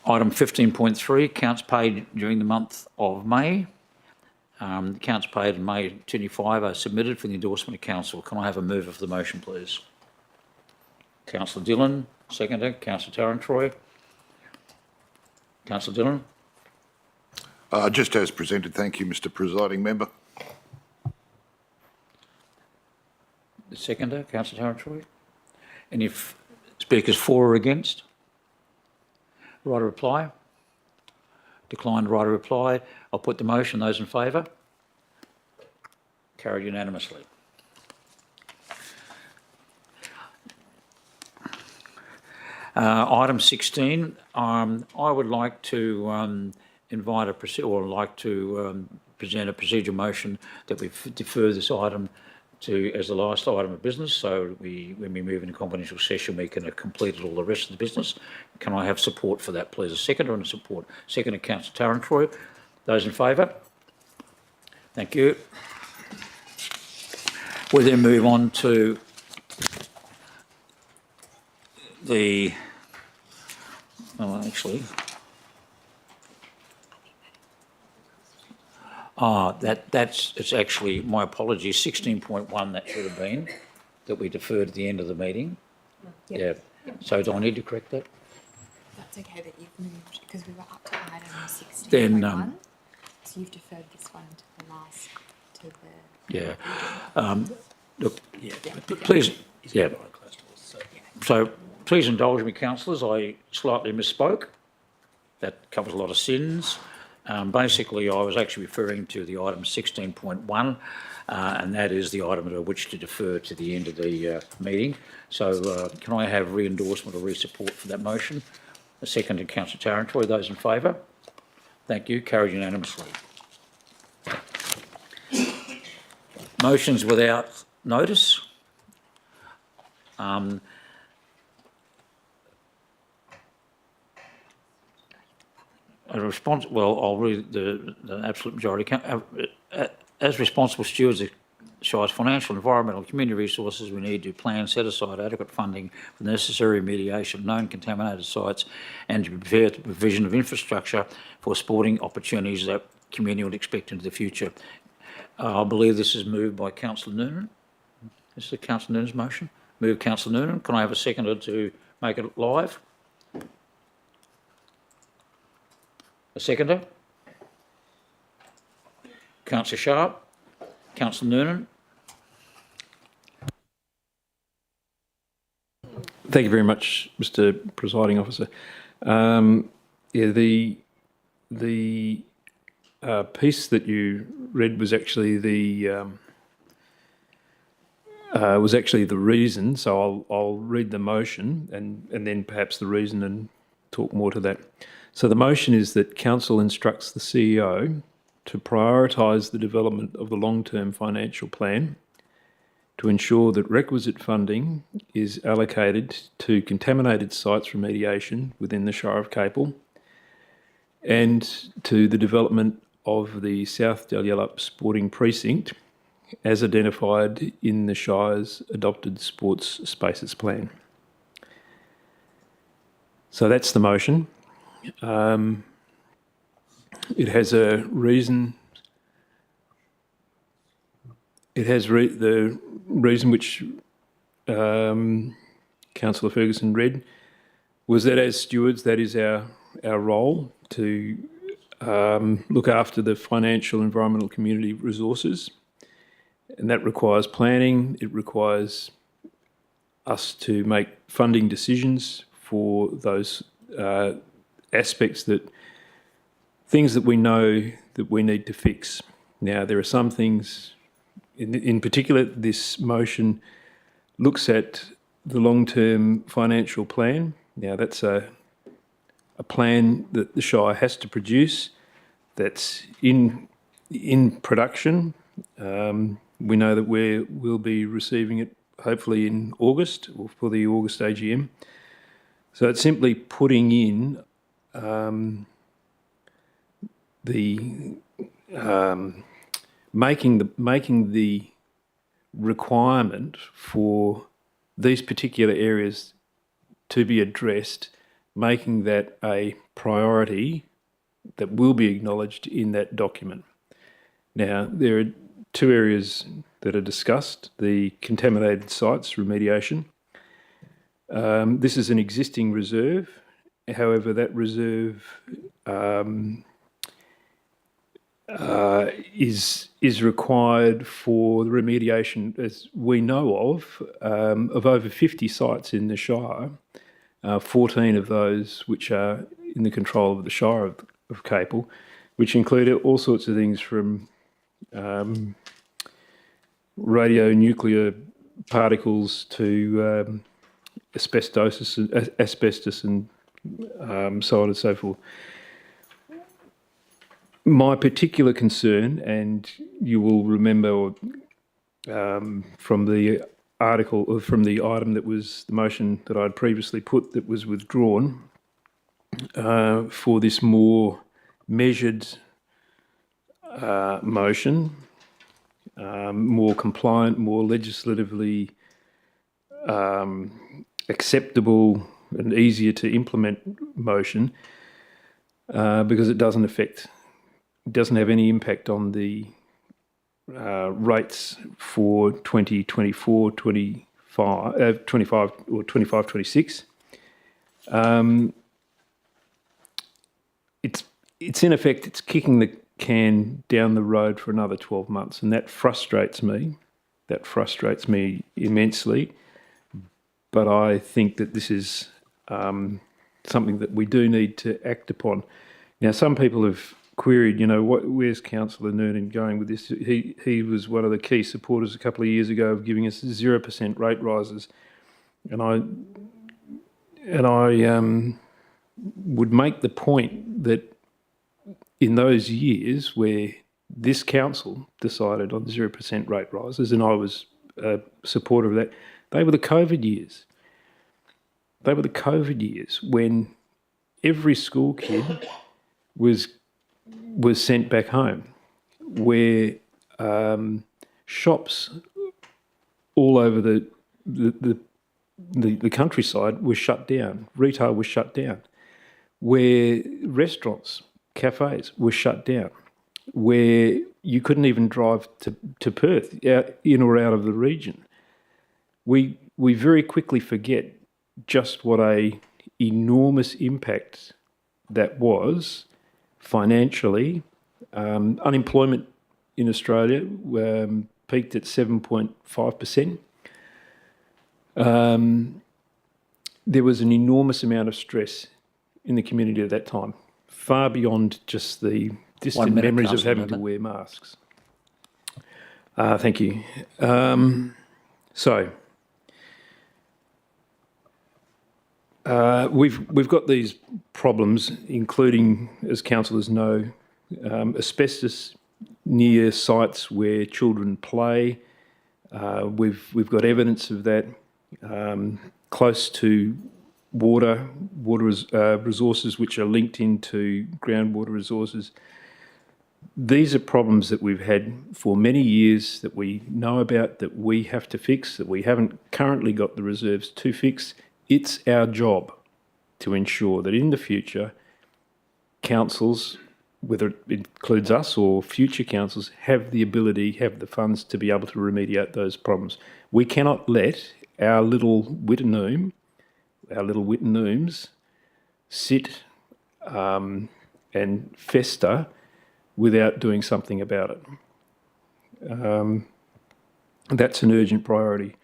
Item 15.3, accounts paid during the month of May. The accounts paid in May 25 are submitted for the endorsement of council. Can I have a mover for the motion, please? Councillor Dillon, seconder. Councillor Tarantroy. Councillor Dillon. Just as presented, thank you, Mr Presiding Member. The seconder, Councillor Tarantroy. Any speakers for or against? Right of reply? Declined right of reply. I'll put the motion. Those in favour? Carried unanimously. Item 16, I would like to invite present a procedural motion that we defer this item to as the last item of business. So when we move into confidential session, we can have completed all the rest of the business. Can I have support for that, please? A seconder and a support. Seconder, Councillor Tarantroy. Those in favour? Thank you. We then move on to the, it's actually, my apologies, 16.1 that should have been, that we deferred at the end of the meeting. Yeah. So do I need to correct that? That's okay that you've moved, because we were up to item 16.1. Then, so you've deferred this one to the last, to the... Yeah. Look, please, yeah. So please indulge me, councillors, I slightly misspoke. That covers a lot of sins. Basically, I was actually referring to the item 16.1, and that is the item that I wish to defer to the end of the meeting. So can I have re-endorsement or re-support for that motion? A second to Councillor Tarantroy. Those in favour? Thank you. Carried unanimously. Motions without notice. A response. Well, I'll read the absolute majority. As responsible stewards of Shire's financial, environmental, and community resources, we need to plan, set aside adequate funding for the necessary remediation of known contaminated sites and to prepare the provision of infrastructure for sporting opportunities that community would expect into the future. I believe this is moved by Councillor Noonan. This is Councillor Noonan's motion. Move Councillor Noonan. Can I have a seconder to make it live? A seconder? Councillor Sharp. Councillor Noonan. Thank you very much, Mr Presiding Officer. The piece that you read was actually the reason. So I'll read the motion and then perhaps the reason and talk more to that. So the motion is that Council instructs the CEO to prioritise the development of the long-term financial plan to ensure that requisite funding is allocated to contaminated sites remediation within the Shire of Capel and to the development of the South Dalyellup Sporting Precinct as identified in the Shire's adopted sports spaces plan. So that's the motion. It has a reason. It has the reason which Councillor Ferguson read was that as stewards, that is our role to look after the financial, environmental, community resources, and that requires planning. It requires us to make funding decisions for those aspects things that we know that we need to fix. Now, there are some things, in particular, this motion looks at the long-term financial plan. Now, that's a plan that the Shire has to produce that's in production. We know that we'll be receiving it hopefully in August or for the August AGM. So it's simply putting in making the requirement for these particular areas to be addressed, making that a priority that will be acknowledged in that document. Now, there are two areas that are discussed: the contaminated sites remediation. This is an existing reserve. However, that reserve is required for the remediation, as we know of over 50 sites in the Shire, 14 of those which are in the control of the Shire of Capel, which include all sorts of things from radionuclear particles to asbestos and so on and so forth. My particular concern, and you will remember from the article, or from the item that was the motion that I'd previously put that was withdrawn, for this more measured motion, more compliant, more legislatively acceptable and easier to implement motion, because it doesn't have any impact on the rates for 2024, 25 or 25, 26. It's in effect, it's kicking the can down the road for another 12 months, and that frustrates me. That frustrates me immensely. But I think that this is something that we do need to act upon. Now, some people have queried, where's Councillor Noonan going with this? He was one of the key supporters a couple of years ago of giving us 0% rate rises, and I would make the point that in those years where this council decided on 0% rate rises, and I was a supporter of that, they were the COVID years. They were the COVID years when every school kid was sent back home, where shops all over the countryside were shut down, retail was shut down, where restaurants, cafes were shut down, where you couldn't even drive to Perth, in or out of the region. We very quickly forget just what a enormous impact that was financially. Unemployment in Australia peaked at 7.5%. There was an enormous amount of stress in the community at that time, far beyond just the distant memories of having to wear masks. Thank you. We've got these problems, including, as councillors know, asbestos near sites where children play. We've got evidence of that close to water resources which are linked into groundwater resources. These are problems that we've had for many years, that we know about, that we have to fix, that we haven't currently got the reserves to fix. It's our job to ensure that in the future, councils, whether it includes us or future councils, have the ability, have the funds to be able to remediate those problems. We cannot let our little Wittenoom, our little Wittenooms, sit and fester without doing something about it. That's an urgent priority.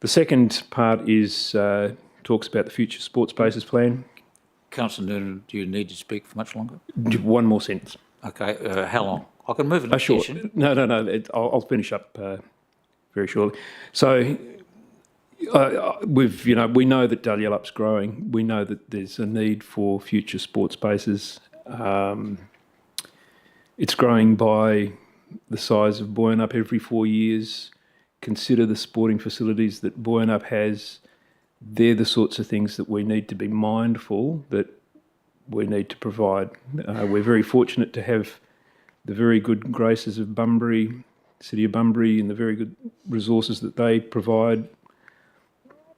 The second part is talks about the future sports spaces plan. Councillor Noonan, do you need to speak for much longer? One more sentence. Okay, how long? I can move it. Sure. No. I'll finish up very shortly. So we know that Dalyellup's growing. We know that there's a need for future sports spaces. It's growing by the size of Boyanup every 4 years. Consider the sporting facilities that Boyanup has. They're the sorts of things that we need to be mindful that we need to provide. We're very fortunate to have the very good graces of Bunbury, City of Bunbury, and the very good resources that they provide.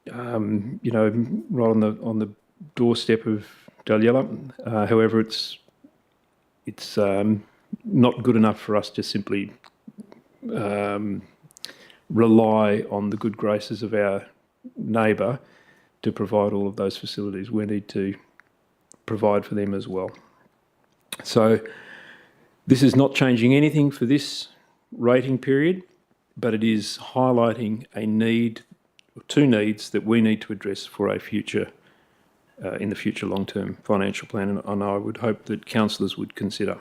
Right on the doorstep of Dalyella. However, it's not good enough for us to simply rely on the good graces of our neighbour to provide all of those facilities. We need to provide for them as well. So this is not changing anything for this rating period, but it is highlighting a need, or two needs that we need to address for a future, in the future long-term financial plan, and I would hope that councillors would consider.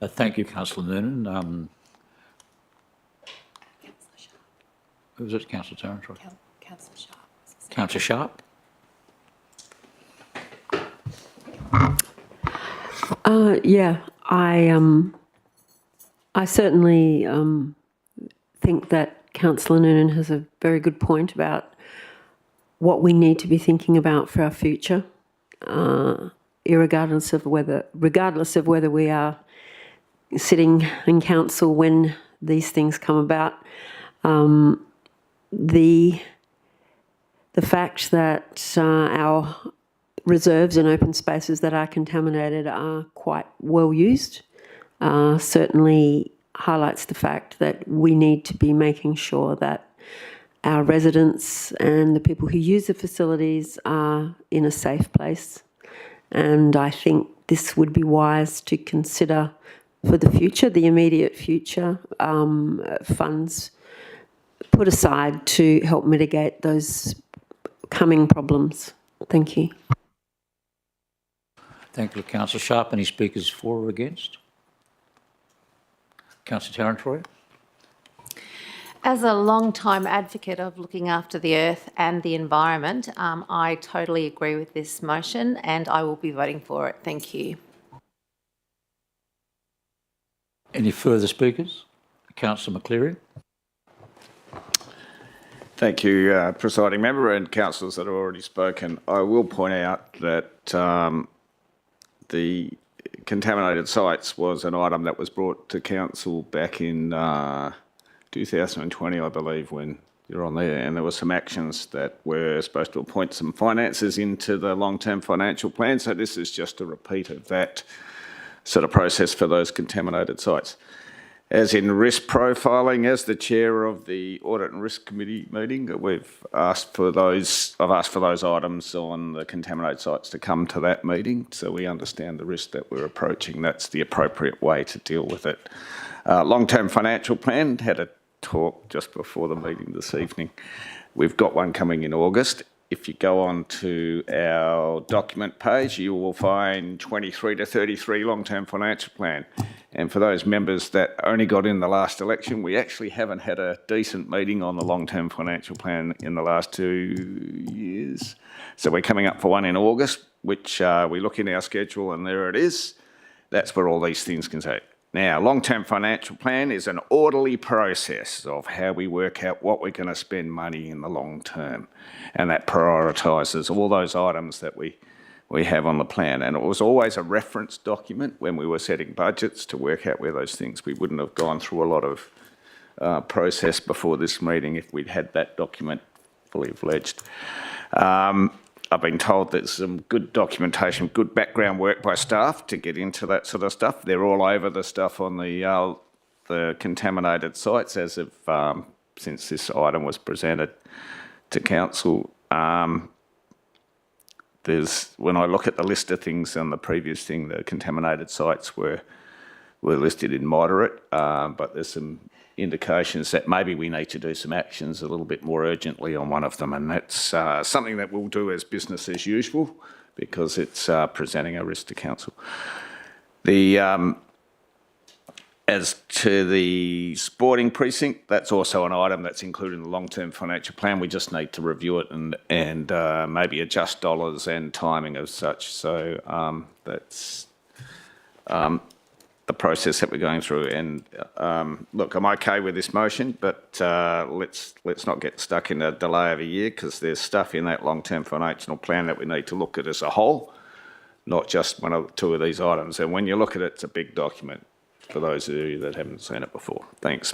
Thank you, Councillor Noonan. Who was it, Councillor Tarrant? Councillor Sharp. Councillor Sharp? Yeah, I certainly think that Councillor Noonan has a very good point about what we need to be thinking about for our future, regardless of whether we are sitting in council when these things come about. The fact that our reserves and open spaces that are contaminated are quite well used certainly highlights the fact that we need to be making sure that our residents and the people who use the facilities are in a safe place. And I think this would be wise to consider for the future, the immediate future, funds put aside to help mitigate those coming problems. Thank you. Thank you, Councillor Sharp. Any speakers for or against? Councillor Tarrant. As a long-time advocate of looking after the earth and the environment, I totally agree with this motion and I will be voting for it. Thank you. Any further speakers? Councillor McCleary. Thank you, Presiding Member and councillors that have already spoken. I will point out that the contaminated sites was an item that was brought to council back in 2020, I believe, when you're on there, and there were some actions that were supposed to appoint some finances into the long-term financial plan. So this is just a repeat of that sort of process for those contaminated sites. As in risk profiling, as the chair of the Audit and Risk Committee meeting, I've asked for those items on the contaminated sites to come to that meeting, so we understand the risk that we're approaching. That's the appropriate way to deal with it. Long-term financial plan, had a talk just before the meeting this evening. We've got one coming in August. If you go on to our document page, you will find 23 to 33 long-term financial plan. And for those members that only got in the last election, we actually haven't had a decent meeting on the long-term financial plan in the last 2 years. So we're coming up for one in August, which we look in our schedule and there it is. That's where all these things can say. Now, long-term financial plan is an orderly process of how we work out what we're going to spend money in the long term. And that prioritises all those items that we have on the plan. And it was always a reference document when we were setting budgets to work out where those things. We wouldn't have gone through a lot of process before this meeting if we'd had that document fully fledged. I've been told there's some good documentation, good background work by staff to get into that sort of stuff. They're all over the stuff on the contaminated sites as of since this item was presented to council. When I look at the list of things on the previous thing, the contaminated sites were listed in moderate, but there's some indications that maybe we need to do some actions a little bit more urgently on one of them, and that's something that we'll do as business as usual because it's presenting a risk to council. As to the sporting precinct, that's also an item that's included in the long-term financial plan. We just need to review it and maybe adjust dollars and timing as such. So that's the process that we're going through. And look, I'm okay with this motion, but let's not get stuck in a delay of a year because there's stuff in that long-term financial plan that we need to look at as a whole, not just one or two of these items. And when you look at it, it's a big document for those of you that haven't seen it before. Thanks.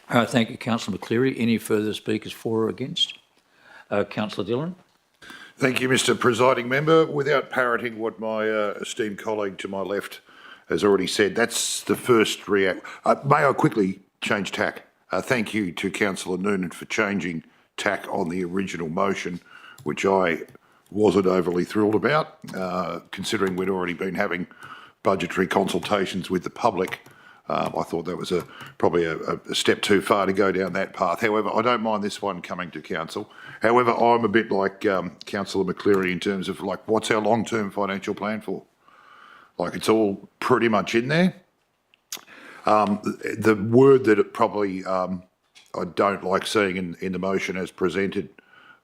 Thank you, Councillor McCleary. Any further speakers for or against? Councillor Dillon. Thank you, Mr Presiding Member. Without parroting what my esteemed colleague to my left has already said, that's the first react. May I quickly change tack? Thank you to Councillor Noonan for changing tack on the original motion, which I wasn't overly thrilled about, considering we'd already been having budgetary consultations with the public. I thought that was probably a step too far to go down that path. However, I don't mind this one coming to council. However, I'm a bit like Councillor McCleary in terms of like, what's our long-term financial plan for? Like, it's all pretty much in there. The word that it probably I don't like seeing in the motion as presented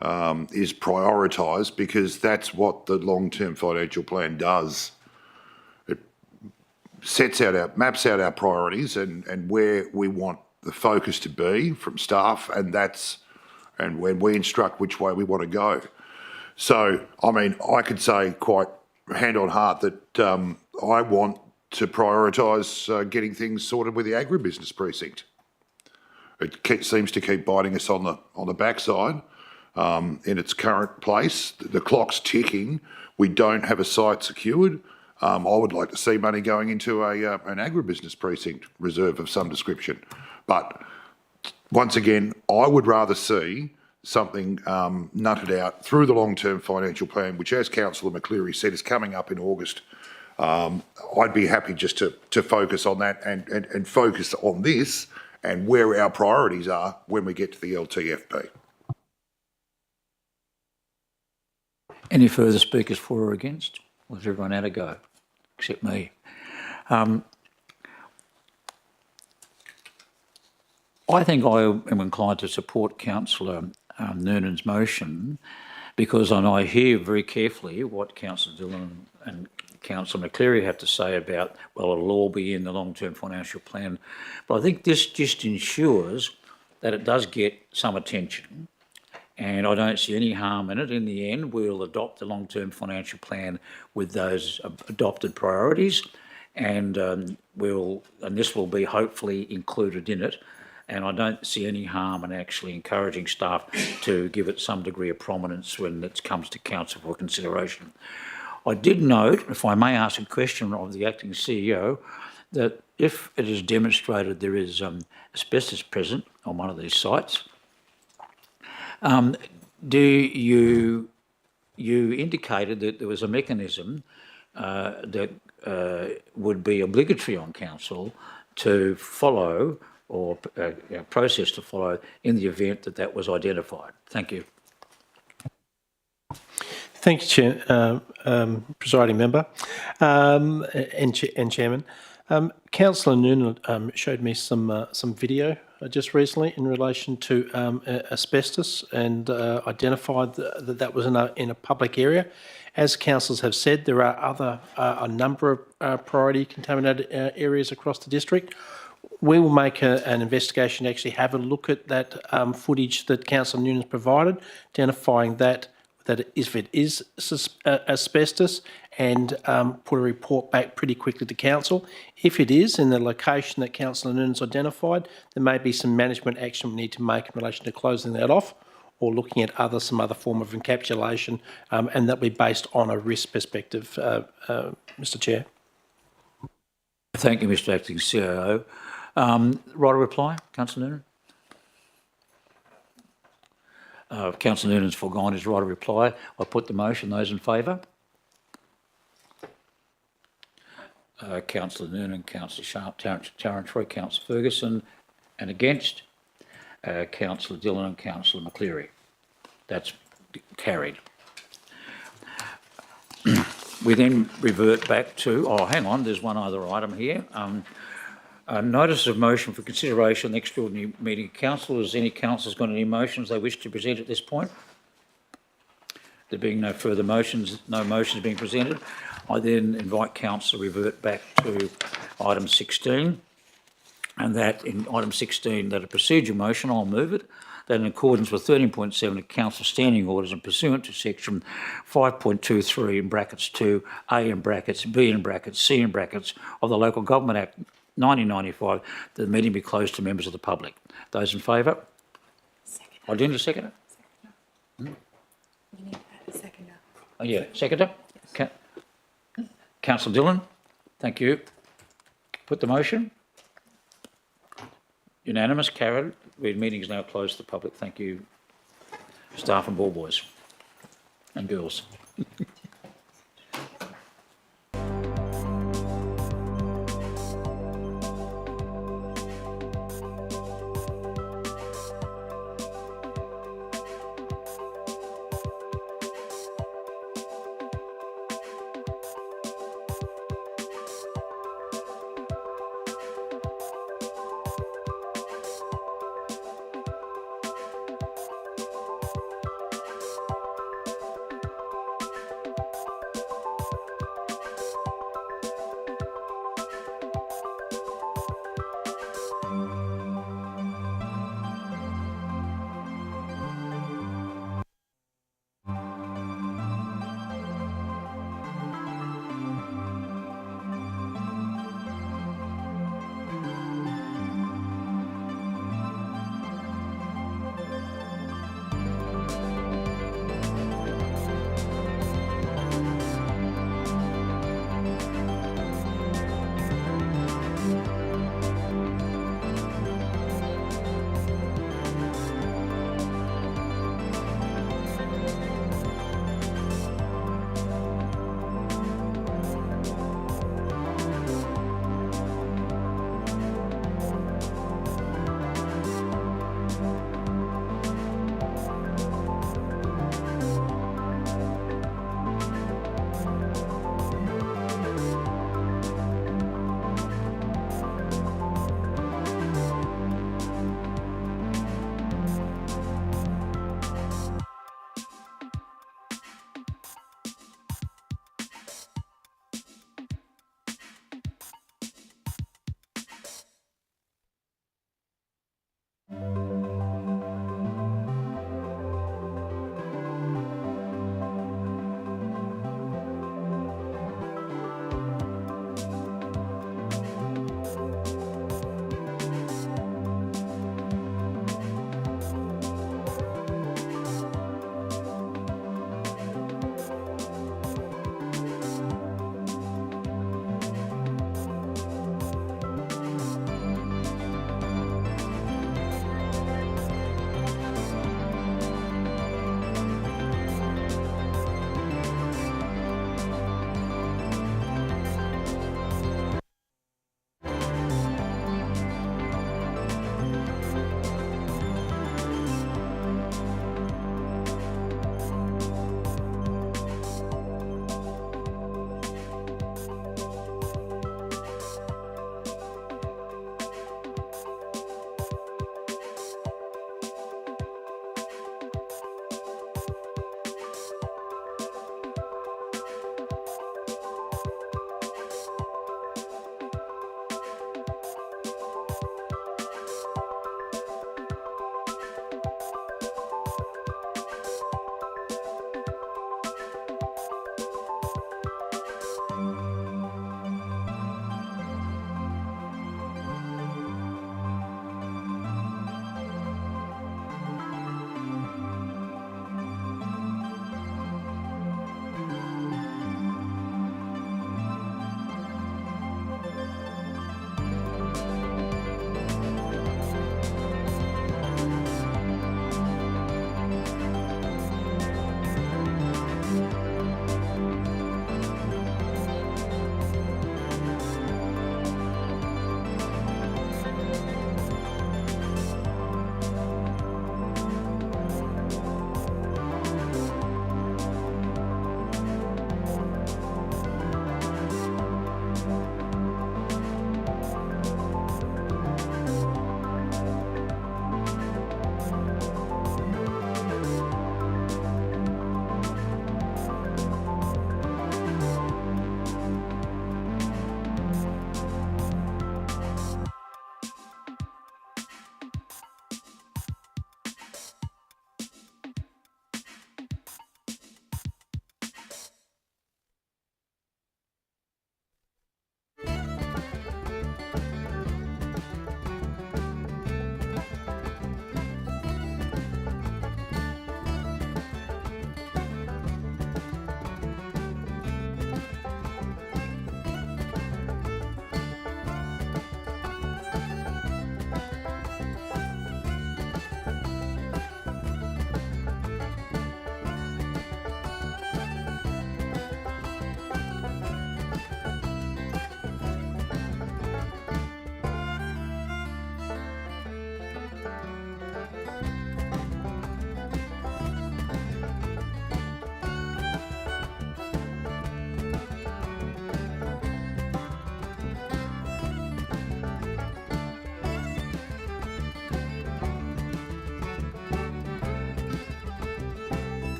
is prioritise, because that's what the long-term financial plan does. Maps out our priorities and where we want the focus to be from staff, and when we instruct which way we want to go. So, I mean, I could say quite hand on heart that I want to prioritise getting things sorted with the agribusiness precinct. It seems to keep biting us on the backside in its current place. The clock's ticking. We don't have a site secured. I would like to see money going into an agribusiness precinct reserve of some description. But once again, I would rather see something nutted out through the long-term financial plan, which, as Councillor McCleary said, is coming up in August. I'd be happy just to focus on that and focus on this and where our priorities are when we get to the LTFP. Any further speakers for or against? Or has everyone had a go, except me? I think I am inclined to support Councillor Noonan's motion, because I hear very carefully what Councillor Dillon and Councillor McCleary have to say about, well, it'll all be in the long-term financial plan. But I think this just ensures that it does get some attention, and I don't see any harm in it. In the end, we'll adopt the long-term financial plan with those adopted priorities, and this will be hopefully included in it. And I don't see any harm in actually encouraging staff to give it some degree of prominence when it comes to council for consideration. I did note, if I may ask a question of the acting CEO, that if it is demonstrated there is asbestos present on one of these sites, you indicated that there was a mechanism that would be obligatory on council to follow, or a process to follow, in the event that that was identified. Thank you. Thank you, Chair, Presiding Member and Chairman. Councillor Noonan showed me some video just recently in relation to asbestos, and identified that was in a public area. As councillors have said, there are a number of priority contaminated areas across the district. We will make an investigation to actually have a look at that footage that Councillor Noonan's provided, identifying that if it is asbestos, and put a report back pretty quickly to council. If it is in the location that Councillor Noonan's identified, there may be some management action we need to make in relation to closing that off, or looking at some other form of encapsulation, and that will be based on a risk perspective, Mr Chair. Thank you, Mr Acting CIO. Right of reply, Councillor Noonan? Councillor Noonan's foregone his right of reply. I put the motion. Those in favour? Councillor Noonan, Councillor Sharp, Tarrant Troy, Councillor Ferguson, and against Councillor Dillon and Councillor McCleary. That's carried. We then revert back to, hang on, there's one other item here. A notice of motion for consideration of the extraordinary meeting of council. Has any councillors got any motions they wish to present at this point? There being no further motions, no motions being presented, I then invite council to revert back to item 16, and that in item 16, that a procedural motion, I'll move it, that in accordance with 13.7 of council standing orders and pursuant to section 5.23 in brackets 2, A in brackets, B in brackets, C in brackets of the Local Government Act 1995, that the meeting be closed to members of the public. Those in favour? I didn't you second it? You need a seconder. Oh, yeah, seconder? Councillor Dillon, thank you. Put the motion. Unanimous, carried. The meeting is now closed to the public. Thank you, staff and ball boys and girls.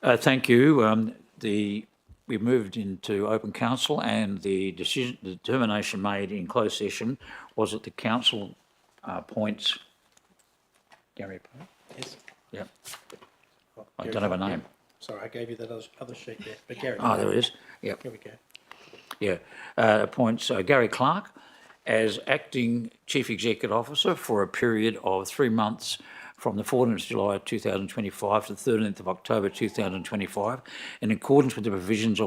Thank you. We moved into open council, and the determination made in closed session was that the council appoints Gary. Yes. Yep. I don't have a name. Sorry, I gave you that other sheet there, but Gary. Oh, there it is. Yep. Here we go. Yeah. Appoints Gary Clark as acting Chief Executive Officer for a period of 3 months from the 14th of July 2025 to the 13th of October 2025, in accordance with the provisions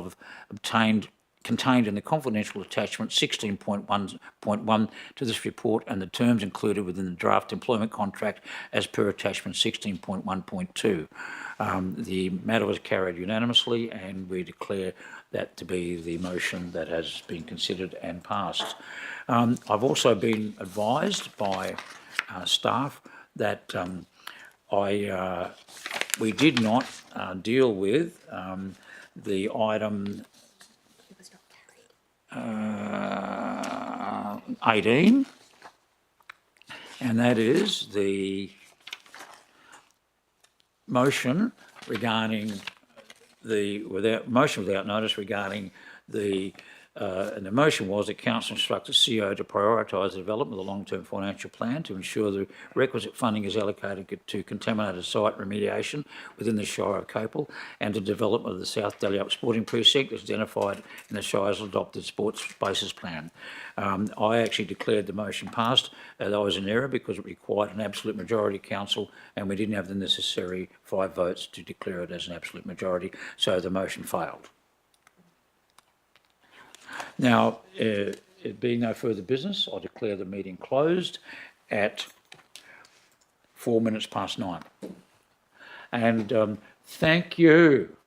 contained in the confidential attachment 16.1.1 to this report and the terms included within the draft employment contract as per attachment 16.1.2. The matter was carried unanimously, and we declare that to be the motion that has been considered and passed. I've also been advised by staff that we did not deal with the item 18, and that is the motion regarding motion without notice regarding and the motion was that council instruct the CEO to prioritise the development of the long-term financial plan to ensure the requisite funding is allocated to contaminated site remediation within the Shire of Capel and the development of the South Dalyup Sporting Precinct as identified in the Shire's adopted sports spaces plan. I actually declared the motion passed. That was an error because it required an absolute majority of council, and we didn't have the necessary 5 votes to declare it as an absolute majority, so the motion failed. Now, it being no further business, I declare the meeting closed at 9:04. And thank you.